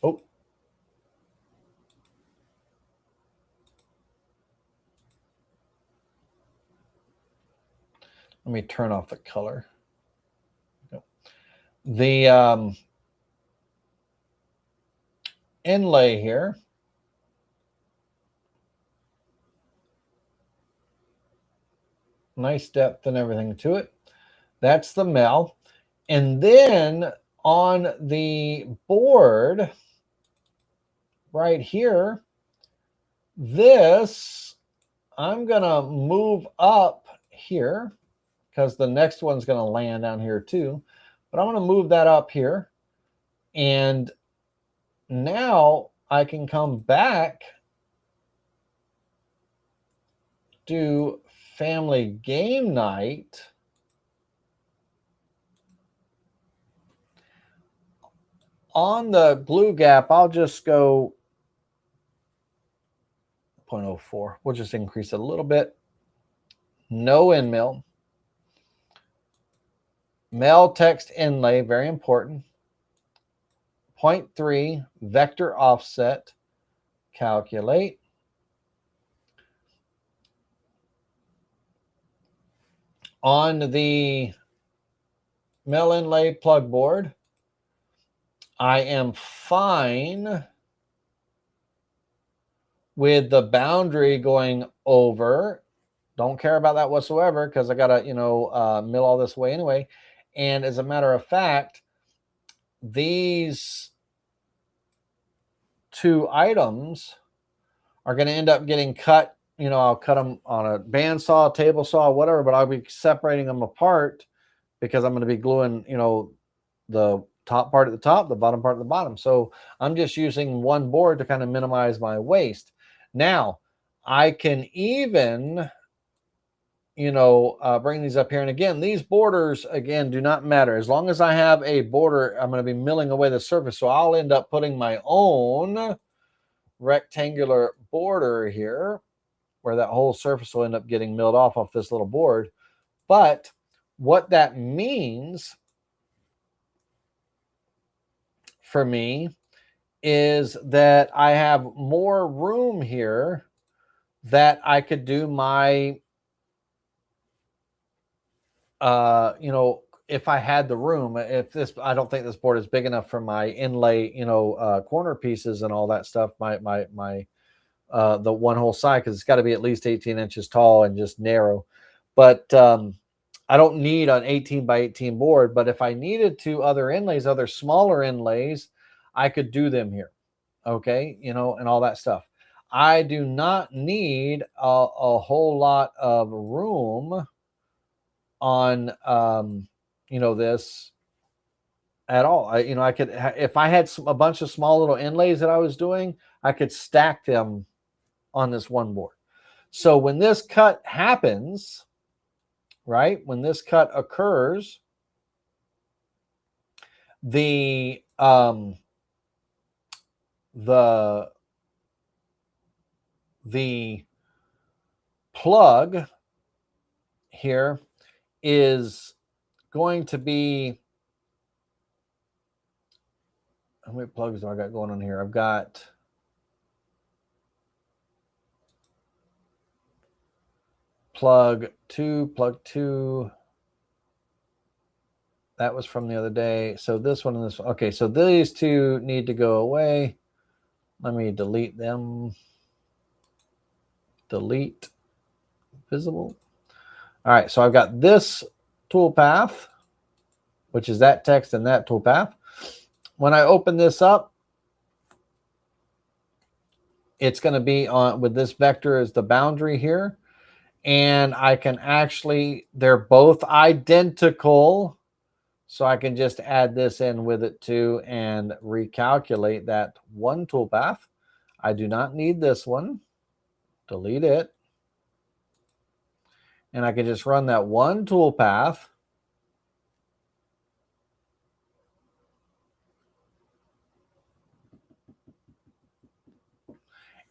Oh. Let me turn off the color. The inlay here nice depth and everything to it. That's the mill. And then on the board right here, this I'm gonna move up here because the next one's gonna land down here too. But I'm gonna move that up here. And now I can come back to family game night. On the glue gap, I'll just go 0.04. We'll just increase it a little bit. No end mill. Mill text inlay, very important. 0.3 vector offset. Calculate. On the mill inlay plug board, I am fine with the boundary going over. Don't care about that whatsoever because I gotta, mill all this away anyway. And as a matter of fact, these two items are going to end up getting cut. I'll cut them on a bandsaw, table saw, whatever, but I'll be separating them apart because I'm going to be gluing, the top part at the top, the bottom part at the bottom. So I'm just using one board to kind of minimize my waste. Now, I can even, bring these up here. And again, these borders, again, do not matter. As long as I have a border, I'm going to be milling away the surface. So I'll end up putting my own rectangular border here where that whole surface will end up getting milled off this little board. But what that means for me is that I have more room here that I could do my, if I had the room. I don't think this board is big enough for my inlay, corner pieces and all that stuff. The one whole side, because it's got to be at least 18 inches tall and just narrow. But I don't need an 18 by 18 board. But if I needed to other smaller inlays, I could do them here. Okay, and all that stuff. I do not need a whole lot of room on this at all. I could, if I had a bunch of small little inlays that I was doing, I could stack them on this one board. So when this cut happens, right, when this cut occurs, the plug here is going to be, how many plugs do I got going on here? I've got plug two. That was from the other day. So this one and this one. Okay, so these two need to go away. Let me delete them. Delete visible. All right, so I've got this toolpath, which is that text and that toolpath. When I open this up, it's going to be on with this vector as the boundary here. And I can actually, they're both identical. So I can just add this in with it too and recalculate that one toolpath. I do not need this one. Delete it. And I can just run that one toolpath.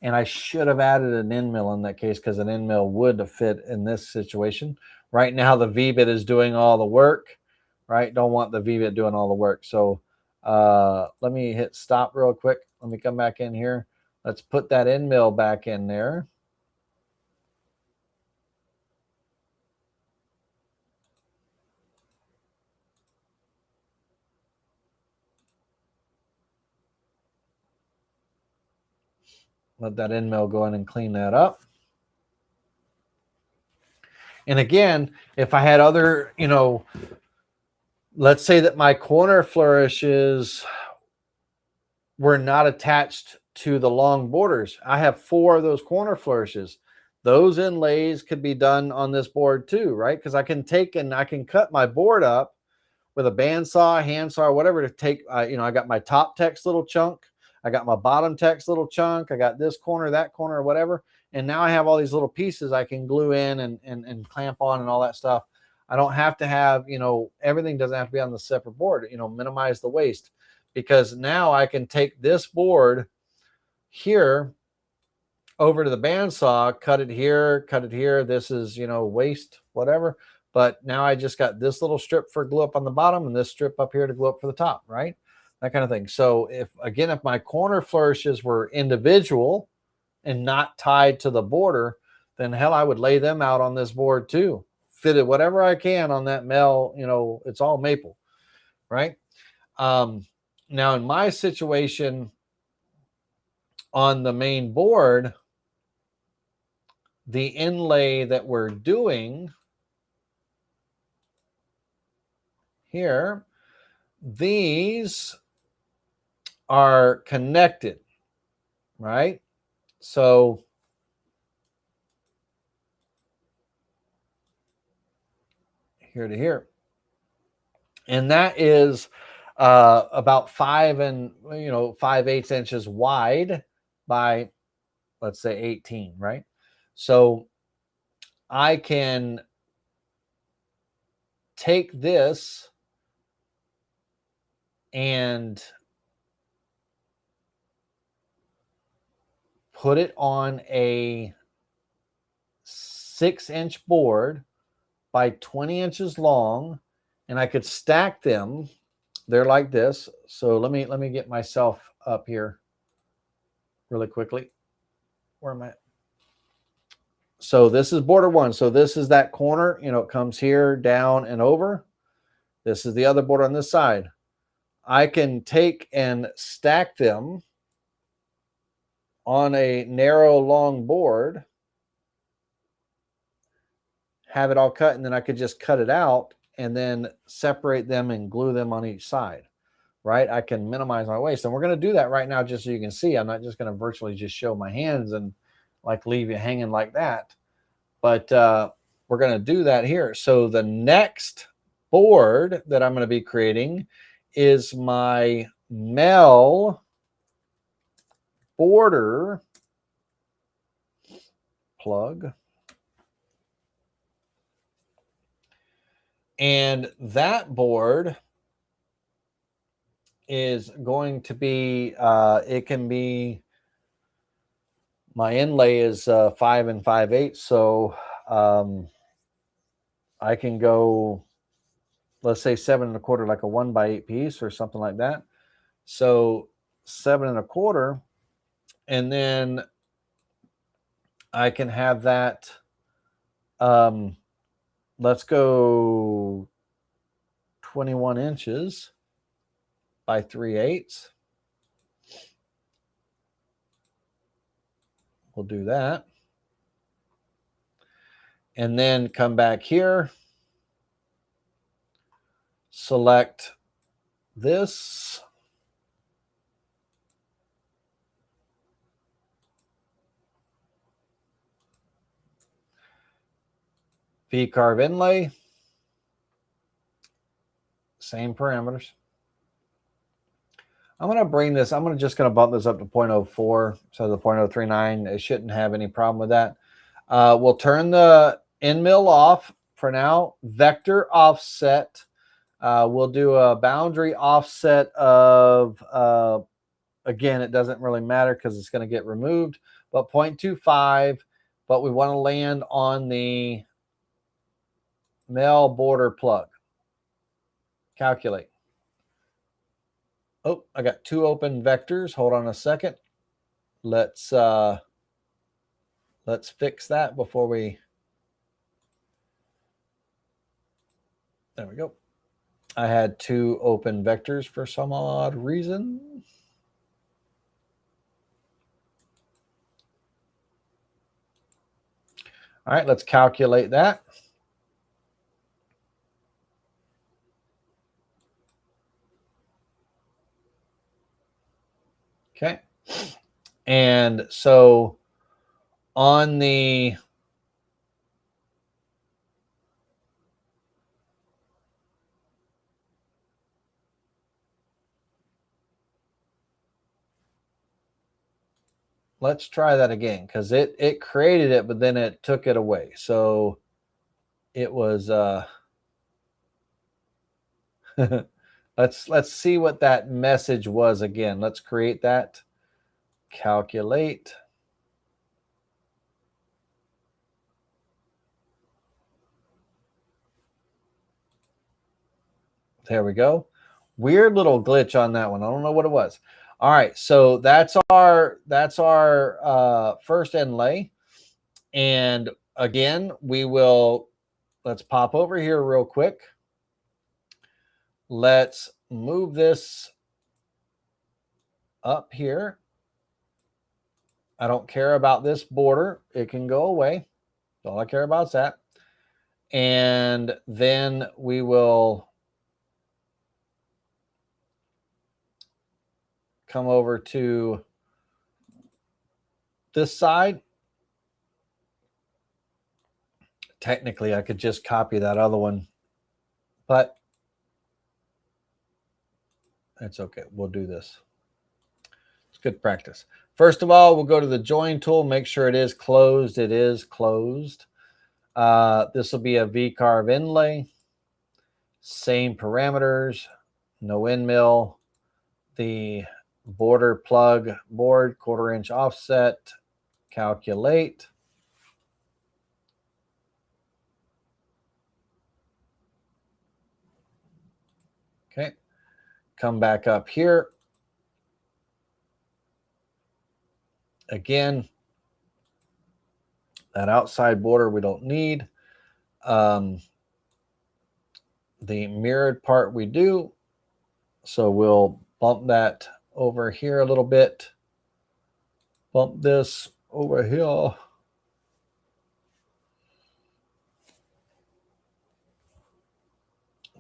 And I should have added an end mill in that case, because an end mill would have fit in this situation. Right now, the V-bit is doing all the work, right? Don't want the V-bit doing all the work. So let me hit stop real quick. Let me come back in here. Let's put that end mill back in there. Let that end mill go in and clean that up. And again, if I had other, you know, let's say that my corner flourishes were not attached to the long borders. I have 4 of those corner flourishes. Those inlays could be done on this board too, right? Because I can take and I can cut my board up with a bandsaw, handsaw, whatever to take, you know, I got my top text little chunk. I got my bottom text little chunk. I got this corner, that corner, or whatever. And now I have all these little pieces I can glue in and clamp on and all that stuff. I don't have to have, you know, everything doesn't have to be on the separate board, you know, minimize the waste. Because now I can take this board here over to the bandsaw, cut it here, cut it here. This is, you know, waste, whatever. But now I just got this little strip for glue up on the bottom and this strip up here to glue up for the top, right? That kind of thing. So if my corner flourishes were individual and not tied to the border, then hell, I would lay them out on this board too. Fit it whatever I can on that mel, you know, it's all maple, right? Now in my situation on the main board, the inlay that we're doing here, these are connected, right? So here to here. And that is about 5/8 inches wide by, let's say, 18, right? So I can take this and put it on a 6-inch board by 20 inches long, and I could stack them. They're like this. So let me get myself up here really quickly. Where am I? So this is border 1. So this is that corner, you know, it comes here, down, and over. This is the other border on this side. I can take and stack them on a narrow, long board, have it all cut, and then I could just cut it out and then separate them and glue them on each side, right? I can minimize my waste. And we're going to do that right now just so you can see. I'm not just going to virtually just show my hands and like leave you hanging like that. But we're going to do that here. So the next board that I'm going to be creating is my mel border plug. And that board is going to be, it can be, my inlay is 5 5/8. So I can go, let's say 7 1/4, like a 1x8 piece or something like that. So 7 1/4, and then I can have that. Let's go 21 inches by 3/8. We'll do that. And then come back here, select this. VCarve inlay. Same parameters. I'm going to bring this, just going to bump this up to 0.04, so the 0.039, it shouldn't have any problem with that. We'll turn the end mill off for now. Vector offset. We'll do a boundary offset of, again, it doesn't really matter because it's going to get removed. but 0.25, but we want to land on the male border plug. Calculate. Oh, I got two open vectors. Hold on a second. Let's fix that before we. There we go. I had two open vectors for some odd reason. All right, let's calculate that. Okay. And so on the let's try that again, because it created it, but then it took it away. So it was let's see what that message was again. Let's create that. Calculate. There we go. Weird little glitch on that one. I don't know what it was. All right, so that's our first inlay. And again, let's pop over here real quick. Let's move this up here. I don't care about this border. It can go away. All I care about is that. And then we will come over to this side. Technically, I could just copy that other one, but that's okay. We'll do this. It's good practice. First of all, we'll go to the join tool, make sure it is closed. It is closed. This will be a VCarve inlay. Same parameters, no end mill. The border plug board, 1/4 inch offset, calculate. Okay, come back up here. Again, that outside border we don't need. The mirrored part we do. So we'll bump that over here a little bit. Bump this over here.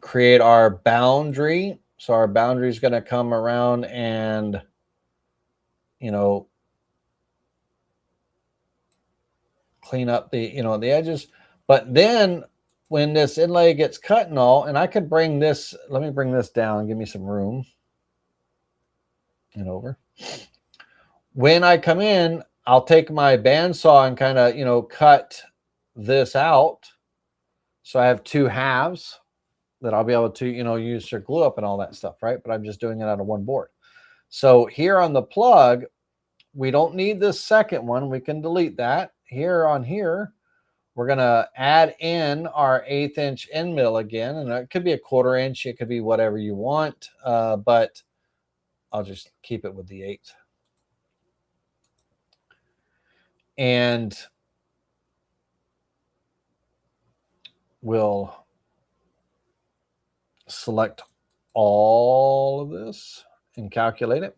Create our boundary. So our boundary is going to come around and, clean up the, the edges. But then when this inlay gets cut and all, and I could bring this, let me bring this down, give me some room. And over. When I come in, I'll take my bandsaw and kind of, cut this out. So I have two halves that I'll be able to, use for glue up and all that stuff, right? But I'm just doing it out of one board. So here on the plug, we don't need this second one. We can delete that. Here on here, we're going to add in our 1/8 inch end mill again. And it could be a 1/4 inch. It could be whatever you want. But I'll just keep it with the 8. And we'll select all of this and calculate it.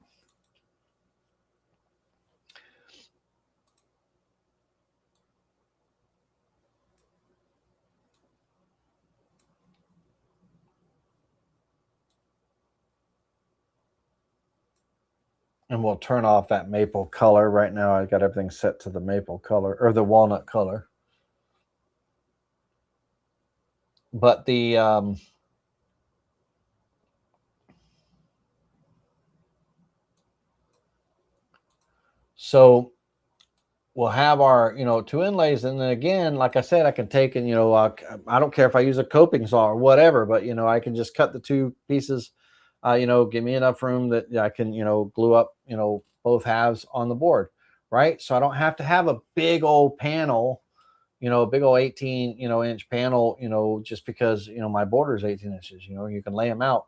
And we'll turn off that maple color. Right now, I got everything set to the maple color or the walnut color. But the so we'll have our 2 inlays, and then again, like I said, I can take and I don't care if I use a coping saw or whatever, but I can just cut the 2 pieces. Give me enough room that I can glue up both halves on the board. right? So I don't have to have a big old panel, a big old 18, inch panel, just because, my border is 18 inches, you can lay them out.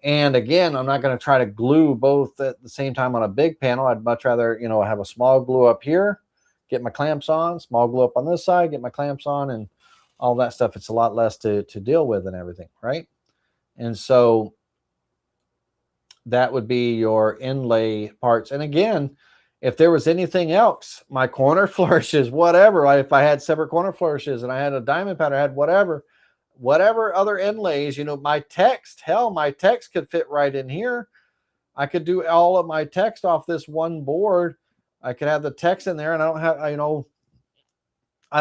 And again, I'm not going to try to glue both at the same time on a big panel. I'd much rather, have a small glue up here, get my clamps on, small glue up on this side, get my clamps on, and all that stuff. It's a lot less to deal with and everything, right? And so that would be your inlay parts. And again, if there was anything else, my corner flourishes, whatever, if I had separate corner flourishes and I had a diamond pattern, I had whatever other inlays, my text, hell, my text could fit right in here. I could do all of my text off this one board. I could have the text in there, and I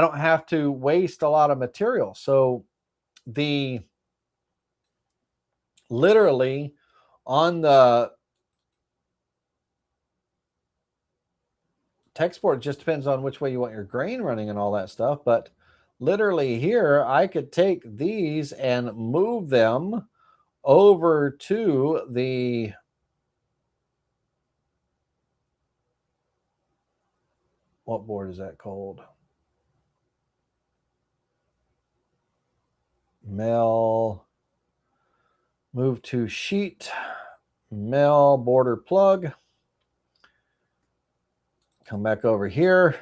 don't have to waste a lot of material. So literally on the text board, just depends on which way you want your grain running and all that stuff. But literally here, I could take these and move them over to the what board is that called? Mel, move to sheet, Mel border plug. Come back over here.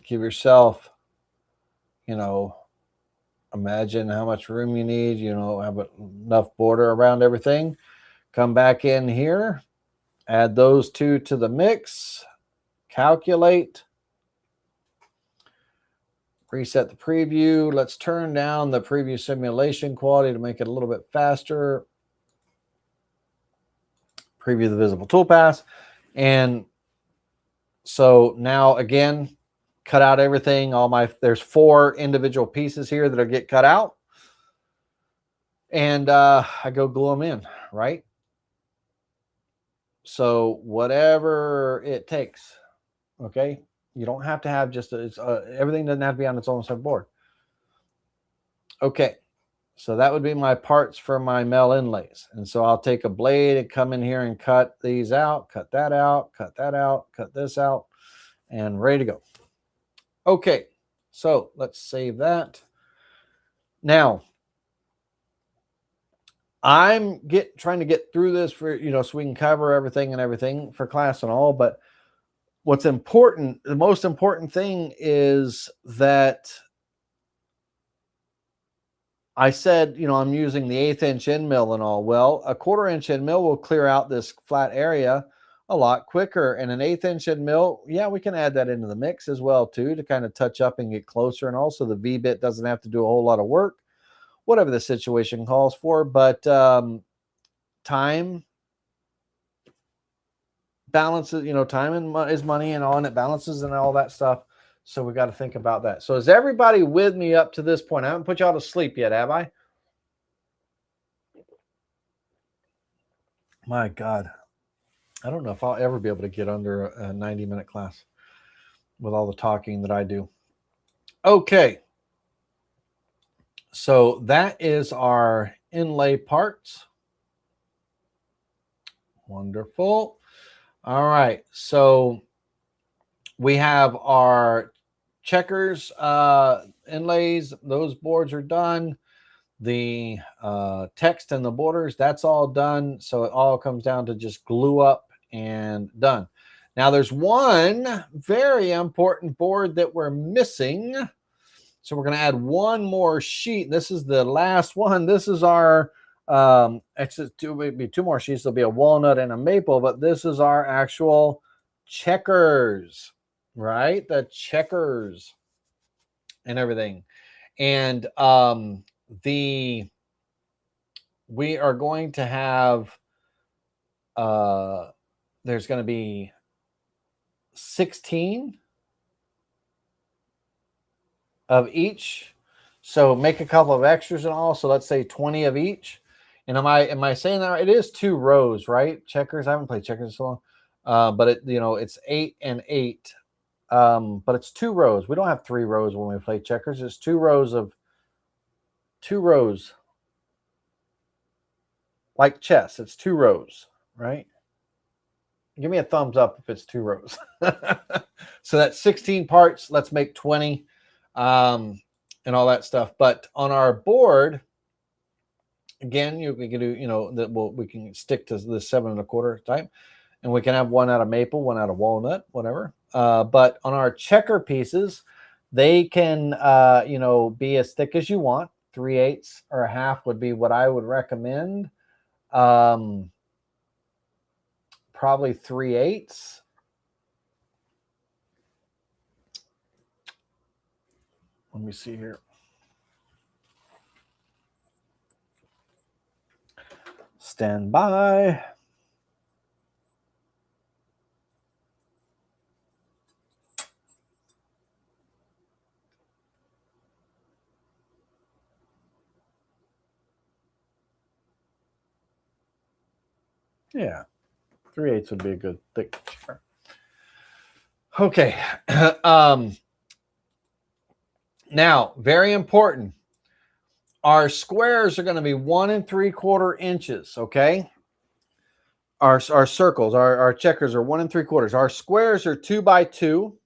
Give yourself, imagine how much room you need, have enough border around everything. Come back in here, add those two to the mix, calculate, reset the preview. Let's turn down the preview simulation quality to make it a little bit faster. Preview the visible toolpath. And so now again, cut out everything. There's 4 individual pieces here that'll get cut out. And I go glue them in, right? So whatever it takes, okay? You don't have to have just everything doesn't have to be on its own separate board. Okay, so that would be my parts for my Mel inlays. And so I'll take a blade and come in here and cut these out, cut that out, cut that out, cut this out, and ready to go. Okay, so let's save that. Now, I'm trying to get through this for, so we can cover everything for class and all, but what's important, the most important thing is that I said, I'm using the 1/8 inch end mill and all. Well, a 1/4 inch end mill will clear out this flat area a lot quicker. And an 1/8 inch end mill, yeah, we can add that into the mix as well too, to kind of touch up and get closer. And also the V-bit doesn't have to do a whole lot of work, whatever the situation calls for. But time balances, time is money and all, and it balances and all that stuff. So we got to think about that. So is everybody with me up to this point? I haven't put y'all to sleep yet, have I? My God. I don't know if I'll ever be able to get under a 90-minute class with all the talking that I do. Okay. So that is our inlay parts. Wonderful. All right. So we have our checkers inlays. Those boards are done. The text and the borders, that's all done. So it all comes down to just glue up and done. Now there's one very important board that we're missing. So we're going to add one more sheet. This is the last one. This is our, maybe 2 more sheets. There'll be a walnut and a maple, but this is our actual checkers, right? The checkers and everything. And we are going to have, there's going to be 16 of each. So make a couple of extras and all. So let's say 20 of each. And am I saying that right? It is 2 rows, right? Checkers. I haven't played checkers in so long. But it, you know, it's 8 and 8. But it's 2 rows. We don't have 3 rows when we play checkers. It's 2 rows of 2 rows. Like chess, it's 2 rows, right? Give me a thumbs up if it's 2 rows. So that's 16 parts. Let's make 20 and all that stuff. But on our board, again, we can do, you know, that we can stick to the 7 1/4 type, and we can have one out of maple, one out of walnut, whatever. But on our checker pieces, they can, you know, be as thick as you want. 3/8 or a half would be what I would recommend. Probably 3/8. Let me see here. Stand by. Yeah, 3/8 would be a good thick checker. Okay. Now, very important. Our squares are going to be 1 3/4 inches. Okay. Our circles, our checkers are 1 3/4. Our squares are 2 by 2.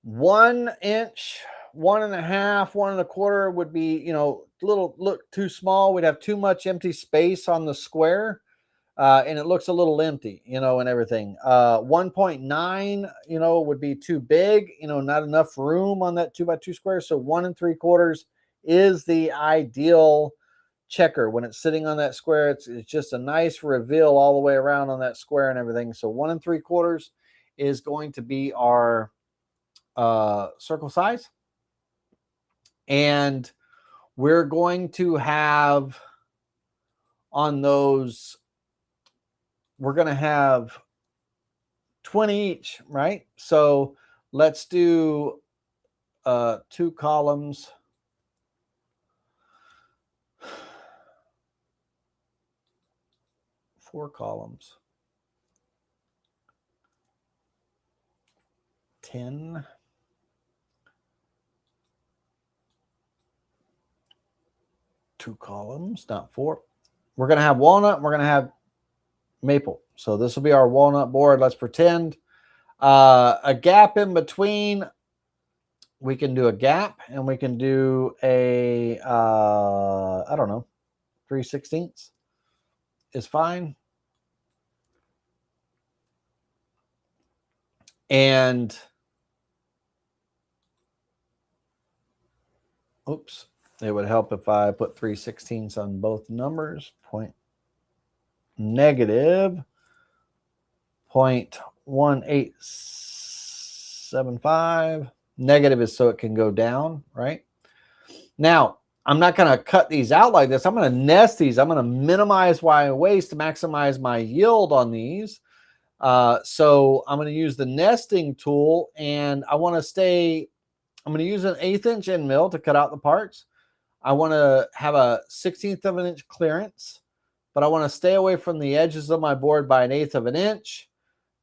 1 inch, 1 1/2, 1 1/4 would be, you know, look too small. We'd have too much empty space on the square. And it looks a little empty, you know, and everything. 1.9, you know, would be too big, you know, not enough room on that 2 by 2 square. So 1 3/4 is the ideal checker. When it's sitting on that square, it's just a nice reveal all the way around on that square and everything. So 1 3/4 is going to be our circle size. And we're going to have on those, we're going to have 20 each, right? So let's do 2 columns. 4 columns. 10. 2 columns, not 4. We're going to have walnut. We're going to have maple. So this will be our walnut board. Let's pretend a gap in between. We can do a gap, and we can do a I don't know, 3/16 is fine. And oops, it would help if I put 3/16 on both numbers. Negative 0.1875. Negative is so it can go down, right? Now, I'm not going to cut these out like this. I'm going to nest these. I'm going to minimize my waste to maximize my yield on these. So I'm going to use the nesting tool, and I want to stay, I'm going to use an 1/8 inch end mill to cut out the parts. I want to have a 1/16 of an inch clearance, but I want to stay away from the edges of my board by 1/8 of an inch.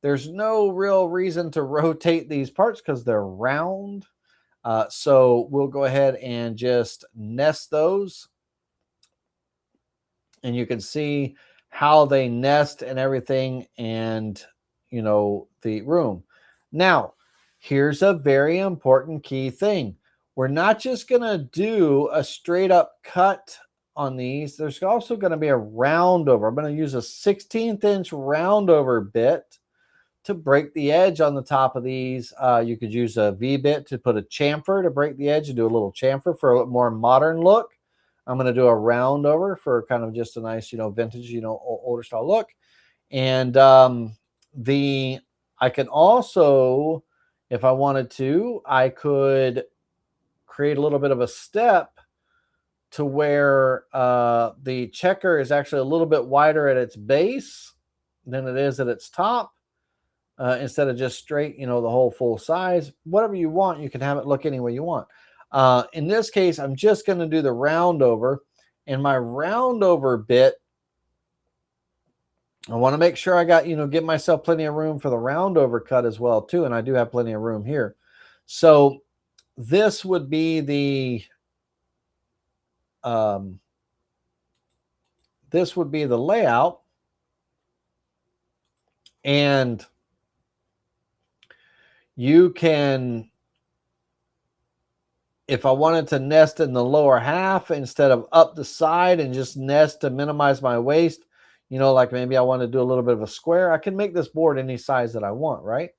There's no real reason to rotate these parts because they're round. So we'll go ahead and just nest those. And you can see how they nest and everything, and, you know, the room. Now, here's a very important key thing. We're not just going to do a straight up cut on these. There's also going to be a round over. I'm going to use a 1/16 inch round over bit to break the edge on the top of these. You could use a V-bit to put a chamfer to break the edge and do a little chamfer for a more modern look. I'm going to do a round over for kind of just a nice, you know, vintage, you know, older style look. And I can also, if I wanted to, I could create a little bit of a step to where the checker is actually a little bit wider at its base than it is at its top. Instead of just straight, you know, the whole full size. Whatever you want, you can have it look any way you want. In this case, I'm just going to do the round over. And my round over bit, I want to make sure I got, give myself plenty of room for the round over cut as well too. And I do have plenty of room here. So this would be the, layout. And you can, if I wanted to nest in the lower half instead of up the side and just nest to minimize my waste, like maybe I want to do a little bit of a square, I can make this board any size that I want, right?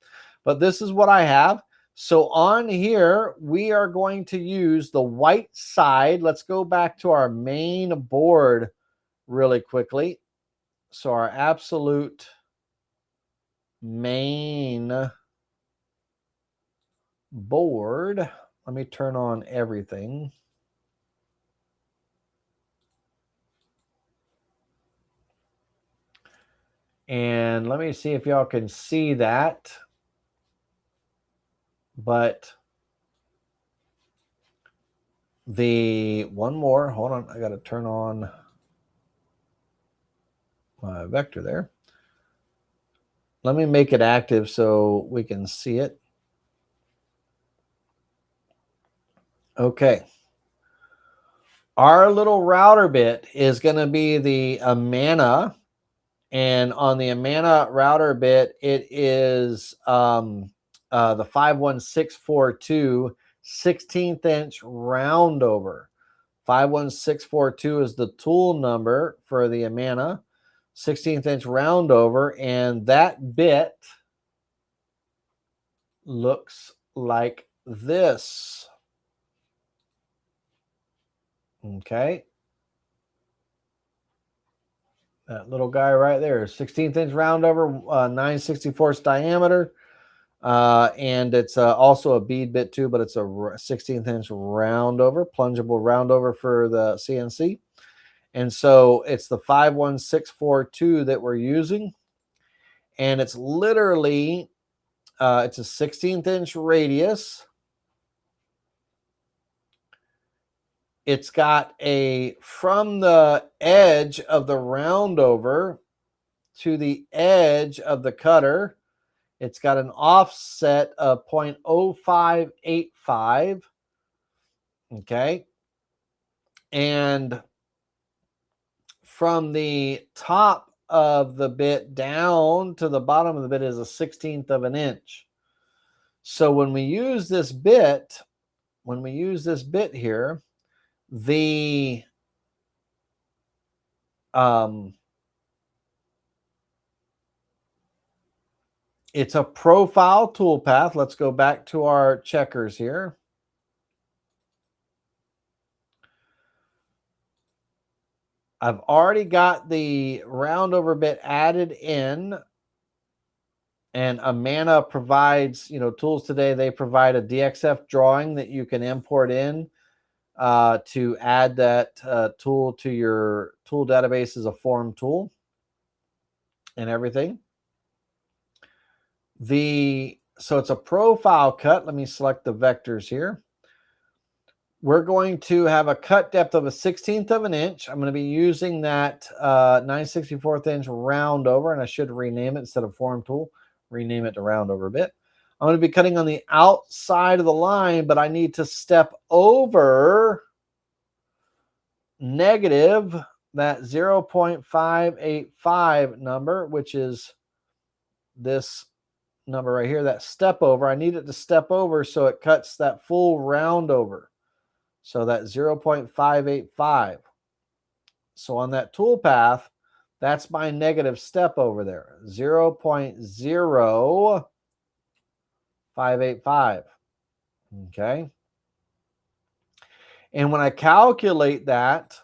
But this is what I have. So on here, we are going to use the white side. Let's go back to our main board really quickly. So our absolute main board, let me turn on everything. And let me see if y'all can see that. But the one more, hold on, I got to turn on my vector there. Let me make it active so we can see it. Okay. Our little router bit is going to be the Amana. And on the Amana router bit, it is the 51642 16th inch round over. 51642 is the tool number for the Amana 16th inch round over, and that bit looks like this. Okay. That little guy right there, 16th inch round over, 9/64 diameter. And it's also a bead bit too, but it's a 16th inch round over, plungeable round over for the CNC. And so it's the 51642 that we're using. And it's literally, it's a 16th inch radius. It's got from the edge of the round over to the edge of the cutter, it's got an offset of 0.0585. Okay. And from the top of the bit down to the bottom of the bit is a 16th of an inch. So when we use this bit, here, the it's a profile toolpath. Let's go back to our checkers here. I've already got the round over bit added in, and Amana provides, tools today. They provide a DXF drawing that you can import in to add that tool to your tool database as a form tool and everything. So it's a profile cut. Let me select the vectors here. We're going to have a cut depth of a 16th of an inch. I'm going to be using that 9/64 inch round over, and I should rename it instead of form tool, rename it to round over bit. I'm going to be cutting on the outside of the line, but I need to step over negative that 0.585 number, which is this number right here, that step over. I need it to step over so it cuts that full round over. So that 0.585. So on that toolpath, that's my negative step over there, 0.0585. Okay. And when I calculate that,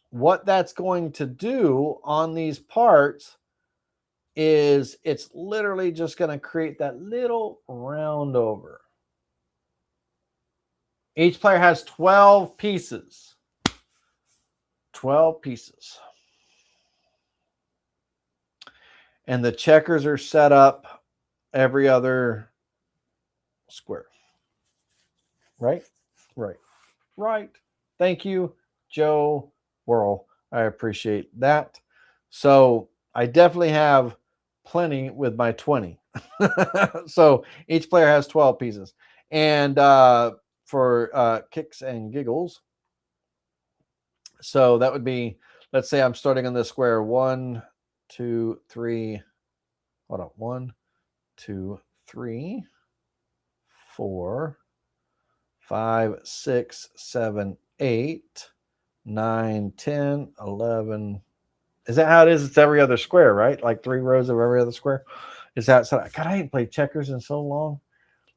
what that's going to do on these parts is it's literally just going to create that little round over. Each player has 12 pieces. 12 pieces. And the checkers are set up every other square. Right? Right. Right. Thank you. Joe Worrell. I appreciate that. So I definitely have plenty with my 20. So each player has 12 pieces. And for kicks and giggles, so that would be, let's say I'm starting on the square 1, 2, 3. Hold on. 1, 2, 3, 4, 5, 6, 7, 8, 9, 10, 11. Is that how it is? It's every other square, right? Like 3 rows of every other square. Is that so? God, I ain't played checkers in so long.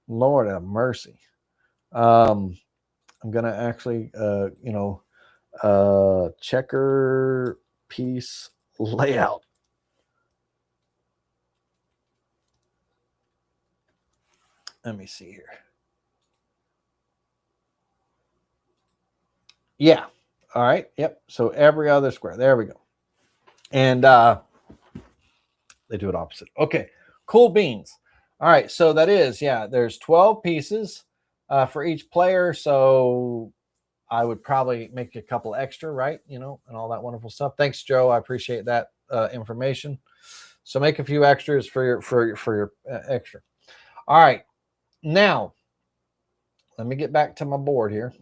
Lord have mercy. I'm gonna actually, checker piece layout. Let me see here. Yeah. All right. Yep. So every other square. There we go. And they do it opposite. Okay. Cool beans. All right. So that is, yeah, there's 12 pieces for each player. So I would probably make a couple extra, right? And all that wonderful stuff. Thanks, Joe. I appreciate that information. So make a few extras for your extra. All right. Now, let me get back to my board here.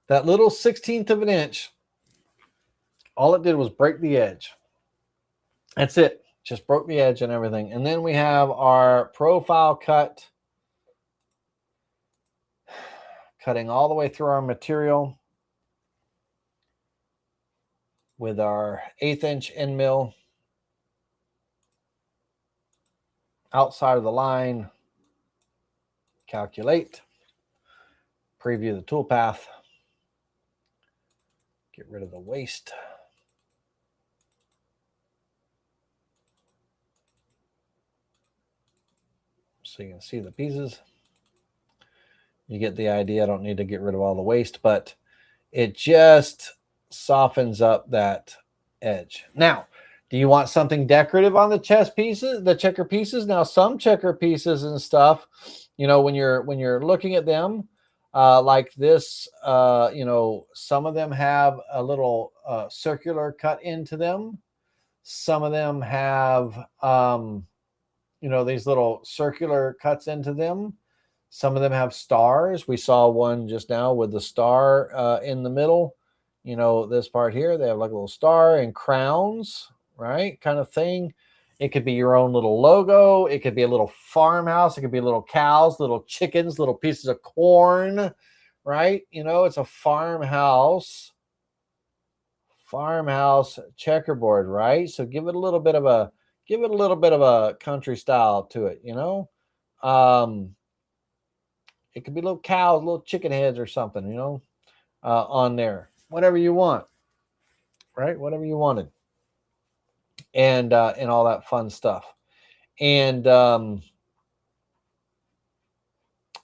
That little 16th of an inch, all it did was break the edge. That's it. Just broke the edge and everything. And then we have our profile cut, cutting all the way through our material with our 1/8 inch end mill outside of the line. Calculate, preview the toolpath, get rid of the waste. So you can see the pieces. You get the idea. I don't need to get rid of all the waste, but it just softens up that edge. Now, do you want something decorative on the chess pieces, the checker pieces? Now, some checker pieces and stuff, when you're looking at them, like this, some of them have a little circular cut into them. Some of them have, these little circular cuts into them. Some of them have stars. We saw one just now with the star in the middle. This part here, they have like a little star and crowns, right? Kind of thing. It could be your own little logo. It could be a little farmhouse. It could be little cows, little chickens, little pieces of corn, right? It's a farmhouse checkerboard, right? So give it a little bit of a country style to it, it could be little cows, little chicken heads or something, on there. Whatever you want, right? Whatever you wanted. And all that fun stuff. And all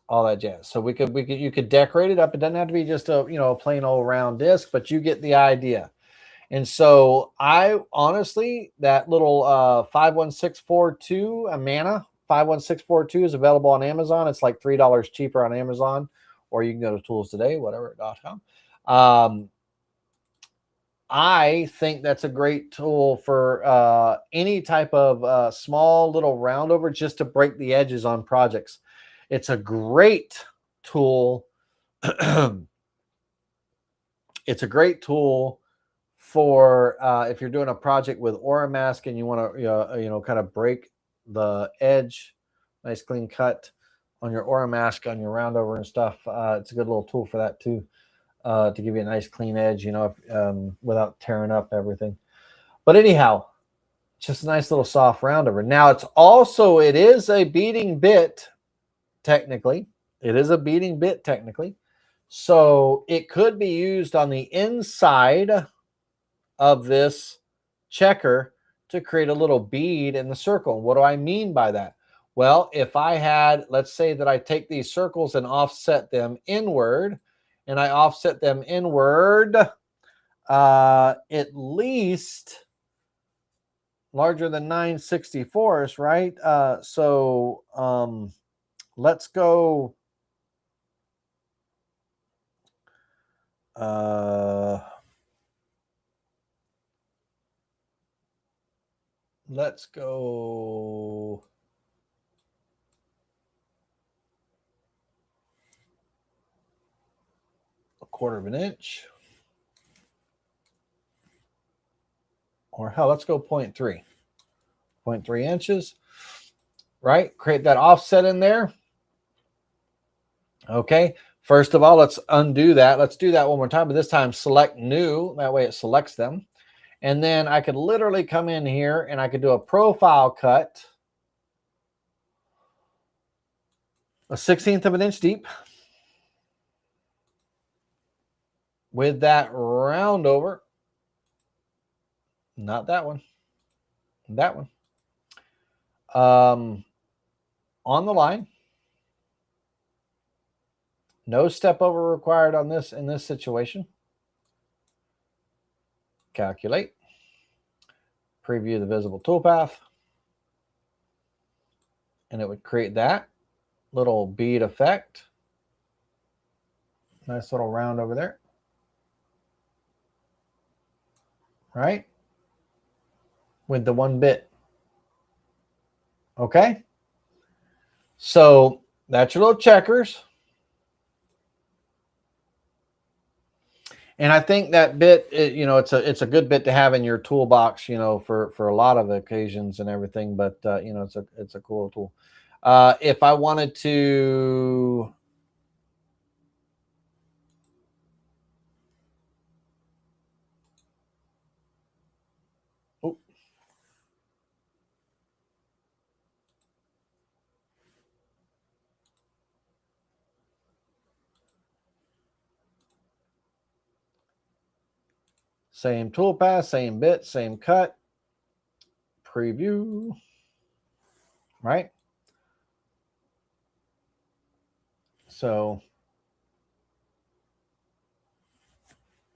that jazz. So you could decorate it up. It doesn't have to be just a plain old round disc, but you get the idea. And so I honestly, that little 51642, a mana 51642 is available on Amazon. It's like $3 cheaper on Amazon, or you can go to Tools Today, whatever.com. I think that's a great tool for any type of small little roundover, just to break the edges on projects. It's a great tool. It's a great tool for if you're doing a project with Aura Mask and you want to kind of break the edge, nice clean cut on your Aura Mask on your roundover and stuff. It's a good little tool for that too, to give you a nice clean edge, without tearing up everything. But anyhow, just a nice little soft roundover. Now it is a beating bit technically. It is a beating bit technically. So it could be used on the inside of this checker to create a little bead in the circle. What do I mean by that? Well, if I had, let's say that I take these circles and offset them inward, and I offset them inward at least larger than 9/64, right? So let's go Let's go a 1/4 of an inch. Or hell, let's go 0.3. 0.3 inches. Right? Create that offset in there. Okay. First of all, let's undo that. Let's do that one more time, but this time select new. That way it selects them. And then I could literally come in here and I could do a profile cut, a 1/16 of an inch deep, with that round over. Not that one. That one. On the line. No step over required on this in this situation. Calculate. Preview the visible toolpath. And it would create that little bead effect. Nice little round over there. Right? With the 1 bit. Okay? So that's your little checkers. And I think that bit, it's a good bit to have in your toolbox, for a lot of occasions and everything. But it's a cool tool. If I wanted to, same toolpath, same bit, same cut, preview, right? So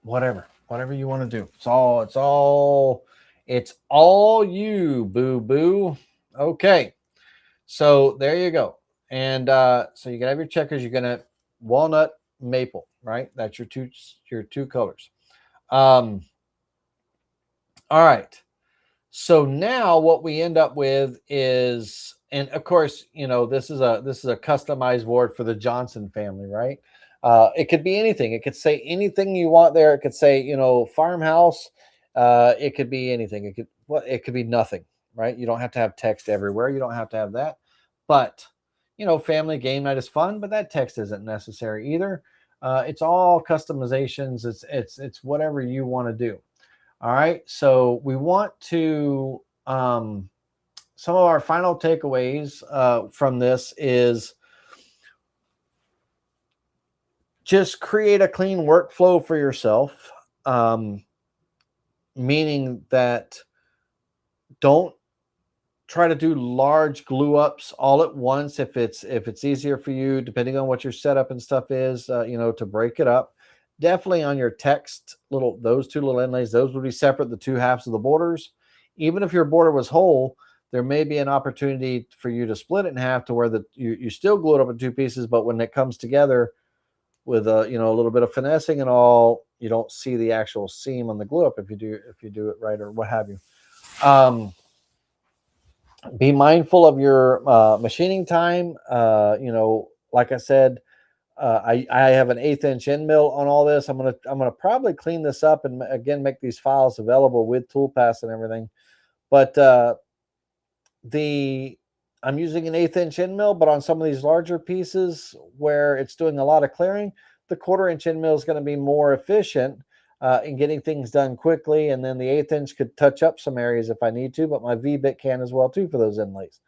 whatever you want to do. It's all you, boo boo. Okay. So there you go. And so you can have your checkers. You're gonna walnut, maple, right? That's your two colors. All right. So now what we end up with is, and of course, this is a customized board for the Johnson family, right? It could be anything. It could say anything you want there. It could say, farmhouse. It could be anything. It could be nothing, right? You don't have to have text everywhere. You don't have to have that. But, family game night is fun, but that text isn't necessary either. It's all customizations. It's whatever you want to do. All right. So we want to, some of our final takeaways from this is just create a clean workflow for yourself. Meaning that don't try to do large glue ups all at once. If it's easier for you, depending on what your setup and stuff is, to break it up. Definitely on your text, those two little inlays, those would be separate, the two halves of the borders. Even if your border was whole, there may be an opportunity for you to split it in half to where you still glue it up in two pieces, but when it comes together with a little bit of finessing and all, you don't see the actual seam on the glue up if you do it right or what have you. Be mindful of your machining time. Like I said, I have an 1/8 inch end mill on all this. I'm gonna probably clean this up and again make these files available with Toolpath and everything. But I'm using an 1/8 inch end mill, but on some of these larger pieces where it's doing a lot of clearing, the 1/4 inch end mill is going to be more efficient in getting things done quickly. And then the 1/8 inch could touch up some areas if I need to, but my V-bit can as well too for those inlays.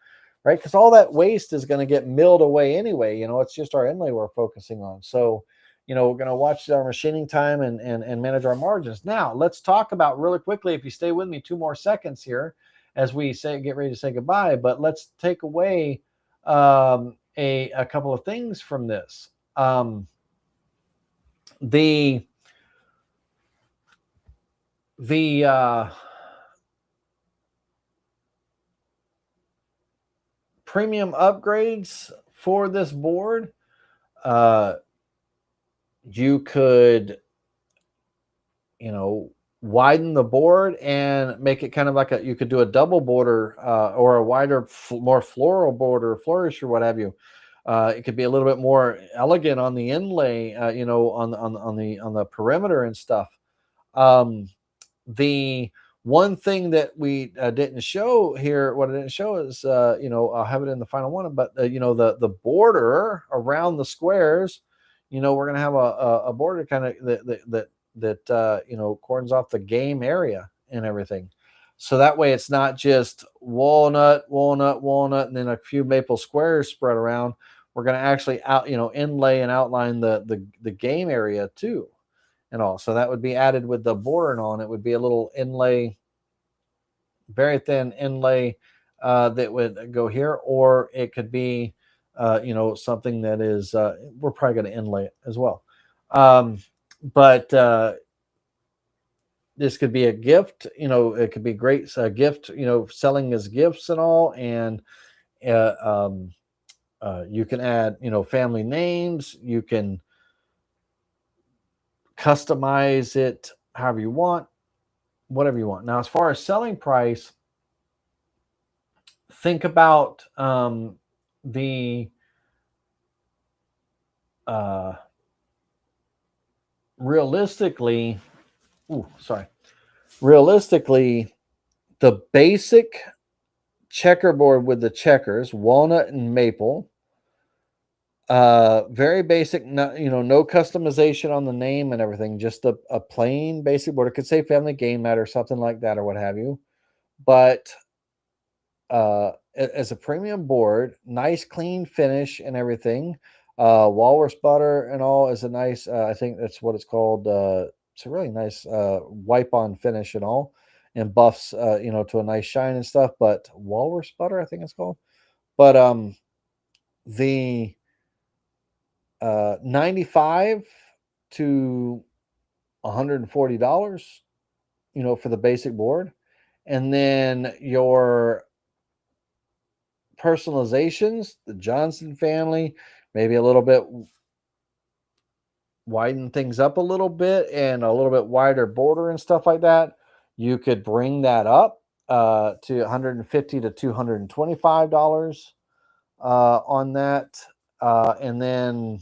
Right? Because all that waste is going to get milled away anyway. It's just our inlay we're focusing on. So, we're going to watch our machining time and manage our margins. Now, let's talk about really quickly, if you stay with me 2 more seconds here, as we get ready to say goodbye, but let's take away a couple of things from this. The premium upgrades for this board, you could you know, widen the board and make it kind of like you could do a double border or a wider, more floral border, flourish or what have you. It could be a little bit more elegant on the inlay, you know, on the perimeter and stuff. The one thing that we didn't show here, what I didn't show is, you know, I'll have it in the final one, but you know, the border around the squares, you know, we're gonna have a border kind of that you know, cordons off the game area and everything. So that way it's not just walnut, walnut, walnut, and then a few maple squares spread around. We're going to actually you know, inlay and outline the game area too, and all. So that would be added with the border and all, and it would be a little inlay, very thin inlay that would go here, or it could be, you know, something that is, we're probably going to inlay it as well. But this could be a gift, you know, it could be great, a gift, you know, selling as gifts and all. And you can add, you know, family names, you can customize it however you want, whatever you want. Now, as far as selling price, think about the realistically, realistically, the basic checkerboard with the checkers, walnut and maple, very basic, you know, no customization on the name and everything, just a plain basic board. It could say family game night or something like that or what have you. But as a premium board, nice clean finish and everything. Walrus butter and all is a nice, I think that's what it's called. It's a really nice wipe on finish and all, and buffs, you know, to a nice shine and stuff. But walrus butter, I think it's called. But the 95 to $140, you know, for the basic board. And then your personalizations, the Johnson family, maybe a little bit widen things up a little bit and a little bit wider border and stuff like that. You could bring that up to $150 to $225 on that. And then,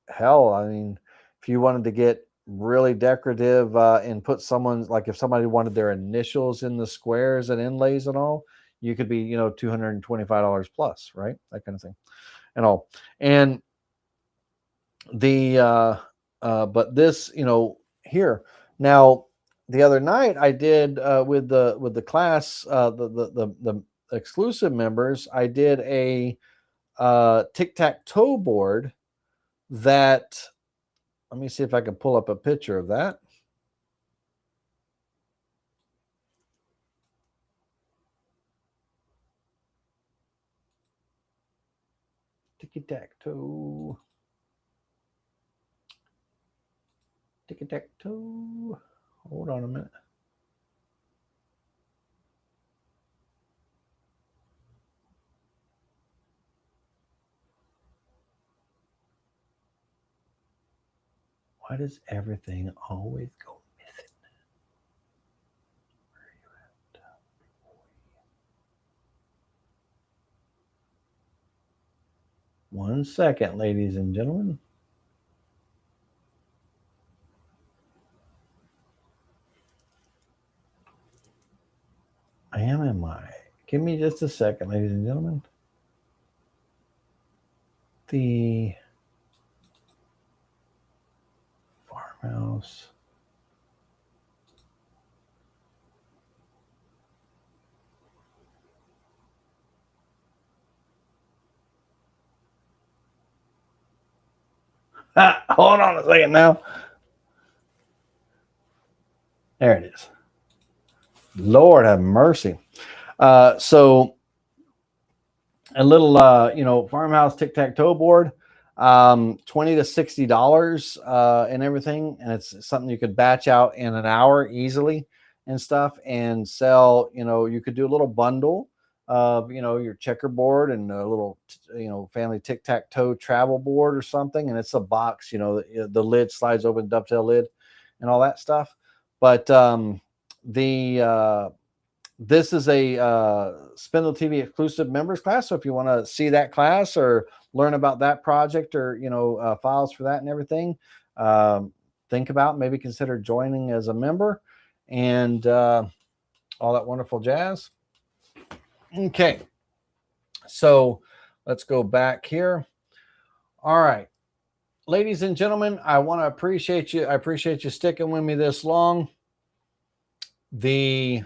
hell, I mean, if you wanted to get really decorative and put someone's, like if somebody wanted their initials in the squares and inlays and all, you could be, you know, $225 plus, right? That kind of thing and all. And the but this, you know, here now, the other night I did with the class, the exclusive members, I did a tic-tac-toe board that, let me see if I can pull up a picture of that. Tic-tac-toe. Tic-tac-toe. Hold on a minute. Why does everything always go missing? Where are you at? One second, ladies and gentlemen. Am I? Give me just a second, ladies and gentlemen. The farmhouse. Hold on a second now. There it is. Lord have mercy. So a little, you know, farmhouse tic-tac-toe board, $20 to $60 and everything. And it's something you could batch out in an hour easily and stuff and sell. You know, you could do a little bundle of, you know, your checkerboard and a little, you know, family tic-tac-toe travel board or something. And it's a box, you know, the lid slides open, dovetail lid and all that stuff. But this is a Spindle TV exclusive members class. So if you want to see that class or learn about that project or, you know, files for that and everything, think about, maybe consider joining as a member and all that wonderful jazz. Okay, so let's go back here. All right, ladies and gentlemen, I want to appreciate you. I appreciate you sticking with me this long. The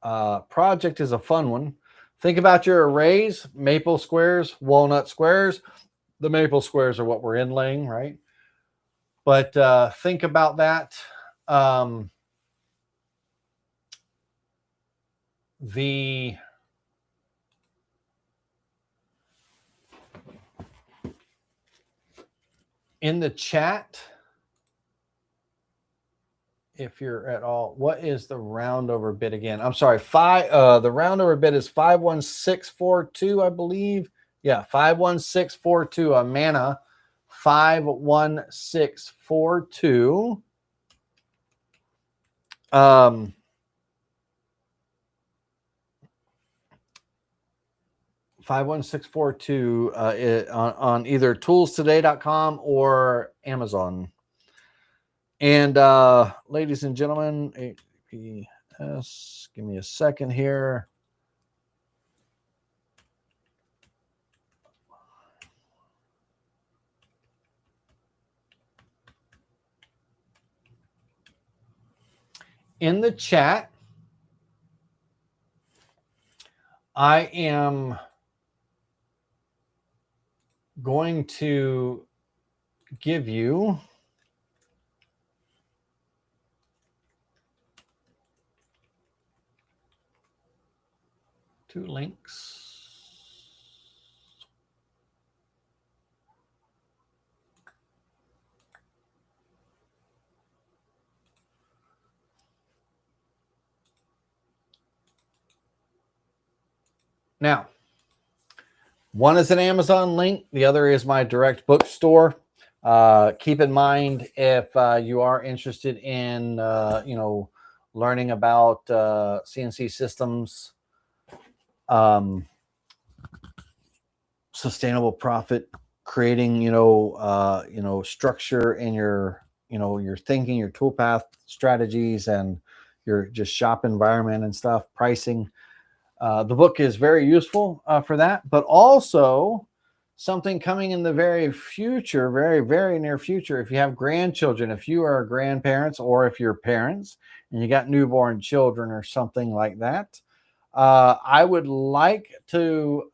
project is a fun one. Think about your arrays: maple squares, walnut squares. The maple squares are what we're inlaying, right? But think about that. In the chat, if you're at all, what is the roundover bid again? I'm sorry, the roundover bid is 51642, I believe. Yeah, 51642. Amana 51642. 51642 on either toolstoday.com or Amazon. And ladies and gentlemen, APS, give me a second here. In the chat, I am going to give you two links. Now, one is an Amazon link. The other is my direct bookstore. Keep in mind, if you are interested in, you know, learning about CNC systems, sustainable profit, creating, you know, structure in your, you know, your thinking, your toolpath strategies, and your just shop environment and stuff, pricing. The book is very useful for that, but also something coming in the very future, very, very near future. If you have grandchildren, if you are grandparents, or if you're parents and you got newborn children or something like that, I would like to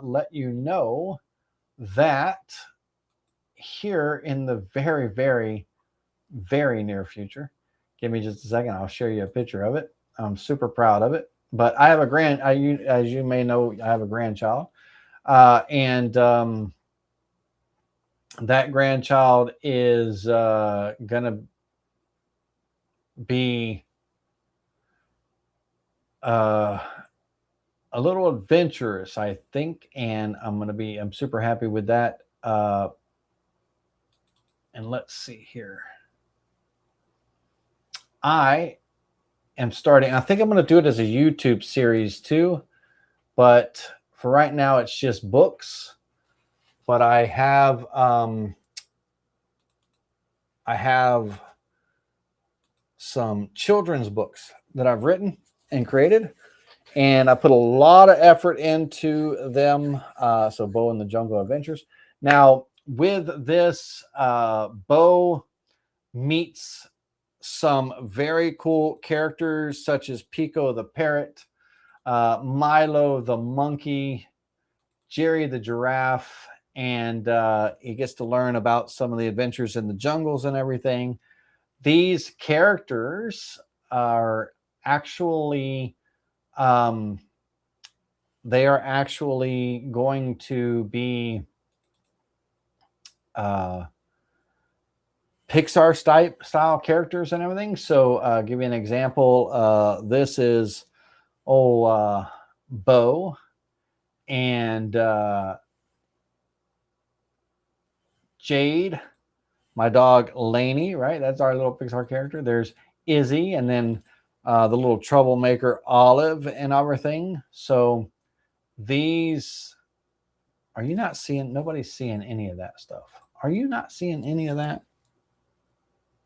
let you know that here in the very, very, very near future, give me just a second, I'll show you a picture of it. I'm super proud of it. But I have as you may know, I have a grandchild, and that grandchild is gonna be a little adventurous, I think, and I'm super happy with that. And let's see here. I am starting. I think I'm going to do it as a YouTube series too, but for right now, it's just books. But I have some children's books that I've written and created, and I put a lot of effort into them. So Bo and the Jungle Adventures. Now with this, Bo meets some very cool characters such as Pico the parrot, Milo the monkey, Jerry the giraffe, and he gets to learn about some of the adventures in the jungles and everything. These characters are actually they are actually going to be Pixar style characters and everything. So give you an example. This is Bo, and Jade, my dog Lainey, right? That's our little Pixar character. There's Izzy, and then the little troublemaker Olive and everything. So these, are you not seeing? Nobody's seeing any of that stuff. Are you not seeing any of that?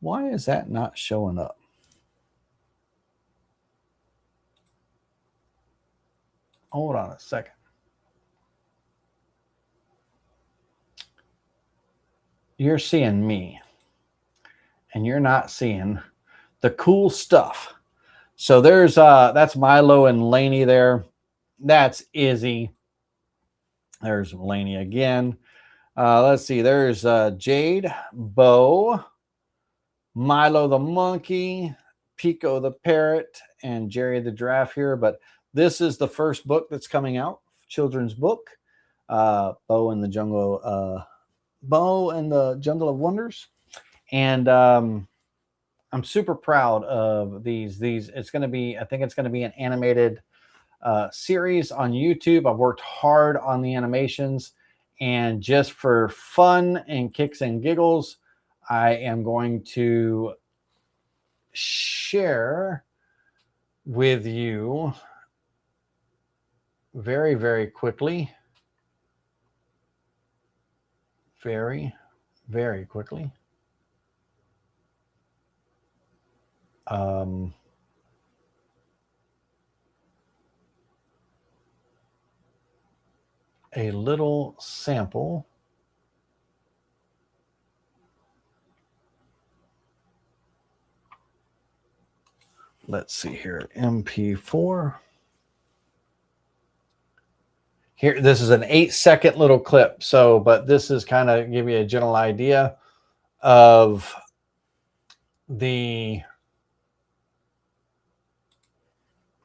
Why is that not showing up? Hold on a second. You're seeing me, and you're not seeing the cool stuff. So there's that's Milo and Lainey there. That's Izzy. There's Lainey again. Let's see. There's Jade, Bo, Milo the monkey, Pico the parrot, and Jerry the giraffe here. But this is the first book that's coming out, children's book, Bo and the Jungle, Bo and the Jungle of Wonders, and I'm super proud of these. It's going to be, I think it's going to be an animated series on YouTube. I've worked hard on the animations, and just for fun and kicks and giggles, I am going to share with you very, very quickly. Very, very quickly. A little sample. Let's see here, MP4. Here, this is an 8-second little clip. So, but this is kind of give you a general idea of the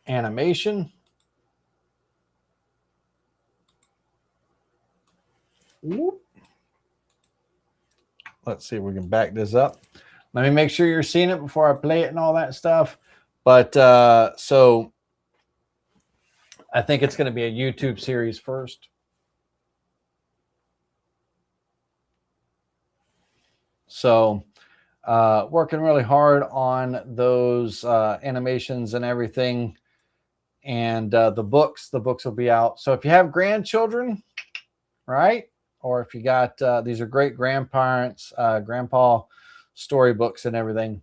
animation. Whoop. Let's see if we can back this up. Let me make sure you're seeing it before I play it and all that stuff. But so I think it's going to be a YouTube series first. So working really hard on those animations and everything. And the books will be out. So if you have grandchildren, right? Or if you got, these are great grandparents, grandpa storybooks and everything.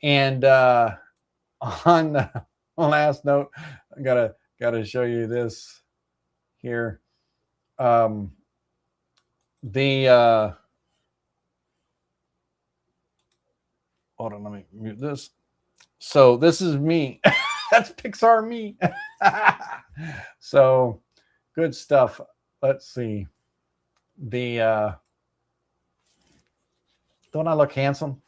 And on the last note, I gotta show you this here. Hold on, let me mute this. So this is me. That's Pixar me. So good stuff. Let's see. Don't I look handsome?